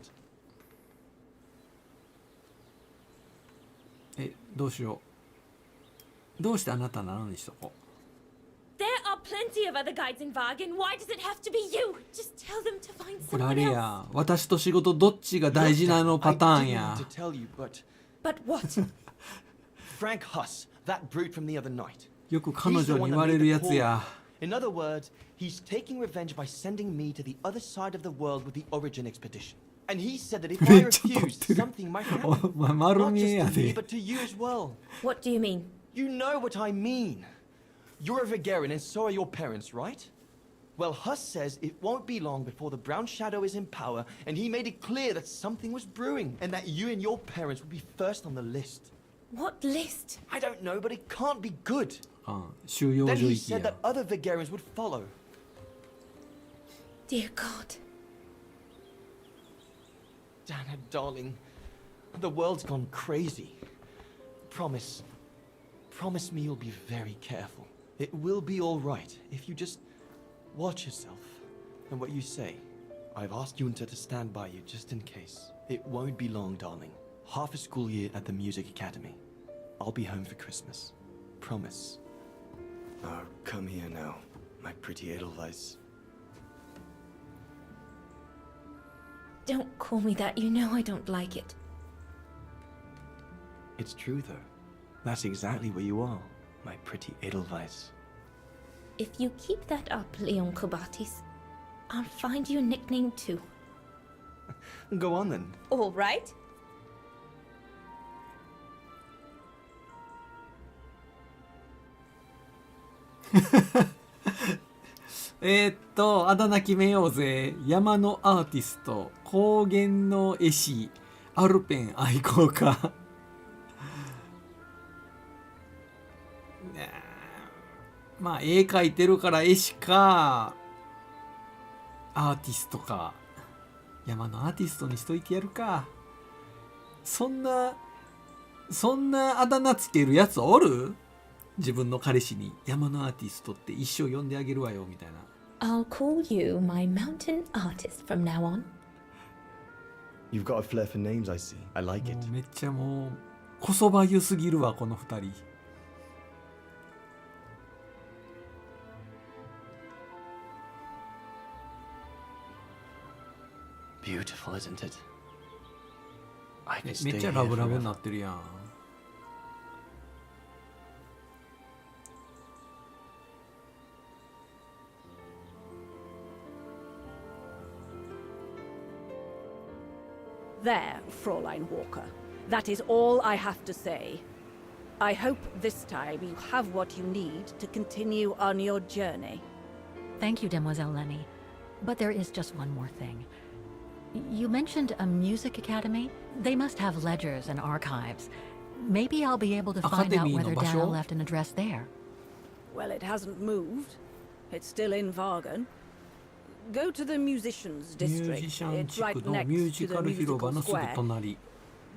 Speaker 1: どうしよう。どうしてあなたなのにしとこう。
Speaker 6: There are plenty of other guides in Wagen. Why does it have to be you? Just tell them to find
Speaker 1: これあ
Speaker 6: someone
Speaker 1: れ
Speaker 6: else.
Speaker 1: や。私と仕事どっちが大事なのパターンや。
Speaker 11: I didn't mean to tell you, but
Speaker 6: But what?
Speaker 11: Frank Huss, that brute from the other night.
Speaker 1: よく彼女に言われるやつや。
Speaker 11: In other words, he's taking revenge by sending me to the other side of the world with the Origin expedition. And he said that if I refused, something might happen.
Speaker 1: 丸
Speaker 11: Not
Speaker 1: 見え
Speaker 11: just
Speaker 1: や
Speaker 11: to me,
Speaker 1: で。
Speaker 11: but to you as well.
Speaker 6: What do you mean?
Speaker 11: You know what I mean. You're a Vigarian and so are your parents, right? Well, Huss says it won't be long before the Brown Shadow is in power, and he made it clear that something was brewing, and that you and your parents would be first on the list.
Speaker 6: What list?
Speaker 11: I don't know, but it can't be good.
Speaker 1: 収容
Speaker 11: Then
Speaker 1: 所
Speaker 11: he
Speaker 1: 行き
Speaker 11: said
Speaker 1: や
Speaker 11: that other Vigarians would follow.
Speaker 6: Dear God.
Speaker 11: Dana, darling, the world's gone crazy. Promise me you'll be very careful. It will be all right if you just watch yourself and what you say. I've asked Junta to stand by you just in case. It won't be long, darling. Half a school year at the Music Academy. I'll be home for Christmas. Promise. Oh, come here now, my pretty Edelweiss.
Speaker 6: Don't call me that. You know I don't like it.
Speaker 11: It's true, though. That's exactly what you are, my pretty Edelweiss.
Speaker 6: If you keep that up, Leon Kobatis, I'll find you a nickname too.
Speaker 11: Go on then.
Speaker 6: All right.
Speaker 1: あだ名決めようぜ。山のアーティスト、高原の絵師、アルペン愛好家。まあ絵描いてるから絵師かアーティストか。山のアーティストにしといてやるか。そんなあだ名つけるやつおる？自分の彼氏に山のアーティストって一生呼んであげるわよみたいな。
Speaker 6: I'll call you my mountain artist from now on.
Speaker 11: You've got a flair for names, I see. I like it.
Speaker 1: めっちゃもうこそばゆすぎるわこの二人。
Speaker 11: Beautiful, isn't it? I could
Speaker 1: め
Speaker 11: stay
Speaker 1: っちゃ
Speaker 11: here
Speaker 1: ラブラブ
Speaker 11: forever.
Speaker 1: になってるやん。
Speaker 4: There, Fräulein Walker. That is all I have to say. I hope this time you have what you need to continue on your journey.
Speaker 2: Thank you, Demoiselle Lenny. But there is just one more thing. You mentioned a music academy? They must have ledgers and archives. Maybe I'll be able to find out
Speaker 1: アカデミーの
Speaker 2: whether
Speaker 1: 場所？
Speaker 2: Dana left an address there.
Speaker 4: Well, it hasn't moved. It's still in Vargan. Go to the musicians
Speaker 1: ミュー
Speaker 4: district.
Speaker 1: ジシャン
Speaker 4: It's
Speaker 1: 地
Speaker 4: right
Speaker 1: 区のミュー
Speaker 4: next
Speaker 1: ジ
Speaker 4: to
Speaker 1: カ
Speaker 4: the
Speaker 1: ル広場
Speaker 4: musical
Speaker 1: のすぐ
Speaker 4: square.
Speaker 1: 隣。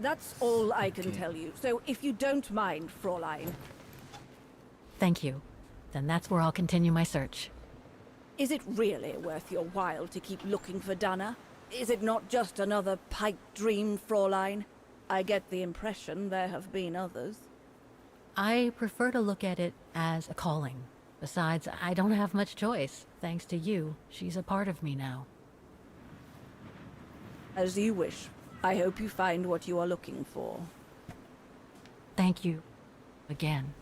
Speaker 4: That's all I can
Speaker 1: Okay.
Speaker 4: tell you. So if you don't mind, Fräulein,
Speaker 2: Thank you. Then that's where I'll continue my search.
Speaker 4: is it really worth your while to keep looking for Dana? Is it not just another pipe dream, Fräulein? I get the impression there have been others.
Speaker 2: I prefer to look at it as a calling. Besides, I don't have much choice. Thanks to you, she's a part of me now.
Speaker 4: As you wish. I hope you find what you are looking for.
Speaker 2: Thank you. Again.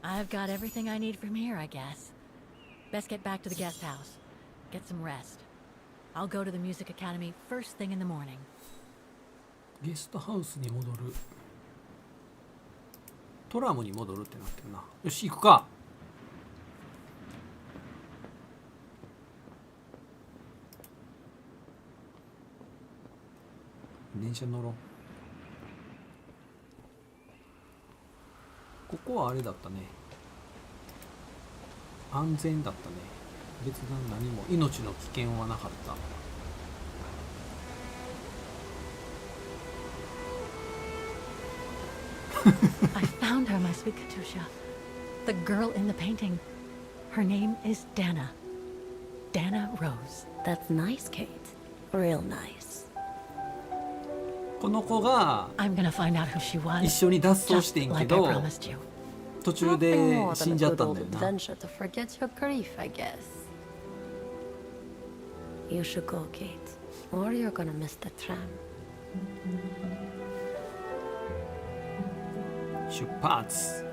Speaker 2: I've got everything I need from here, I guess. Best get back to the guest house. Get some rest. I'll go to the music academy first thing in the morning.
Speaker 1: ゲストハウスに戻る。トラムに戻るってなってるな。よし行くか。電車乗ろう。ここはあれだったね。安全だったね。別段何も命の危険はなかった。
Speaker 2: I found her, my sweet Katusha. The girl in the painting. Her name is Dana. Dana Rose.
Speaker 3: That's nice, Kate. Real nice.
Speaker 1: この子が
Speaker 2: I'm gonna find out who she
Speaker 1: 一
Speaker 2: was.
Speaker 1: 緒に脱走してん
Speaker 2: Just
Speaker 1: け
Speaker 2: like I
Speaker 1: ど
Speaker 2: promised you.
Speaker 1: 途中
Speaker 3: Nothing
Speaker 1: で
Speaker 3: more
Speaker 1: 死
Speaker 3: than
Speaker 1: ん
Speaker 3: a
Speaker 1: じゃっ
Speaker 3: good
Speaker 1: たん
Speaker 3: old
Speaker 1: だよな。
Speaker 3: adventure to forget your grief, I guess. You should go, Kate, or you're gonna miss the tram.
Speaker 1: 出発。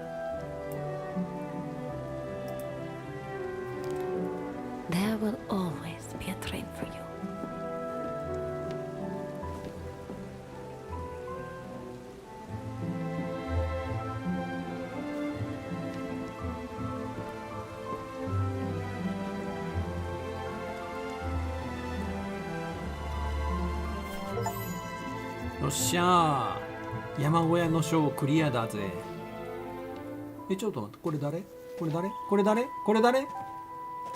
Speaker 3: There will always be a train for you.
Speaker 1: っしゃー、山小屋のショークリアだぜ。ちょっと待って、これ誰？これ誰？これ誰？これ誰？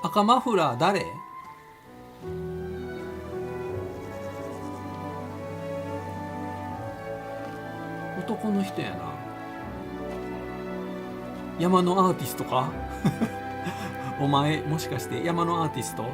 Speaker 1: 赤マフラー誰？男の人やな。山のアーティストか？お前もしかして山のアーティスト？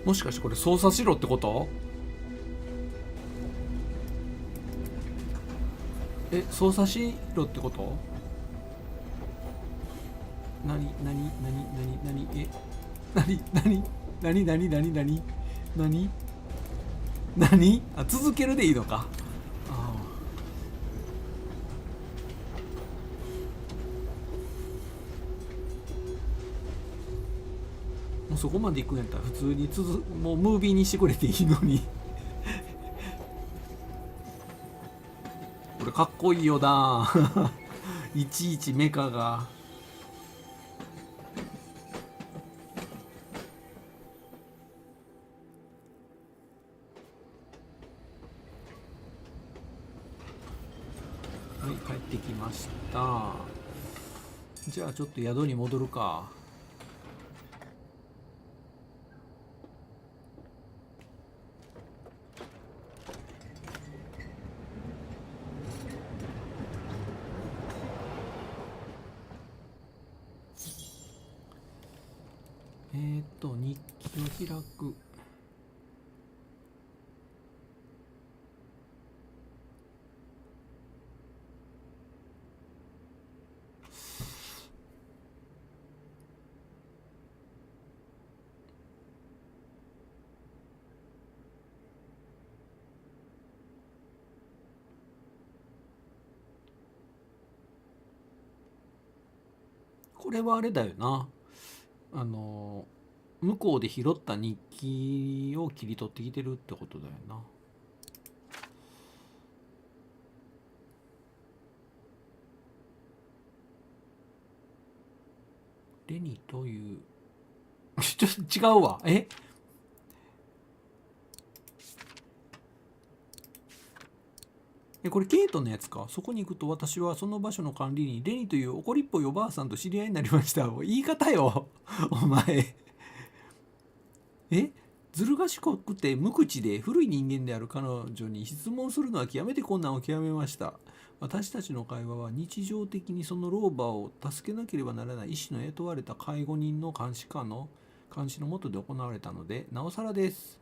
Speaker 1: もしかしてこれ操作しろってこと？操作しろってこと？なにあ、続けるでいいのか。もうそこまで行くんやったら普通にもうムービーにしてくれていいのに。これかっこいいよな。いちいちメカが。はい、帰ってきました。じゃあちょっと宿に戻るか。日記を開く。これはあれだよな。向こうで拾った日記を切り取ってきてるってことだよな。レニというちょっと違うわ。これケイトのやつか。そこに行くと私はその場所の管理人レニという怒りっぽいおばあさんと知り合いになりました。言い方よ。お前ずる賢くて無口で古い人間である彼女に質問するのは極めて困難を極めました。私たちの会話は日常的にその老婆を助けなければならない医師の雇われた介護人の監視の下で行われたのでなおさらです。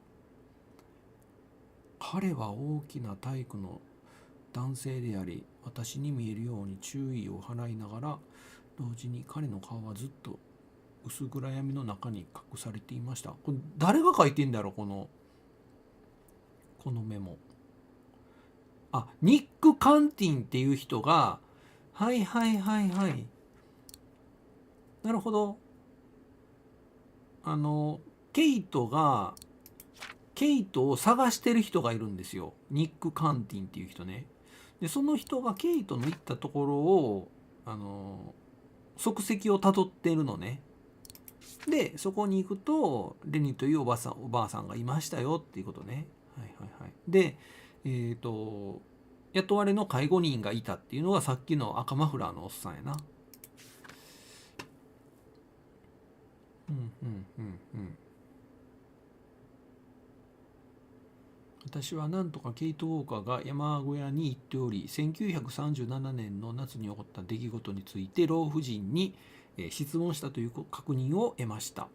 Speaker 1: 彼は大きな体育の男性であり、私に見えるように注意を払いながら、同時に彼の顔はずっと薄暗闇の中に隠されていました。これ誰が書いてんだろう、このメモ。ニック・カンティンっていう人が、はい。なるほど。ケイトを探してる人がいるんですよ。ニック・カンティンっていう人ね。で、その人がケイトの行ったところを、足跡をたどってるのね。で、そこに行くと、レニというおばあさんがいましたよっていうことね。はい。で、雇われの介護人がいたっていうのがさっきの赤マフラーのおっさんやな。私はなんとかケイト・ウォーカーが山小屋に行っており、1937年の夏に起こった出来事について老婦人に質問したという確認を得ました。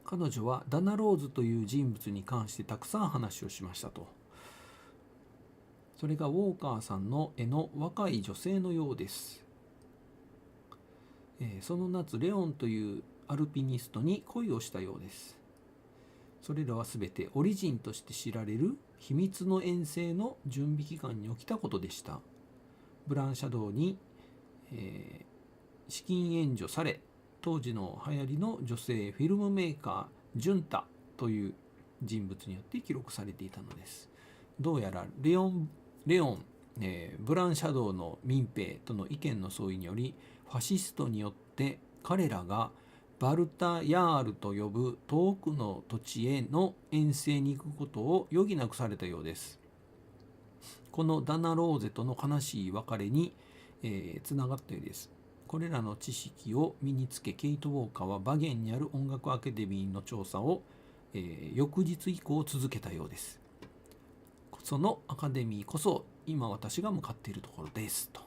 Speaker 1: 彼女はダナ・ローズという人物に関してたくさん話をしましたと。それがウォーカーさんの絵の若い女性のようです。その夏レオンというアルピニストに恋をしたようです。それらは全てオリジンとして知られる秘密の遠征の準備期間に起きたことでした。ブランシャドウに、資金援助され、当時の流行りの女性フィルムメーカージュンタという人物によって記録されていたのです。どうやらレオン、ブランシャドウの民兵との意見の相違により、ファシストによって彼らがバルタヤールと呼ぶ遠くの土地への遠征に行くことを余儀なくされたようです。このダナローゼとの悲しい別れに、つながったようです。これらの知識を身につけ、ケイト・ウォーカーはバゲンにある音楽アカデミーの調査を、翌日以降続けたようです。そのアカデミーこそ今私が向かっているところですと。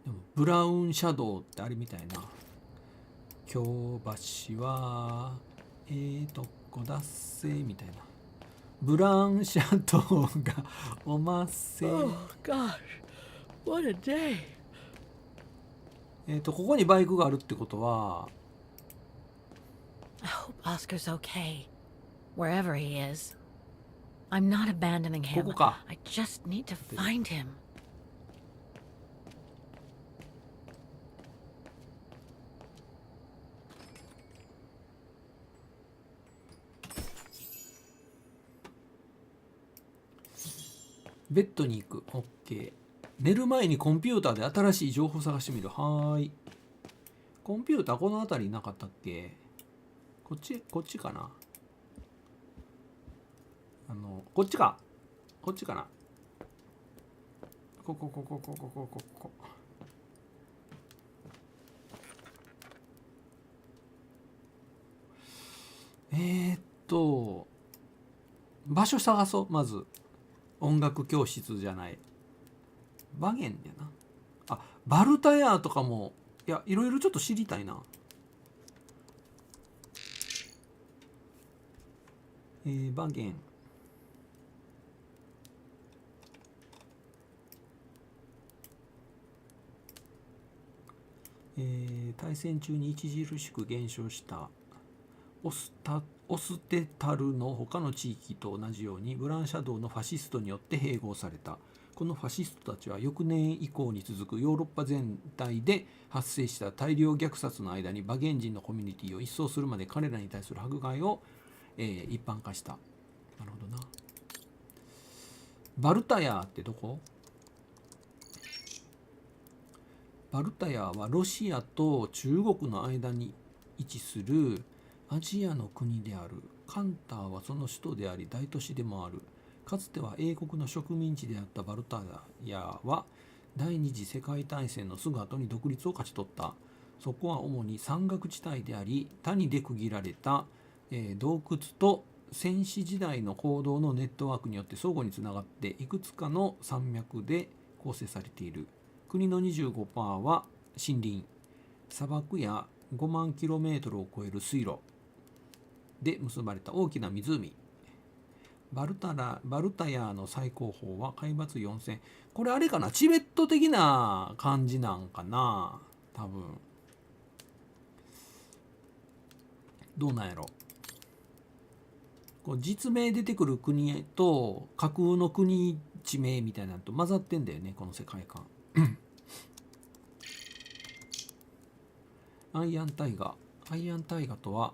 Speaker 1: でもブラウンシャドウってあれみたいな。京橋はどこだっせみたいな。ブラウンシャドウがおませ。
Speaker 2: Oh gosh, what a day.
Speaker 1: ここにバイクがあるってことは。
Speaker 2: I hope Oscar's okay, wherever he is. I'm not abandoning him.
Speaker 1: ここか。
Speaker 2: I just need to find him. ベッドに行く。OK。寝る前にコンピューターで新しい情報を探してみる。はーい。コンピューターこの辺りなかったっけ？こっちかな。こっちか。こっちかな。こ。場所探そう。まず音楽教室じゃない。バゲンでな。あ、バルタヤーとかも、いや、いろいろちょっと知りたいな。バゲン。対戦中に著しく減少したオステタルの他の地域と同じようにブランシャドウのファシストによって併合された。このファシストたちは翌年以降に続くヨーロッパ全体で発生した大量虐殺の間にバゲン人のコミュニティを一掃するまで彼らに対する迫害を、一般化した。なるほどな。バルタヤーってどこ？バルタヤーはロシアと中国の間に位置するアジアの国である。カンターはその首都であり大都市でもある。かつては英国の植民地であったバルタヤーは第二次世界大戦のすぐ後に独立を勝ち取った。そこは主に山岳地帯であり、谷で区切られた、洞窟と戦死時代の行動のネットワークによって相互につながっていくつかの山脈で構成されている。国の 25% は森林、砂漠や5万 km を超える水路で結ばれた大きな湖。バルタヤーの最高峰は海抜4000。これあれかな、チベット的な感じなんかな、多分。どうなんやろ。こう実名出てくる国と架空の国地名みたいなのと混ざってんだよね、この世界観。アイアンタイガとは、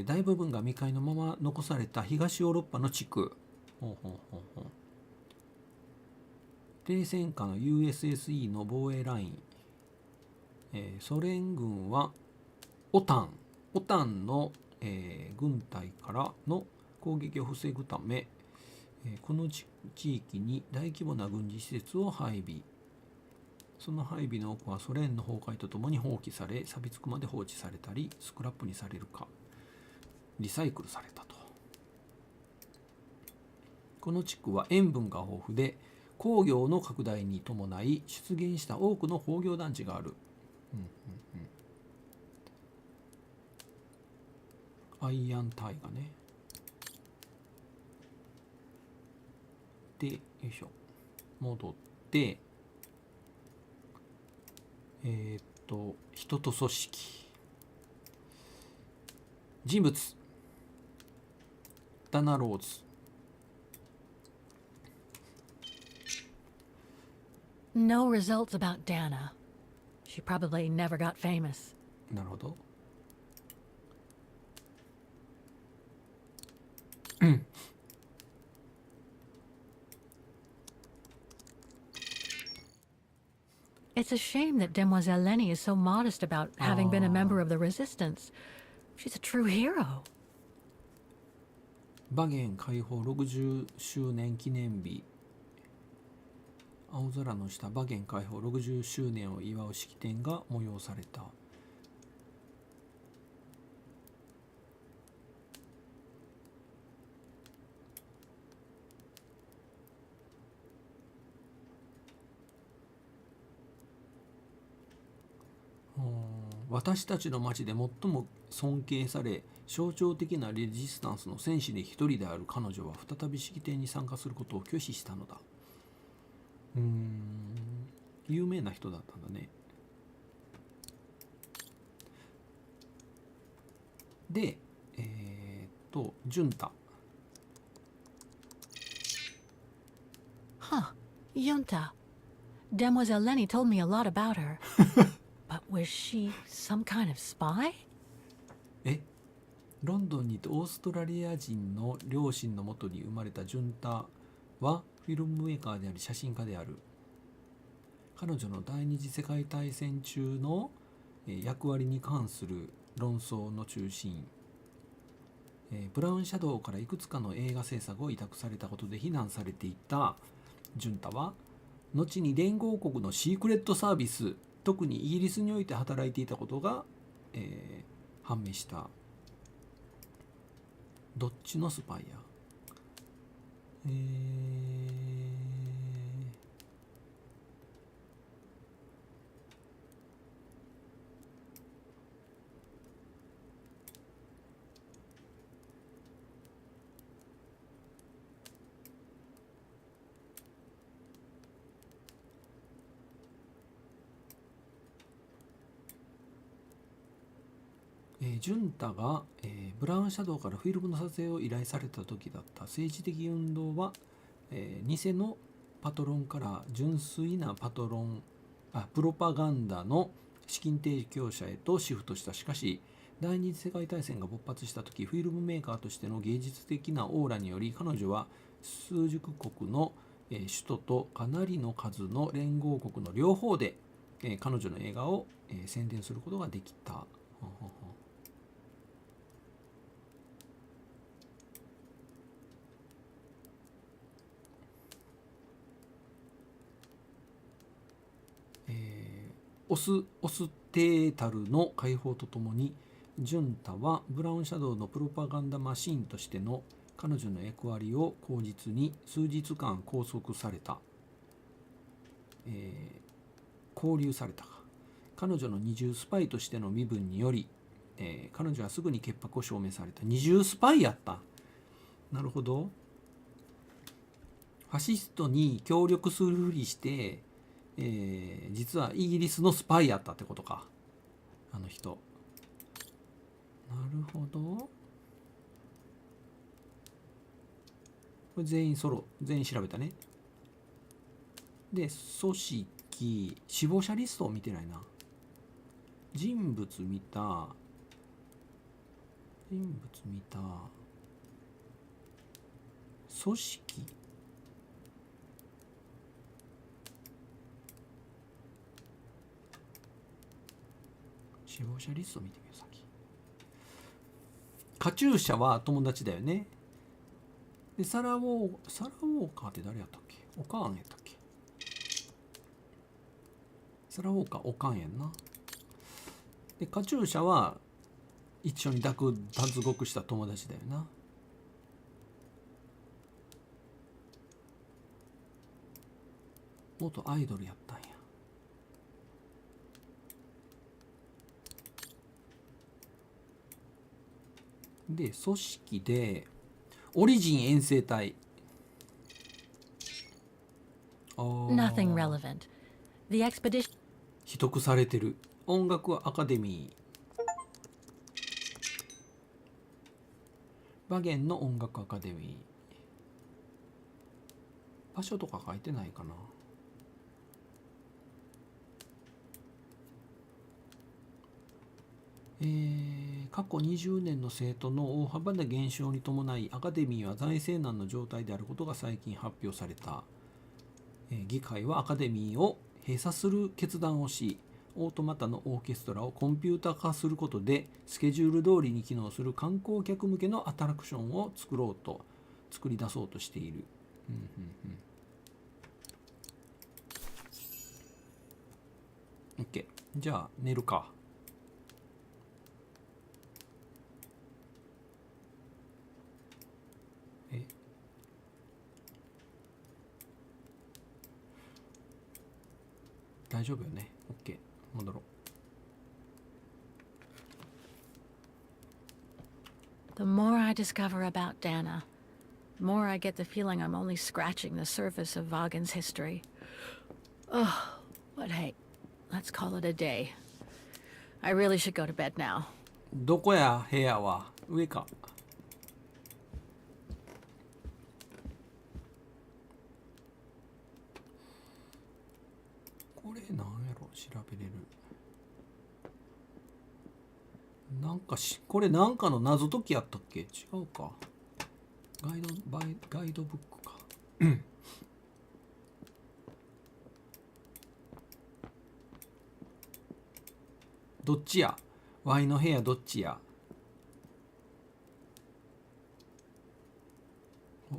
Speaker 2: 大部分が未開のまま残された東ヨーロッパの地区。停戦下の USSE の防衛ライン。ソ連軍はオタンの、軍隊からの攻撃を防ぐため、この地域に大規模な軍事施設を配備。その配備の多くはソ連の崩壊とともに放棄され、錆びつくまで放置されたりスクラップにされるかリサイクルされたと。この地区は塩分が豊富で工業の拡大に伴い出現した多くの工業団地がある。アイアンタイガね。で、よいしょ。戻って、
Speaker 1: 人と組織。人物ダナ・ローズ。
Speaker 2: No results about Dana. She probably never got famous.
Speaker 1: なるほど。
Speaker 2: It's a shame that Demoiselle Lenny is so modest about having been a member of the Resistance. She's a true hero.
Speaker 1: バゲン解放60周年記念日。青空の下、バゲン解放60周年を祝う式典が催された。私たちの町で最も尊敬され象徴的なレジスタンスの戦士で一人である彼女は再び式典に参加することを拒否したのだ。有名な人だったんだね。で、ジュンタ。
Speaker 2: Huh. Yunta. Demoiselle Lenny told me a lot about her. But was she some kind of spy?
Speaker 1: ロンドンにてオーストラリア人の両親のもとに生まれたジュンタはフィルムメーカーであり写真家である。彼女の第二次世界大戦中の役割に関する論争の中心。ブラウンシャドウからいくつかの映画制作を委託されたことで非難されていたジュンタは後に連合国のシークレットサービス、特にイギリスにおいて働いていたことが、判明した。どっちのスパイや。ジュンタが、ブラウンシャドウからフィルムの撮影を依頼された時だった政治的運動は、偽のパトロンから純粋なプロパガンダの資金提供者へとシフトした。しかし第二次世界大戦が勃発した時、フィルムメーカーとしての芸術的なオーラにより彼女は数十国の、首都とかなりの数の連合国の両方で、彼女の映画を、宣伝することができた。オステータルの解放とともにジュンタはブラウンシャドウのプロパガンダマシーンとしての彼女の役割を口実に数日間拘束された、拘留された。彼女の二重スパイとしての身分により、彼女はすぐに潔白を証明された。二重スパイやった。なるほど。ファシストに協力するふりして実はイギリスのスパイやったってことか、あの人。なるほど。これ全員調べたね。で、組織、死亡者リストを見てないな。人物見た。組織。死亡者リストを見てみよう。先カチューシャは友達だよね。でサラ・ウォーカーって誰やったっけ。おかんやったっけ。サラ・ウォーカーおかんやんな。でカチューシャは一緒に脱獄した友達だよな。元アイドルやったんや。で組織でオリジン遠征隊。
Speaker 2: Nothing relevant. The expedition.
Speaker 1: 秘匿されてる。音楽アカデミー。バゲンの音楽アカデミー。場所とか書いてないかな。過去20年の生徒の大幅な減少に伴いアカデミーは財政難の状態であることが最近発表された。議会はアカデミーを閉鎖する決断をし、オートマタのオーケストラをコンピュータ化することでスケジュール通りに機能する観光客向けのアトラクションを作り出そうとしている。OK。じゃあ寝るか。大丈夫よね。OK。戻ろ
Speaker 2: う。The more I discover about Dana, the more I get the feeling I'm only scratching the surface of Vaughan's history. Oh, but hey, let's call it a day. I really should go to bed now.
Speaker 1: どこや部屋は。上か。これなんやろ、調べれる。なんかこれなんかの謎解きやったっけ。違うか。ガイドブックか。どっちや。ワイの部屋どっちや。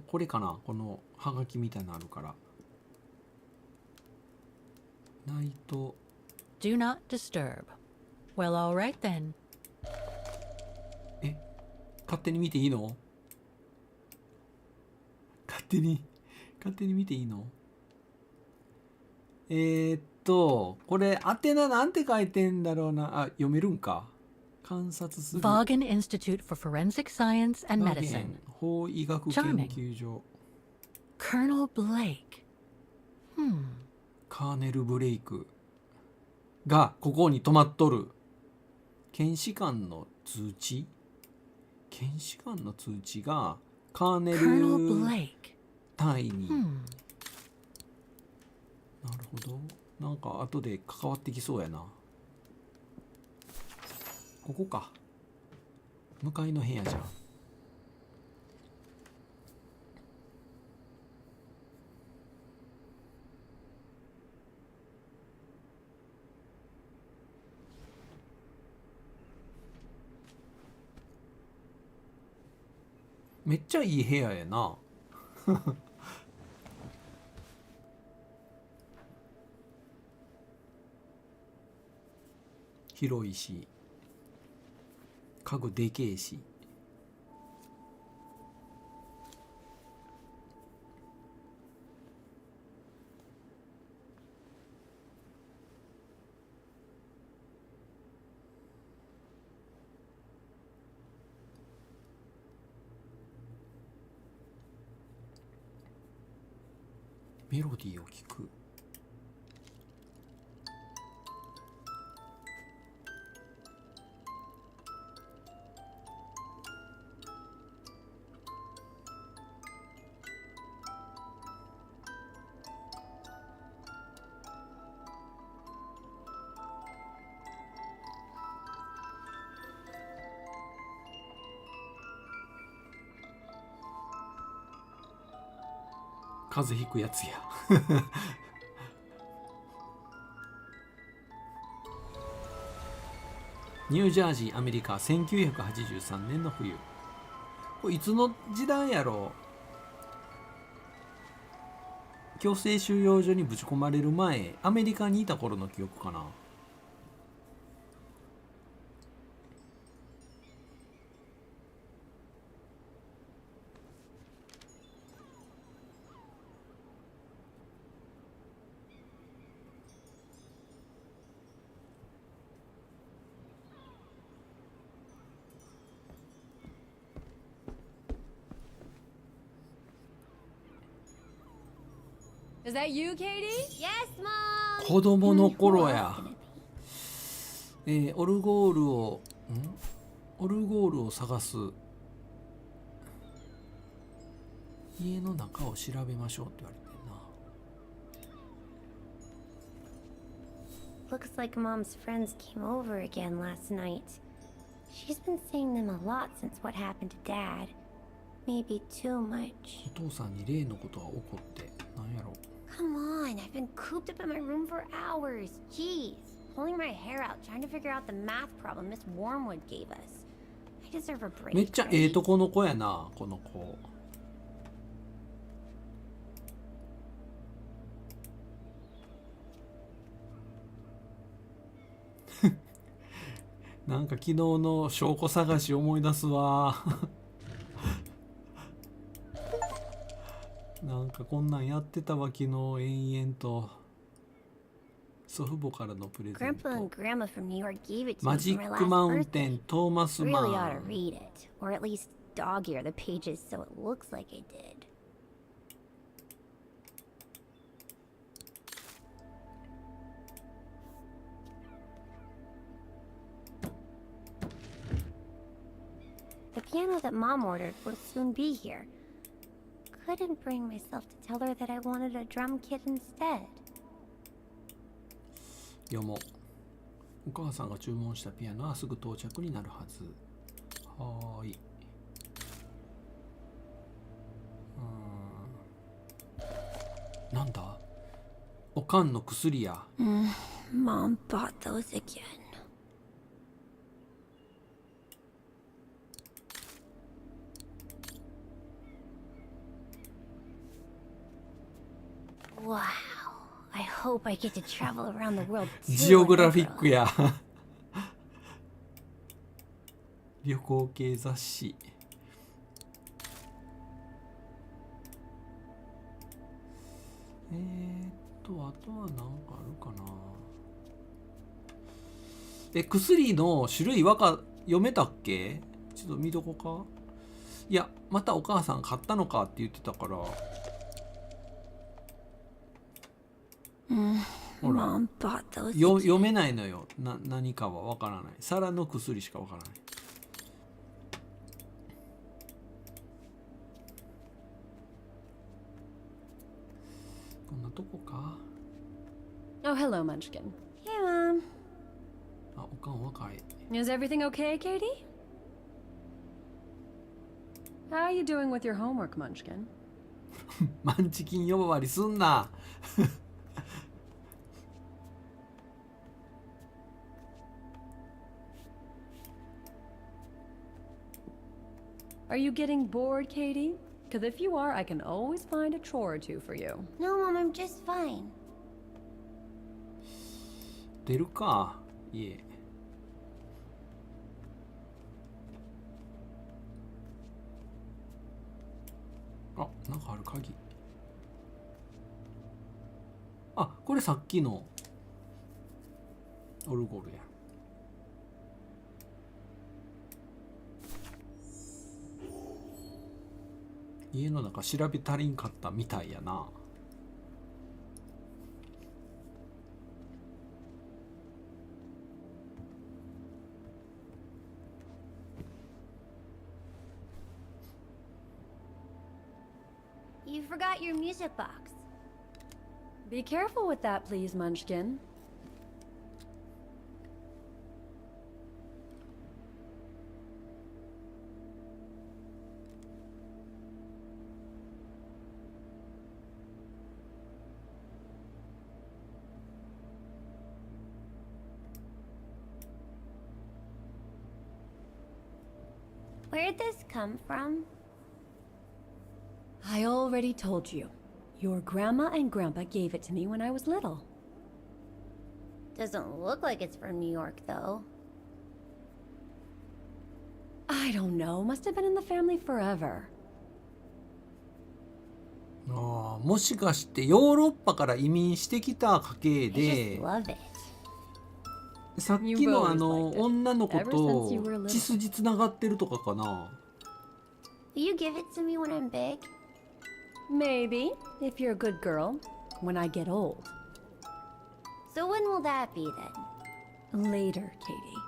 Speaker 1: これかな。このハガキみたいなのあるから。ナイト。
Speaker 2: Do not disturb. Well, all right then.
Speaker 1: 勝手に見ていいの？勝手に見ていいの？これ宛名なんて書いてんだろうな。あ、読めるんか。観察する。
Speaker 2: Vaughan Institute for Forensic Science and Medicine.
Speaker 1: 法医学研究所。
Speaker 2: Colonel Blake.
Speaker 1: カーネル・ブレイクがここに泊まっとる。検視官の通知がカーネル隊に。なるほど。なんか後で関わってきそうやな。ここか。向かいの部屋じゃん。めっちゃいい部屋やな。広いし、家具でけえし。メロディーを聞く。風邪ひくやつや。ニュージャージー、アメリカ、1983年の冬。これいつの時代やろう。強制収容所にぶち込まれる前、アメリカにいた頃の記憶かな。
Speaker 13: Is that you, Katie?
Speaker 3: Yes, Mom!
Speaker 1: 子供の頃や。オルゴールを探す。家の中を調べましょうって言われてるな。
Speaker 3: Looks like Mom's friends came over again last night. She's been seeing them a lot since what happened to Dad. Maybe too much.
Speaker 1: お父さんに例のことが起こってなんやろ。
Speaker 3: Come on, I've been cooped up in my room for hours. Jeez, pulling my hair out trying to figure out the math problem Miss Wormwood gave us. I deserve a break.
Speaker 1: めっちゃええとこの子やな、この子。なんか昨日の証拠探し思い出すわ。なんかこんなんやってたわ昨日延々と。祖父母からのプレゼント。
Speaker 3: Grandpa and Grandma from New York gave it to
Speaker 1: マ
Speaker 3: me
Speaker 1: ジ
Speaker 3: for
Speaker 1: ッ
Speaker 3: my
Speaker 1: ク
Speaker 3: last
Speaker 1: マウン
Speaker 3: birthday.
Speaker 1: テントーマスマ
Speaker 3: Really ought to
Speaker 1: ン。
Speaker 3: read it, or at least dog ear the pages so it looks like I did. The piano that Mom ordered will soon be here. Couldn't bring myself to tell her that I wanted a drum kit instead.
Speaker 1: 読もう。お母さんが注文したピアノはすぐ到着になるはず。はーい。なんだ？おかんの薬や。
Speaker 3: Mom bought those again. Wow. I hope I get to travel around the world too.
Speaker 1: ジオグラフィックや。旅行系雑誌。あとは何かあるかな。薬の種類読めたっけ？ちょっと見とこか。いや、またお母さん買ったのかって言ってたから。ほら、読めないのよ。何かはわからない。皿の薬しかわからない。こんなとこか。
Speaker 13: Oh, hello, Munchkin.
Speaker 3: Hey, Mom.
Speaker 1: あ、おかん若い。
Speaker 13: Is everything okay, Katie? How are you doing with your homework, Munchkin?
Speaker 1: マンチキン呼ばわりすんな。
Speaker 13: Are you getting bored, Katie? Because if you are, I can always find a chore or two for you.
Speaker 3: No, Mom, I'm just fine.
Speaker 1: 出るか、家。あ、なんかある鍵。あ、これさっきのオルゴールや。家の中調べ足りんかったみたいやな。
Speaker 3: You forgot your music box.
Speaker 13: Be careful with that, please, Munchkin.
Speaker 3: Where'd this come from?
Speaker 13: I already told you. Your grandma and grandpa gave it to me when I was little.
Speaker 3: Doesn't look like it's from New York, though.
Speaker 13: I don't know. Must have been in the family forever.
Speaker 1: ああ、もしかしてヨーロッパから移民してきた家系
Speaker 3: I
Speaker 1: で
Speaker 3: just love it.
Speaker 1: さっきの女の子と血筋つながってるとかかな。
Speaker 3: Will you give it to me when I'm big?
Speaker 13: Maybe, if you're a good girl, when I get old.
Speaker 3: So when will that be then?
Speaker 13: Later, Katie.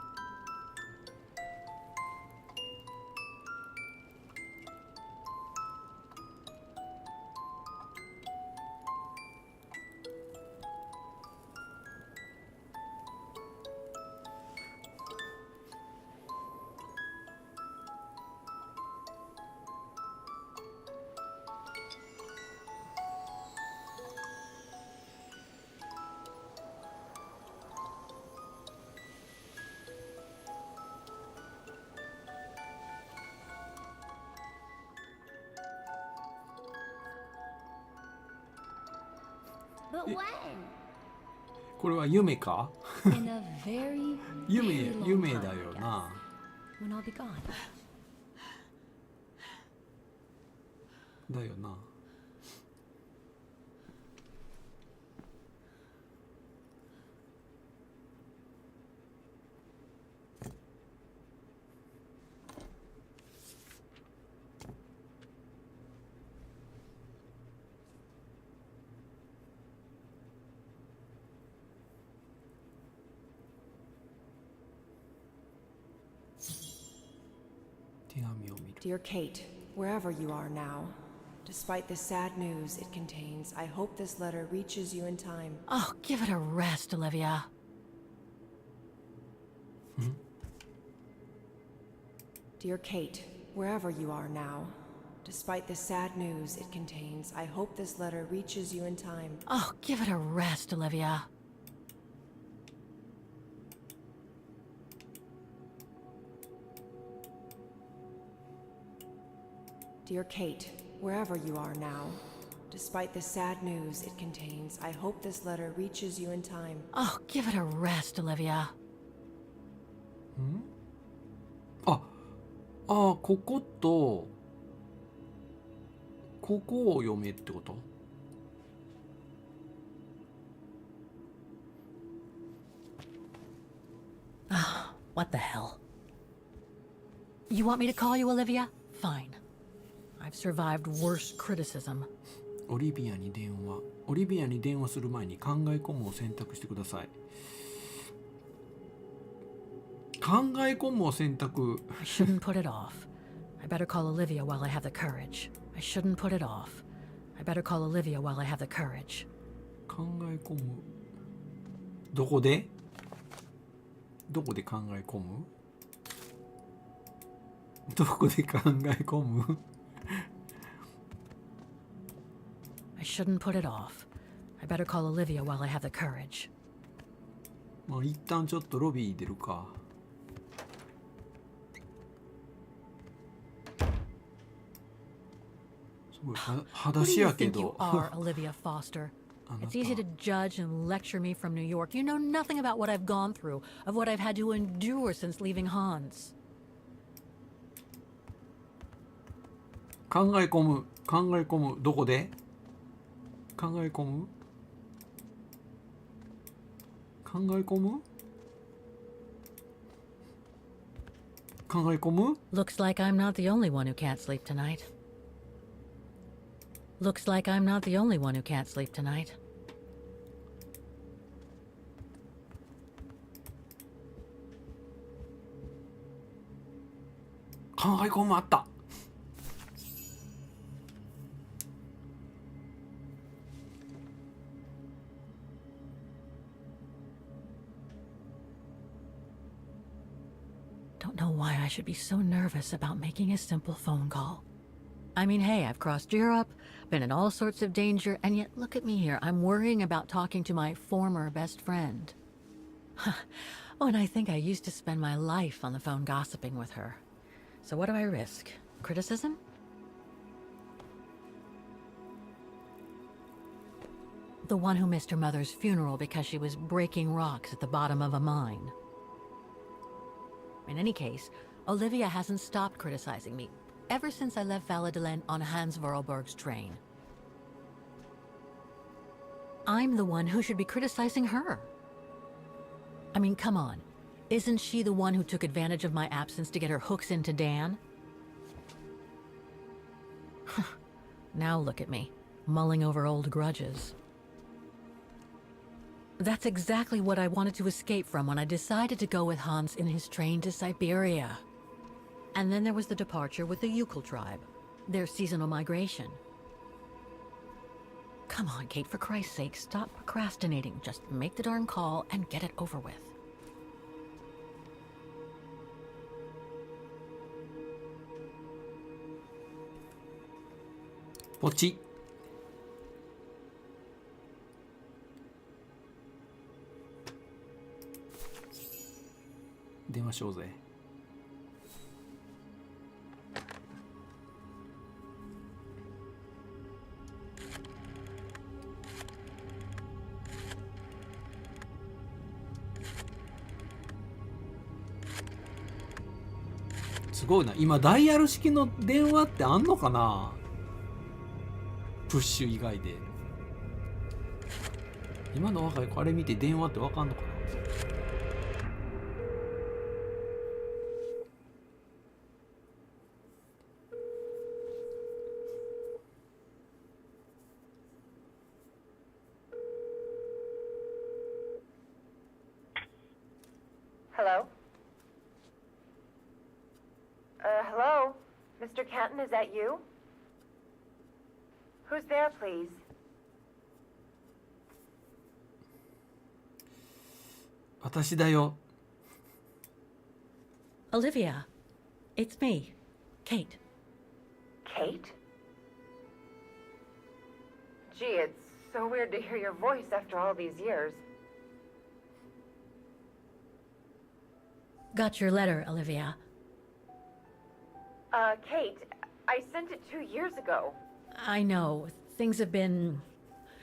Speaker 3: But when?
Speaker 1: これは夢か？
Speaker 13: In a very,
Speaker 1: 夢
Speaker 13: very long
Speaker 1: 夢
Speaker 13: time,
Speaker 1: だよ
Speaker 13: I
Speaker 1: な。
Speaker 13: guess, when I'll be gone.
Speaker 1: だよな。手紙を見る。
Speaker 14: Dear Kate, wherever you are now, despite the sad news it contains, I hope this letter reaches you in time.
Speaker 2: Oh, give it a rest, Olivia.
Speaker 14: Dear Kate, wherever you are now, despite the sad news it contains, I hope this letter reaches you in time.
Speaker 2: Oh, give it a rest, Olivia.
Speaker 14: Dear Kate, wherever you are now, despite the sad news it contains, I hope this letter reaches you in time.
Speaker 2: Oh, give it a rest, Olivia.
Speaker 1: こことここを読めってこと？
Speaker 2: Ah, what the hell? You want me to call you Olivia? Fine. I've survived worse criticism.
Speaker 1: オリビアに電話。オリビアに電話する前に考え込むを選択してください。考え込むを選択。
Speaker 2: I shouldn't put it off. I better call Olivia while I have the courage. I shouldn't put it off. I better call Olivia while I have the courage.
Speaker 1: 考え込む。どこで？どこで考え込む？どこで考え込む？
Speaker 2: I shouldn't put it off. I better call Olivia while I have the courage.
Speaker 1: まあ一旦ちょっとロビー出るか。すごい裸
Speaker 2: Who do
Speaker 1: 足
Speaker 2: you
Speaker 1: やけ
Speaker 2: think you
Speaker 1: ど。
Speaker 2: are, Olivia Foster? It's easy to judge and lecture me from New York. You know nothing about what I've gone through, of what I've had to endure since leaving Hans.
Speaker 1: 考え込む。考え込む。どこで？考え込む？考え込む？考え込む？
Speaker 2: Looks like I'm not the only one who can't sleep tonight. Looks like I'm not the only one who can't sleep tonight.
Speaker 1: 考え込むあった。
Speaker 2: Don't know why I should be so nervous about making a simple phone call. I mean, hey, I've crossed Europe, been in all sorts of danger, and yet look at me here. I'm worrying about talking to my former best friend. Oh, and I think I used to spend my life on the phone gossiping with her. So what do I risk? Criticism? The one who missed her mother's funeral because she was breaking rocks at the bottom of a mine. In any case, Olivia hasn't stopped criticizing me ever since I left Valladolid on Hans Vorarlberg's train. I'm the one who should be criticizing her. I mean, come on. Isn't she the one who took advantage of my absence to get her hooks into Dan? Now look at me, mulling over old grudges. That's exactly what I wanted to escape from when I decided to go with Hans in his train to Syberia. And then there was the departure with the Yukon tribe, their seasonal migration. Come on, Kate, for Christ's sake, stop procrastinating. Just make the darn call and get it over with.
Speaker 1: Pochi. 電話しようぜ。すごいな。今ダイヤル式の電話ってあんのかな？プッシュ以外で。今の若い子あれ見て電話ってわかんのかな？Hello?
Speaker 14: Hello? Mr. Canton, is that you? Who's there, please?
Speaker 1: 私だよ。
Speaker 2: Olivia, it's me, Kate.
Speaker 14: Kate? Gee, it's so weird to hear your voice after all these years.
Speaker 2: Got your letter, Olivia.
Speaker 14: Kate, I sent it 2 years ago.
Speaker 2: I know, things have been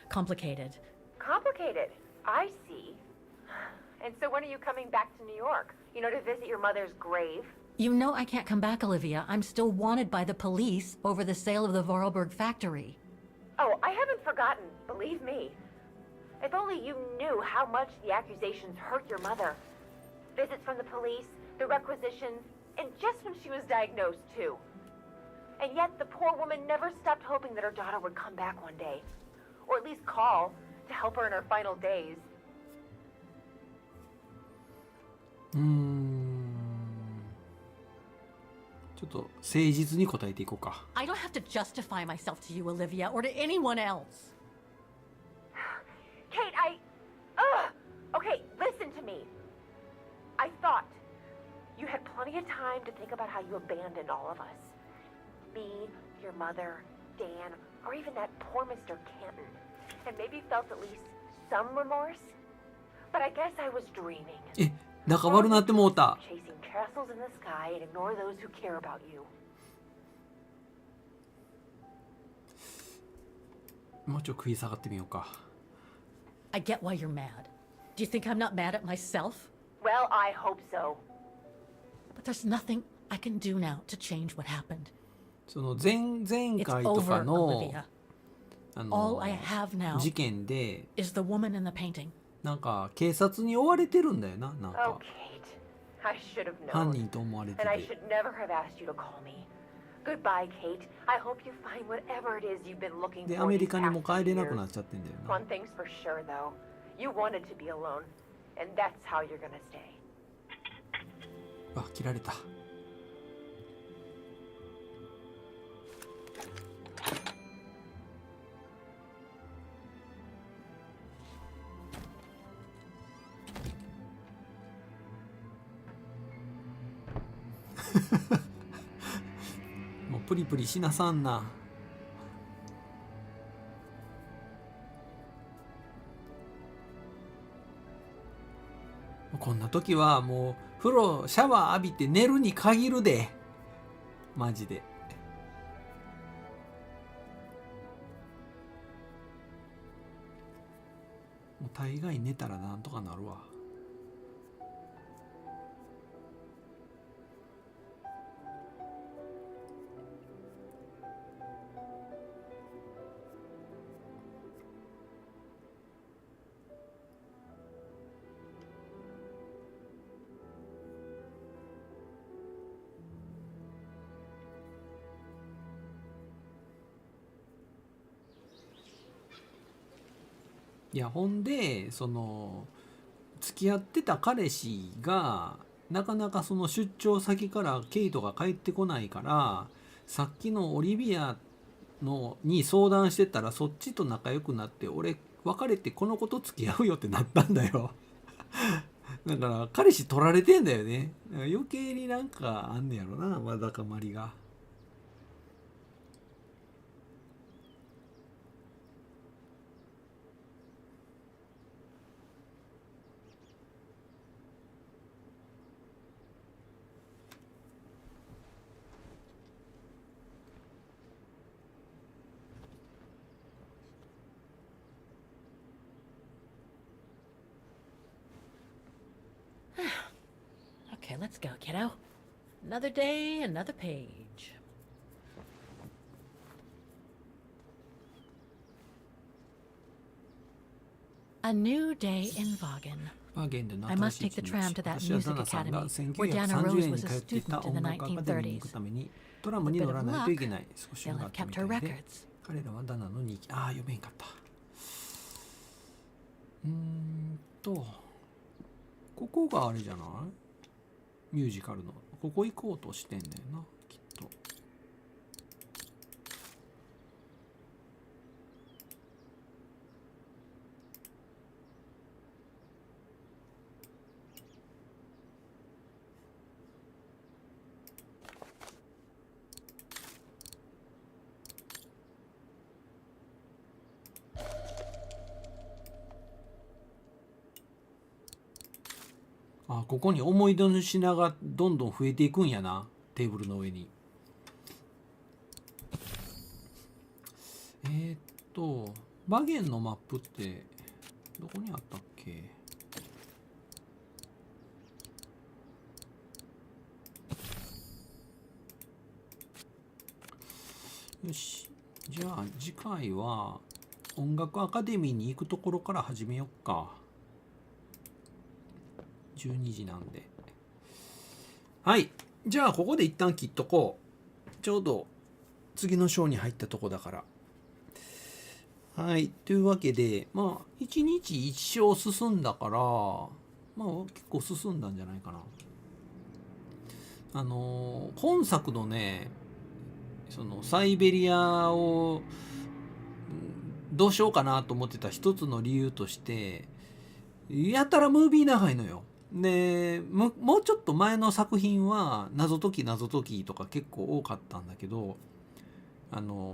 Speaker 2: complicated.
Speaker 14: Complicated? I see. And so when are you coming back to New York? You know, to visit your mother's grave?
Speaker 2: You know I can't come back, Olivia. I'm still wanted by the police over the sale of the Vorarlberg factory.
Speaker 14: Oh, I haven't forgotten, believe me. If only you knew how much the accusations hurt your mother. Visits from the police, the requisitions, and just when she was diagnosed, too. And yet the poor woman never stopped hoping that her daughter would come back one day. Or at least call to help her in her final days.
Speaker 1: ちょっと誠実に答えていこうか。
Speaker 2: I don't have to justify myself to you, Olivia, or to anyone else.
Speaker 14: Kate, Okay, listen to me. I thought you had plenty of time to think about how you abandoned all of us. Me, your mother, Dan, or even that poor Mr. Canton. And maybe felt at least some remorse. But I guess I was dreaming.
Speaker 1: え、仲悪なってもうた。
Speaker 14: Chasing castles in the sky and ignore those who care about you.
Speaker 1: もうちょっと食い下がってみようか。
Speaker 2: I get why you're mad. Do you think I'm not mad at myself?
Speaker 14: Well, I hope so.
Speaker 2: But there's nothing I can do now to change what happened.
Speaker 1: その前
Speaker 2: It's
Speaker 1: 回とか
Speaker 2: over,
Speaker 1: の
Speaker 2: Olivia. All I have now
Speaker 1: 事件で
Speaker 2: is the woman in the painting.
Speaker 1: なんか警察に追われてるんだよな。なん
Speaker 14: Oh,
Speaker 1: か
Speaker 14: Kate. I should have
Speaker 1: 犯
Speaker 14: known.
Speaker 1: 人と思われて
Speaker 14: And I
Speaker 1: て。
Speaker 14: should never have asked you to call me. Goodbye, Kate. I hope you find whatever it is you've been looking
Speaker 1: で
Speaker 14: for
Speaker 1: アメ
Speaker 14: these
Speaker 1: リカに
Speaker 14: past
Speaker 1: も
Speaker 14: few
Speaker 1: 帰れなくな
Speaker 14: years.
Speaker 1: っちゃってんだよな。
Speaker 14: One thing's for sure, though. You wanted to be alone. And that's how you're gonna stay.
Speaker 1: あ、切られた。もうプリプリしなさんな。こんな時はもう風呂シャワー浴びて寝るに限るで、マジで。もう大概寝たらなんとかなるわ。いやほんでその付き合ってた彼氏がなかなかその出張先からケイトが帰ってこないから、さっきのオリビアのに相談してたらそっちと仲良くなって、俺別れてこの子と付き合うよってなったんだよ。だから彼氏取られてんだよね。余計になんかあんねやろな、わだかまりが。
Speaker 2: Okay, let's go, kiddo. Another day, another page. A new day in Vagen. I must take the tram to that music academy where Dana Rose was a student in the 1930s. With a bit of luck, they'll have kept her records.
Speaker 1: 彼らはダナの日記、読めんかった。ここがあれじゃない？ミュージカルのここ行こうとしてんねんな、きっと。ここに思い出の品がどんどん増えていくんやな、テーブルの上に。バゲンのマップってどこにあったっけ？よし、じゃあ次回は音楽アカデミーに行くところから始めよっか。12時なんで。はい。じゃあここで一旦切っとこう。ちょうど次の章に入ったとこだから。はい。というわけで、1日1章進んだから、結構進んだんじゃないかな。本作のね、そのサイベリアをどうしようかなと思ってた一つの理由として、やたらムービー長いのよ。でもうちょっと前の作品は謎解きとか結構多かったんだけど、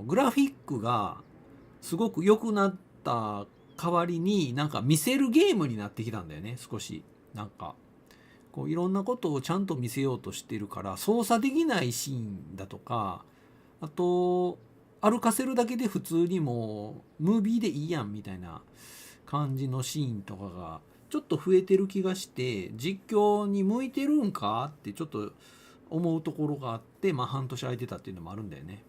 Speaker 1: グラフィックがすごく良くなった代わりになんか見せるゲームになってきたんだよね。少しなんかこういろんなことをちゃんと見せようとしてるから操作できないシーンだとか、あと歩かせるだけで普通にもうムービーでいいやんみたいな感じのシーンとかがちょっと増えてる気がして、実況に向いてるんかってちょっと思うところがあって、半年空いてたっていうのもあるんだよね。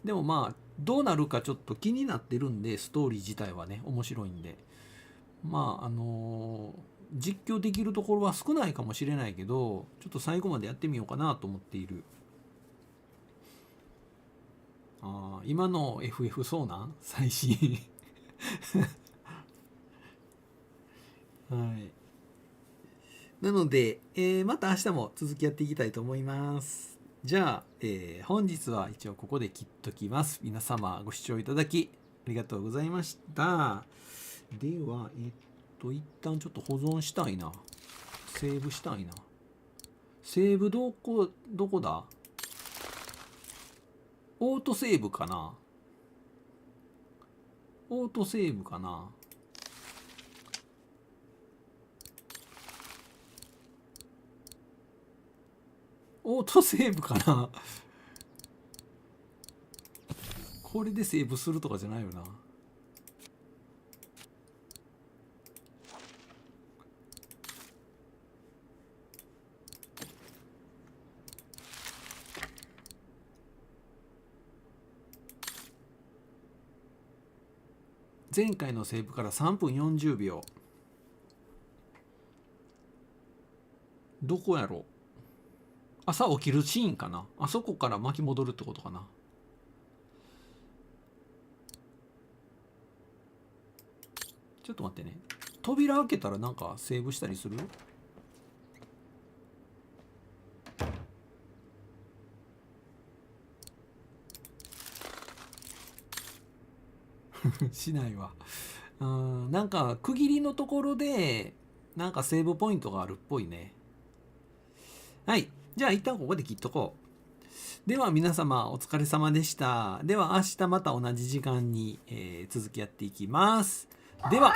Speaker 1: でもどうなるかちょっと気になってるんで、ストーリー自体はね面白いんで、実況できるところは少ないかもしれないけど、ちょっと最後までやってみようかなと思っている。今の FF そうなん最新はい。なので、また明日も続きやっていきたいと思います。じゃあ、本日は一応ここで切っときます。皆様ご視聴いただきありがとうございました。では、一旦ちょっと保存したいな。セーブしたいな。セーブどこだ？オートセーブかな？オートセーブかな？オートセーブかなこれでセーブするとかじゃないよな。前回のセーブから3分40秒。どこやろ？朝起きるシーンかな。あそこから巻き戻るってことかな。ちょっと待ってね。扉開けたらなんかセーブしたりする？しないわ。なんか区切りのところでなんかセーブポイントがあるっぽいね。はい。じゃあ一旦ここで切っとこう。では皆様お疲れ様でした。では明日また同じ時間に、続きやっていきます。では。